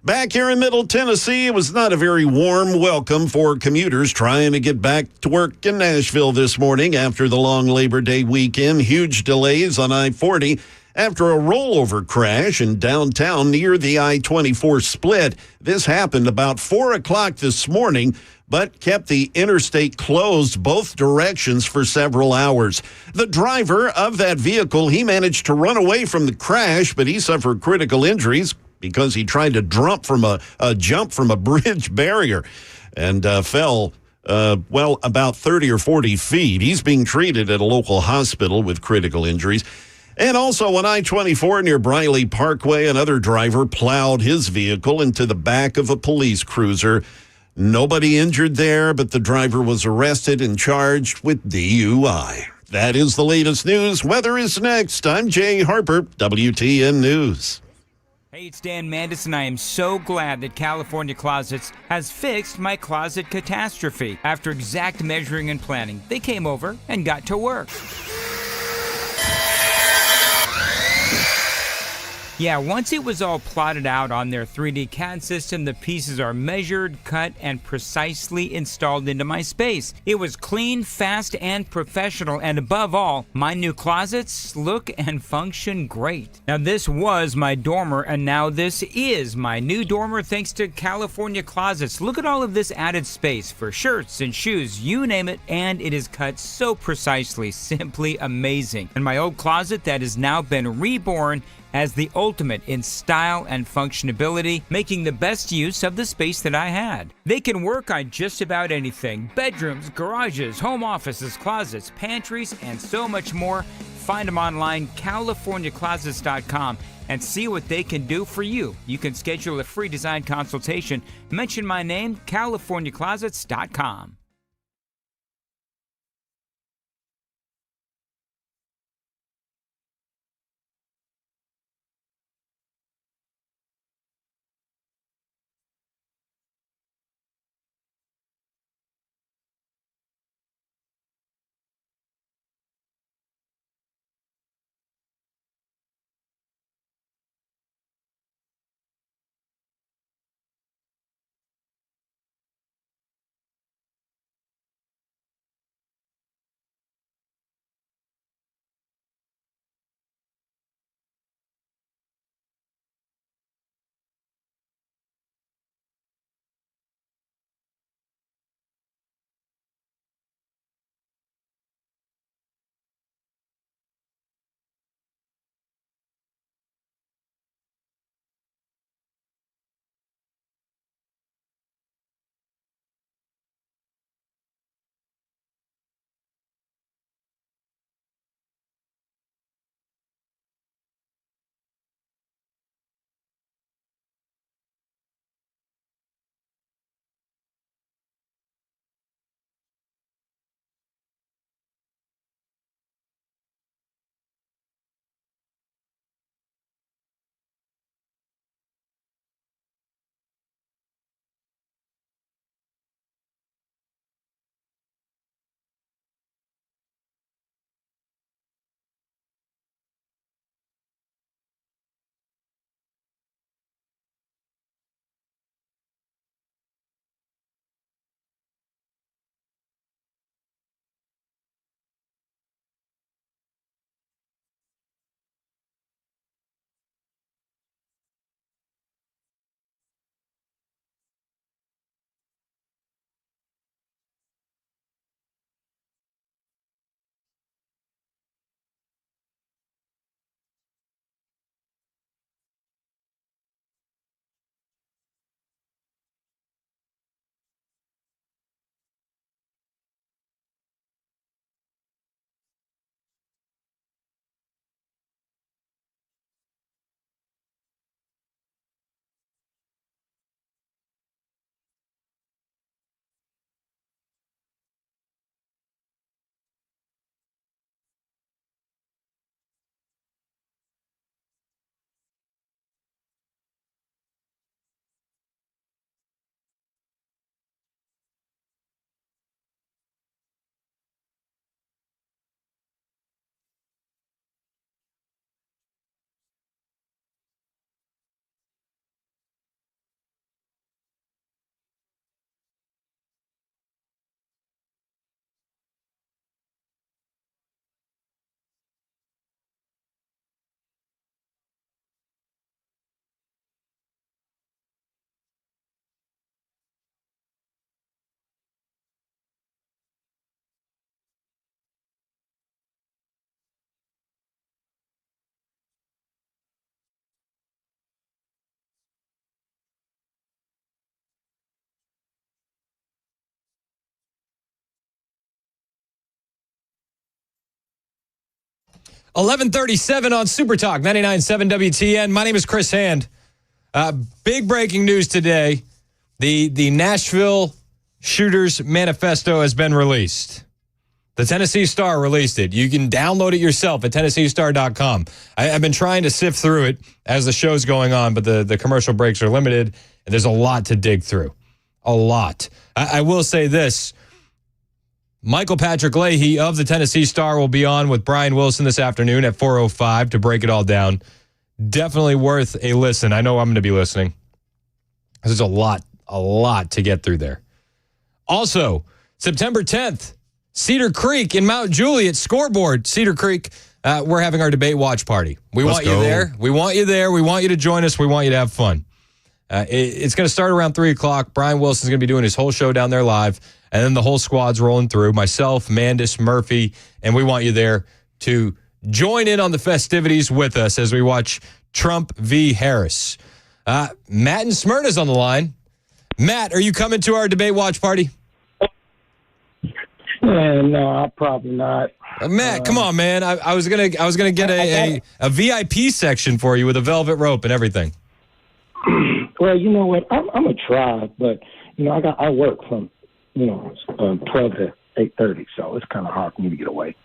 Back here in Middle Tennessee, it was not a very warm welcome for commuters trying to get back to work in Nashville this morning after the long Labor Day weekend. Huge delays on I-40 after a rollover crash in downtown near the I-24 split. This happened about 4 o'clock this morning, but kept the interstate closed both directions for several hours. The driver of that vehicle, he managed to run away from the crash, but he suffered critical injuries because he tried to jump from a bridge barrier and fell about 30 or 40 feet. He's being treated at a local hospital with critical injuries. And also on I-24 near Briley Parkway, another driver plowed his vehicle into the back of a police cruiser. Nobody injured there, but the driver was arrested and charged with DUI. That is the latest news. Weather is next. I'm Jay Harper, WTN News. Hey, it's Dan Mandis, and I am so glad that California Closets has fixed my closet catastrophe. After exact measuring and planning, they came over and got to work. Yeah, once it was all plotted out on their 3D CAD system, the pieces are measured, cut, and precisely installed into my space. It was clean, fast, and professional, and above all, my new closets look and function great. Now, this was my dormer, and now this is my new dormer thanks to California Closets. Look at all of this added space for shirts and shoes, you name it, and it is cut so precisely, simply amazing. And my old closet that has now been reborn as the ultimate in style and functionality, making the best use of the space that I had. They can work on just about anything: bedrooms, garages, home offices, closets, pantries, and so much more. Find them online, CaliforniaClosets.com, and see what they can do for you. You can schedule a free design consultation. Mention my name, CaliforniaClosets.com. 11:37 on Super Talk 99.7 WTN. My name is Chris Hand. Big breaking news today. The Nashville Shooters Manifesto has been released. The Tennessee Star released it. You can download it yourself at TennesseeStar.com. I've been trying to sift through it as the show's going on, but the commercial breaks are limited, and there's a lot to dig through. A lot. I will say this. Michael Patrick Leahy of the Tennessee Star will be on with Brian Wilson this afternoon at 4:05 to break it all down. Definitely worth a listen. I know I'm going to be listening. There's a lot to get through there. Also, September 10th, Cedar Creek in Mount Juliet, Scoreboard, Cedar Creek. We're having our debate watch party. We want you there. We want you there. We want you to join us. We want you to have fun. It's going to start around 3 o'clock. Brian Wilson's going to be doing his whole show down there live. And then the whole squad's rolling through. Myself, Mandis, Murphy, and we want you there to join in on the festivities with us as we watch Trump v. Harris. Matt and Smyrna's on the line. Matt, are you coming to our debate watch party? No, I'll probably not. Matt, come on, man. I was gonna get a VIP section for you with a velvet rope and everything. Well, you know what? I'm gonna try, but I work from 12 to 8:30, so it's kind of hard for me to get away.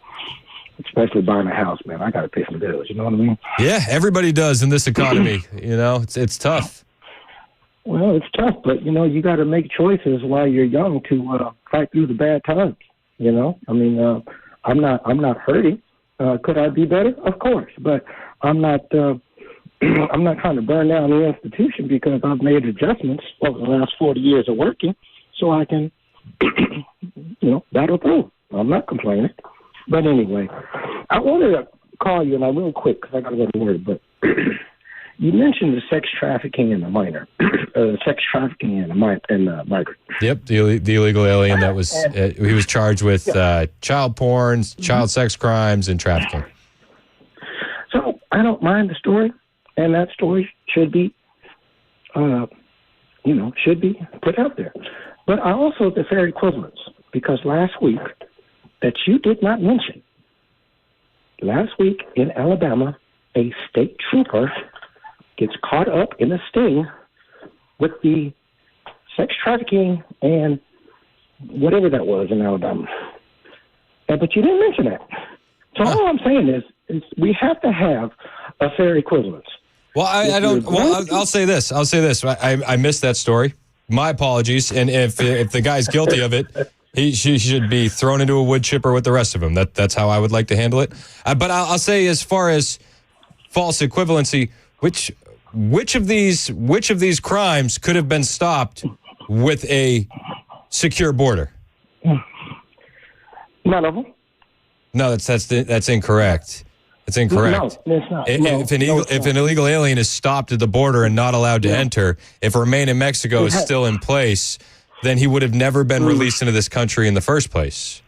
Especially buying a house, man. I got to pay some bills. You know what I mean? Yeah, everybody does in this economy. It's tough. Well, it's tough, but you got to make choices while you're young to fight through the bad times. I mean, I'm not hurting. Could I be better? Of course, but I'm not. I'm not trying to burn down the institution because I've made adjustments over the last 40 years of working, so I can, battle through. I'm not complaining. But anyway, I wanted to call you, and I'm real quick because I got to go to work, but you mentioned the sex trafficking in the minor, sex trafficking in the migrant. Yep, the illegal alien that was, he was charged with child porn, child sex crimes, and trafficking. So I don't mind the story, and that story should be, should be put out there. But I also the fair equivalence, because last week, that you did not mention, last week in Alabama, a state trooper gets caught up in a sting with the sex trafficking and whatever that was in Alabama. But you didn't mention that. So all I'm saying is we have to have a fair equivalence. Well, I don't. Well, I'll say this. I missed that story. My apologies. And if the guy's guilty of it, she should be thrown into a wood chipper with the rest of them. That's how I would like to handle it. But I'll say, as far as false equivalency, which of these crimes could have been stopped with a secure border? None of them. No, that's incorrect. It's incorrect. No, it's not. If an illegal alien is stopped at the border and not allowed to enter, if Remain in Mexico is still in place, then he would have never been released into this country in the first place.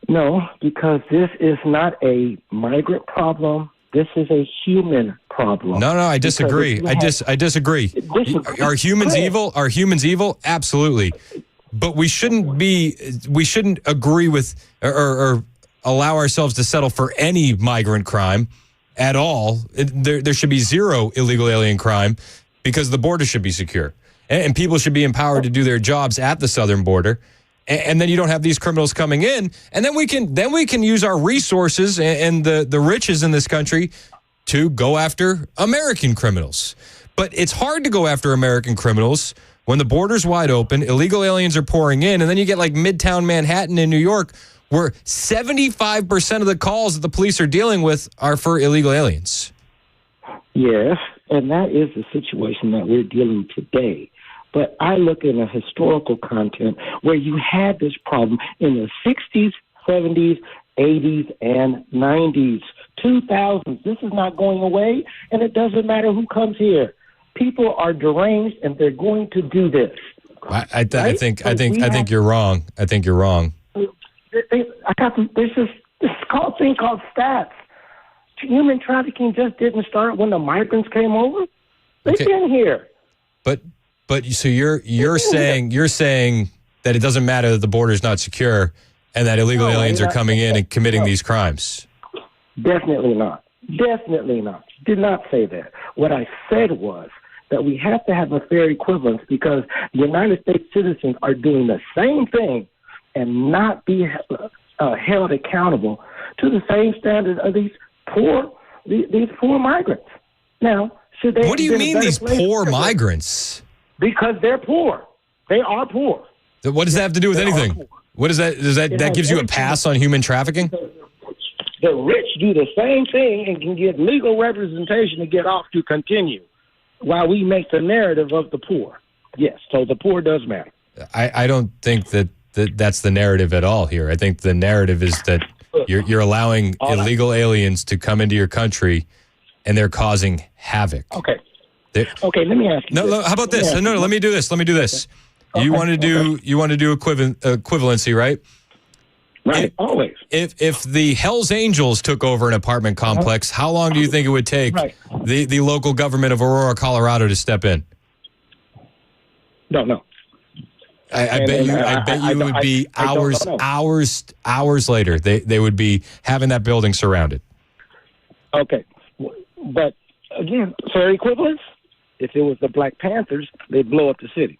No, because this is not a migrant problem. This is a human problem. No, I disagree. I disagree. Are humans evil? Are humans evil? Absolutely. But we shouldn't agree with or allow ourselves to settle for any migrant crime at all. There should be zero illegal alien crime because the border should be secure. And people should be empowered to do their jobs at the southern border. And then you don't have these criminals coming in. And then we can use our resources and the riches in this country to go after American criminals. But it's hard to go after American criminals when the border's wide open, illegal aliens are pouring in, and then you get like Midtown Manhattan in New York, where 75% of the calls that the police are dealing with are for illegal aliens. Yes, and that is the situation that we're dealing today. But I look in a historical content where you had this problem in the 60s, 70s, 80s, and 90s, 2000s. This is not going away, and it doesn't matter who comes here. People are deranged, and they're going to do this. I think you're wrong. I think you're wrong. There's this thing called stats. Human trafficking just didn't start when the migrants came over. They've been here. But so you're saying that it doesn't matter that the border's not secure and that illegal aliens are coming in and committing these crimes. Definitely not. Definitely not. Did not say that. What I said was that we have to have a fair equivalence because the United States citizens are doing the same thing and not be held accountable to the same standard of these poor migrants. Now, should they? What do you mean these poor migrants? Because they're poor. They are poor. So what does that have to do with anything? What is that? That gives you a pass on human trafficking? The rich do the same thing and can get legal representation to get off to continue, while we make the narrative of the poor. Yes, so the poor does matter. I don't think that's the narrative at all here. I think the narrative is that you're allowing illegal aliens to come into your country, and they're causing havoc. Okay. Okay, let me ask you. No, how about this? No, let me do this. Okay. You want to do equivalency, right? Right, always. If the Hells Angels took over an apartment complex, how long do you think it would take the local government of Aurora, Colorado to step in? Don't know. I bet you it would be hours later. They would be having that building surrounded. Okay. But again, fair equivalence, if it was the Black Panthers, they'd blow up the city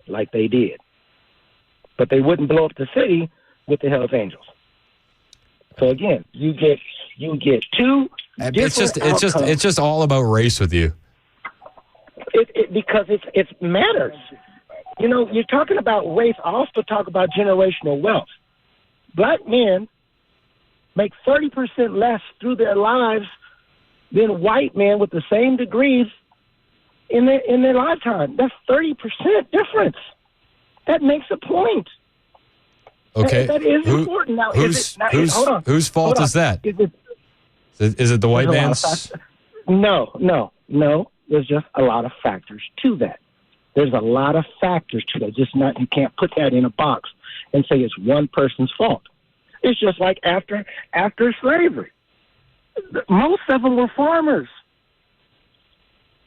like they did. But they wouldn't blow up the city with the Hells Angels. So again, you get two it's just all about race with you. Because it matters. You know, you're talking about race. I also talk about generational wealth. Black men make 30% less through their lives than white men with the same degrees in their lifetime. That's 30% difference. That makes a point. Okay. That is important. Now, whose fault is that? Is it the white man's? No. There's just a lot of factors to that. There's a lot of factors to that. You can't put that in a box and say it's one person's fault. It's just like after slavery. Most of them were farmers.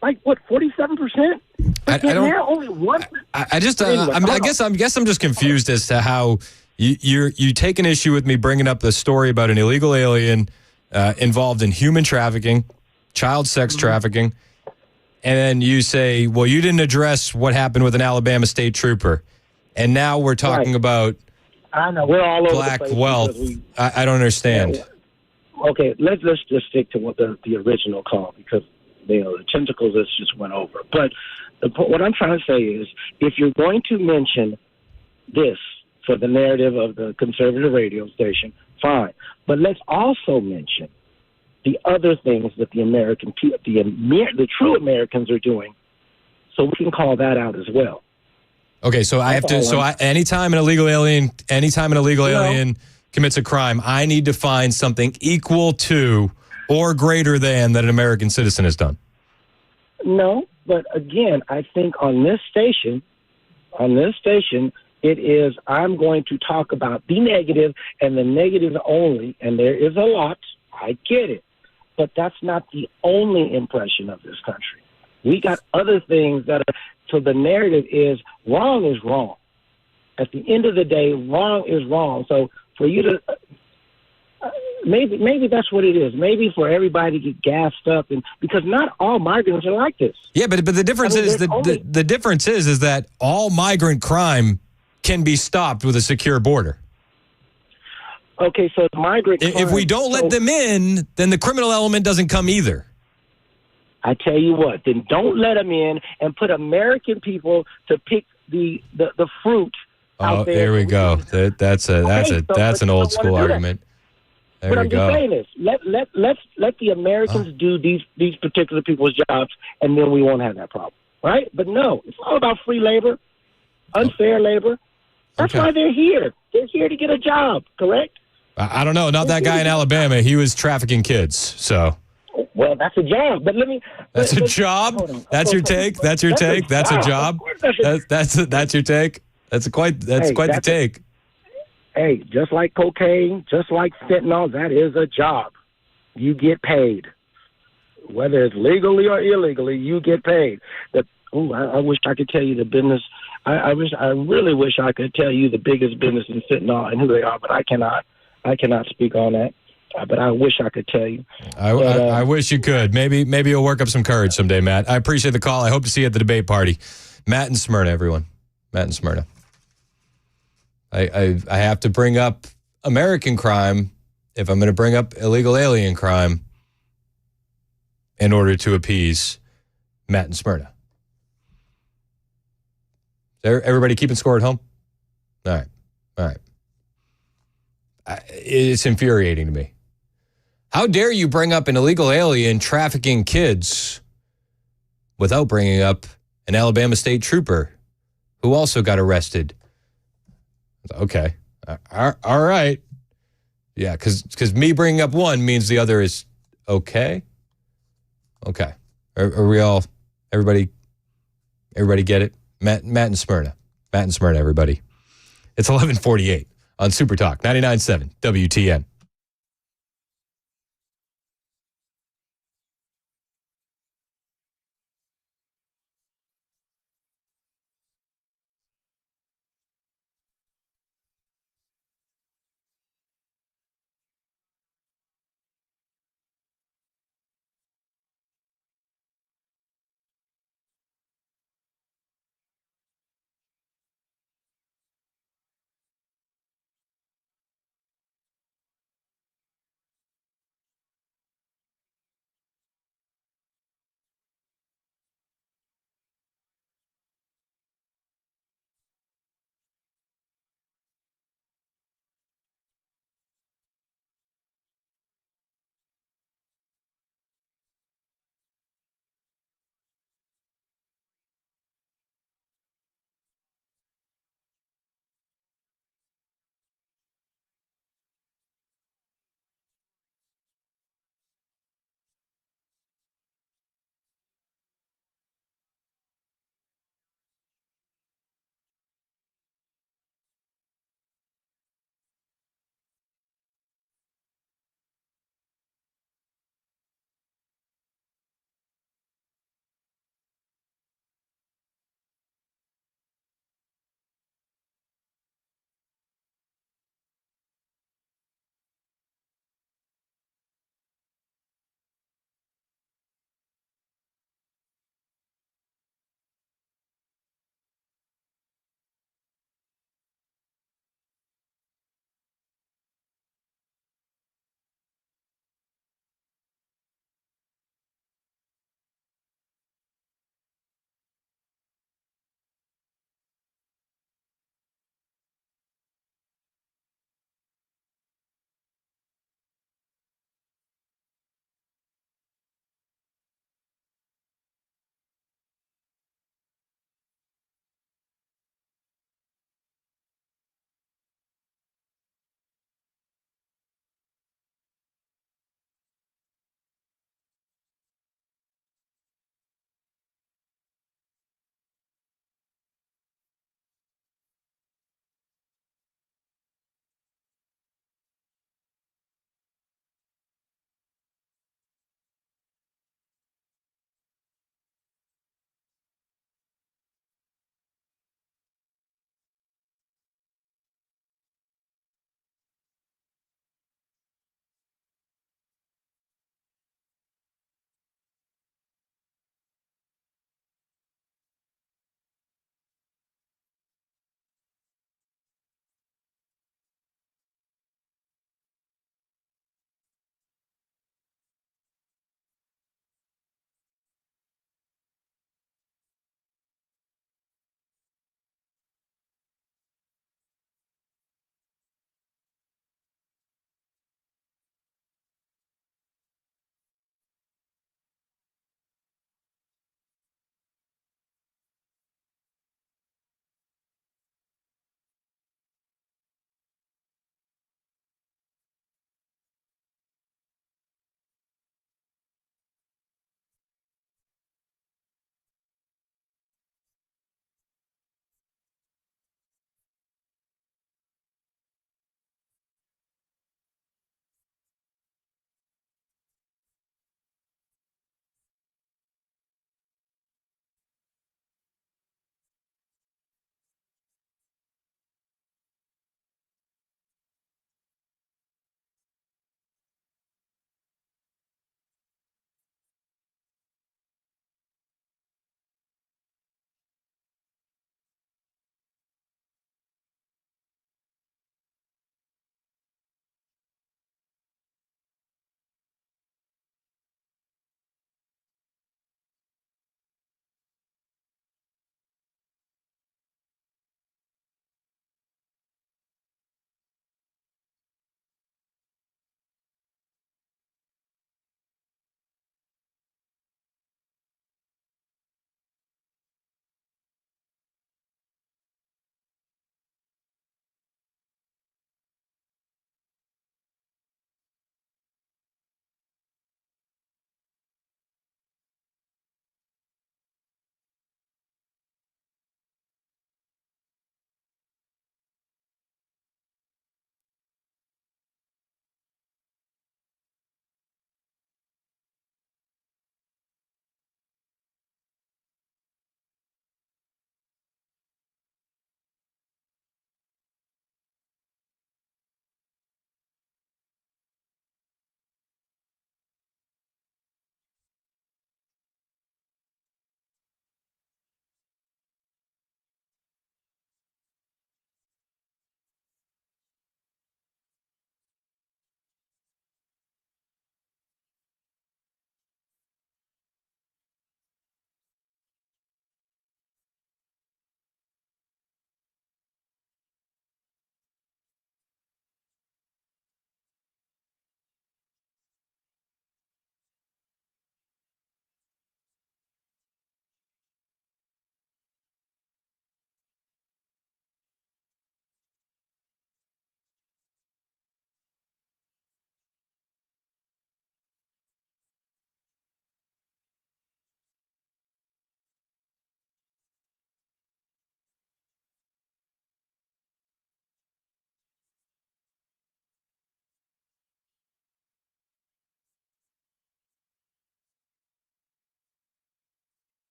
Like what, 47%? I don't. Only 1%. I guess I'm just confused as to how you take an issue with me bringing up the story about an illegal alien involved in human trafficking, child sex trafficking, and then you say, well, you didn't address what happened with an Alabama state trooper, and now we're talking about I know we're all over black the place wealth. I don't understand. Yeah. Okay, let's just stick to what the original call because the tentacles just went over. But what I'm trying to say is, if you're going to mention this for the narrative of the conservative radio station, fine. But let's also mention the other things that the American people, the true Americans are doing, so we can call that out as well. Okay, so anytime an illegal alien commits a crime, I need to find something equal to or greater than that an American citizen has done. No, but again, I think on this station, it is, I'm going to talk about the negative and the negative only, and there is a lot. I get it. But that's not the only impression of this country. We got other things that are, so the narrative is wrong is wrong. At the end of the day, wrong is wrong. So for you to, maybe that's what it is. Maybe for everybody to get gassed up, and because not all migrants are like this. Yeah, but the difference the difference is that all migrant crime can be stopped with a secure border. Okay, so migrant crime, if we don't let them in, then the criminal element doesn't come either. I tell you what, then don't let them in and put American people to pick the fruit. Oh, there we go. That's an old school argument. There what we I'm go. just saying is let the Americans do these particular people's jobs, and then we won't have that problem, right? But no, it's all about free labor, unfair labor. That's why they're here. They're here to get a job, correct? I don't know. Not that guy in Alabama. He was trafficking kids. So. Well, that's a job. But let me. That's a job. That's your take. That's your take. That's a job. That's your take. That's quite the take. Hey, just like cocaine, just like fentanyl, that is a job. You get paid, whether it's legally or illegally. You get paid. I wish I could tell you the business. I really wish I could tell you the biggest business in fentanyl and who they are, but I cannot. I cannot speak on that. but I wish I could tell you. I wish you could. Maybe you'll work up some courage someday, Matt. I appreciate the call. I hope to see you at the debate party. Matt in Smyrna, everyone. Matt in Smyrna. I have to bring up American crime if I'm going to bring up illegal alien crime in order to appease Matt in Smyrna. Everybody keeping score at home? All right. It's infuriating to me. How dare you bring up an illegal alien trafficking kids without bringing up an Alabama state trooper who also got arrested? Okay. All right. Yeah, because me bringing up one means the other is okay. Okay. Are we all, everybody get it? Matt and Smyrna. Matt and Smyrna, everybody. It's 11:48 on Super Talk 99.7 WTN.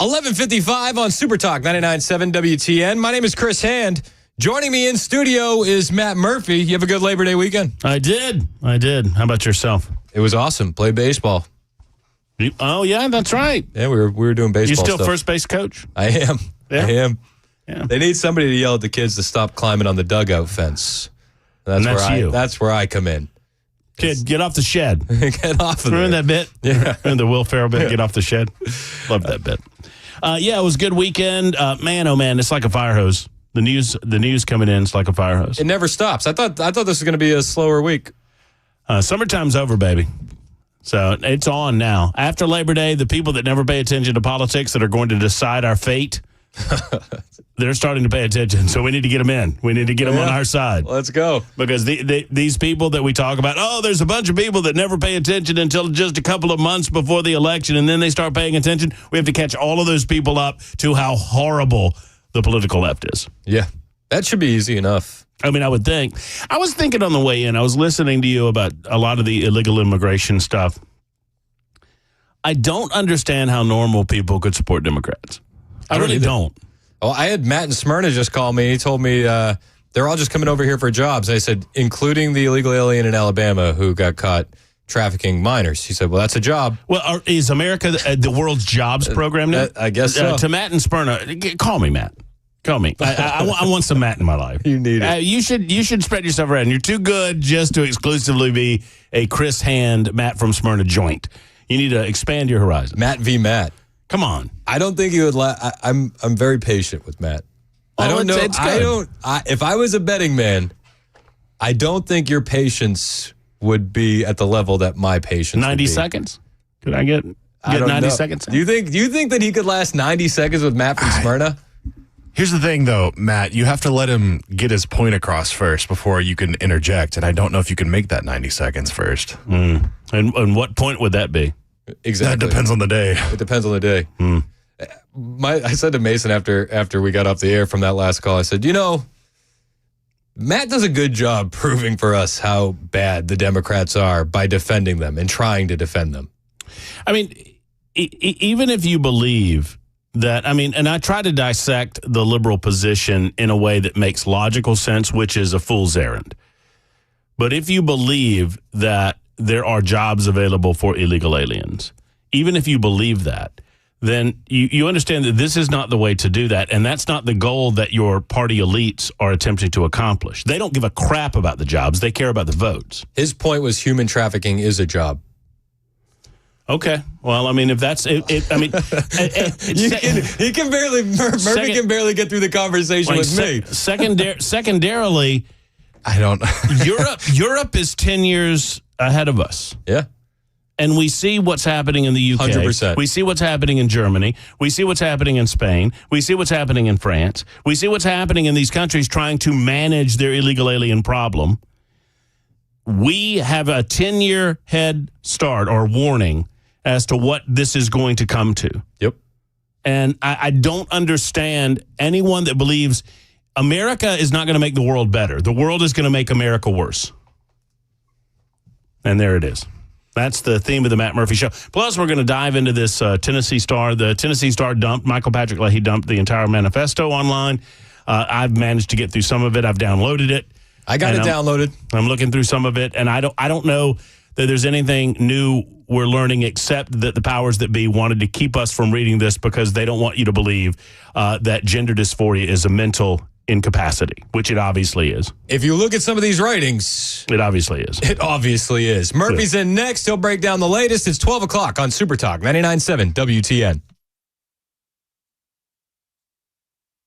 11:55 on Super Talk 99.7 WTN. My name is Chris Hand. Joining me in studio is Matt Murphy. You have a good Labor Day weekend? I did. How about yourself? It was awesome. Played baseball. Oh, yeah, that's right. Yeah, we were doing baseball. You still stuff. First base coach? I am. Yeah. I am. Yeah. They need somebody to yell at the kids to stop climbing on the dugout fence. That's where I come in. Kid, get off the shed. Get off of Remember that bit? Yeah. Remember the Will Ferrell bit, get off the shed? Love that bit. Yeah, it was a good weekend. Man, oh man, it's like a fire hose. The news coming in, it's like a fire hose. It never stops. I thought this was going to be a slower week. Summertime's over, baby. So it's on now. After Labor Day, the people that never pay attention to politics that are going to decide our fate, they're starting to pay attention. So we need to get them in. We need to get them on our side. Let's go. Because these people that we talk about, there's a bunch of people that never pay attention until just a couple of months before the election, and then they start paying attention. We have to catch all of those people up to how horrible the political left is. Yeah. That should be easy enough. I mean, I would think. I was thinking on the way in, I was listening to you about a lot of the illegal immigration stuff. I don't understand how normal people could support Democrats. I really don't. Oh, I had Matt in Smyrna just call me. He told me they're all just coming over here for jobs. I said, including the illegal alien in Alabama who got caught trafficking minors. He said, well, that's a job. Well, is America the world's jobs program now? I guess so. To Matt in Smyrna, call me, Matt. Call me. I want some Matt in my life. You need it. You should spread yourself around. You're too good just to exclusively be a Chris Hand, Matt from Smyrna joint. You need to expand your horizon. Matt v. Matt. Come on. I don't think he would. I'm very patient with Matt. I don't know. It's good. If I was a betting man, I don't think your patience would be at the level that my patience. 90 would be. seconds. Could I get 90 seconds? Do you think that he could last 90 seconds with Matt from Smyrna? Here's the thing, though, Matt. You have to let him get his point across first before you can interject, and I don't know if you can make that 90 seconds first. And what point would that be? Exactly. That depends on the day. It depends on the day. I said to Mason after we got off the air from that last call, I said, Matt does a good job proving for us how bad the Democrats are by defending them and trying to defend them. I mean, even if you believe that, and I try to dissect the liberal position in a way that makes logical sense, which is a fool's errand. But if you believe that there are jobs available for illegal aliens, even if you believe that, then you understand that this is not the way to do that, and that's not the goal that your party elites are attempting to accomplish. They don't give a crap about the jobs. They care about the votes. His point was human trafficking is a job. Okay. Well, if that's Murphy can barely get through the conversation with me. Secondarily, I don't. Europe is 10 years ahead of us. Yeah. And we see what's happening in the UK. 100%. We see what's happening in Germany. We see what's happening in Spain. We see what's happening in France. We see what's happening in these countries trying to manage their illegal alien problem. We have a 10-year head start or warning as to what this is going to come to. Yep. And I don't understand anyone that believes America is not going to make the world better. The world is going to make America worse. And there it is. That's the theme of the Matt Murphy Show. Plus, we're going to dive into this Tennessee Star. The Tennessee Star dumped, Michael Patrick Leahy dumped the entire manifesto online. I've managed to get through some of it. I've downloaded it. I got it downloaded. I'm looking through some of it, and I don't know that there's anything new we're learning except that the powers that be wanted to keep us from reading this because they don't want you to believe that gender dysphoria is a mental incapacity, which it obviously is. If you look at some of these writings, it obviously is. It obviously is. Murphy's in next. He'll break down the latest. It's 12 o'clock on Super Talk 99.7 WTN.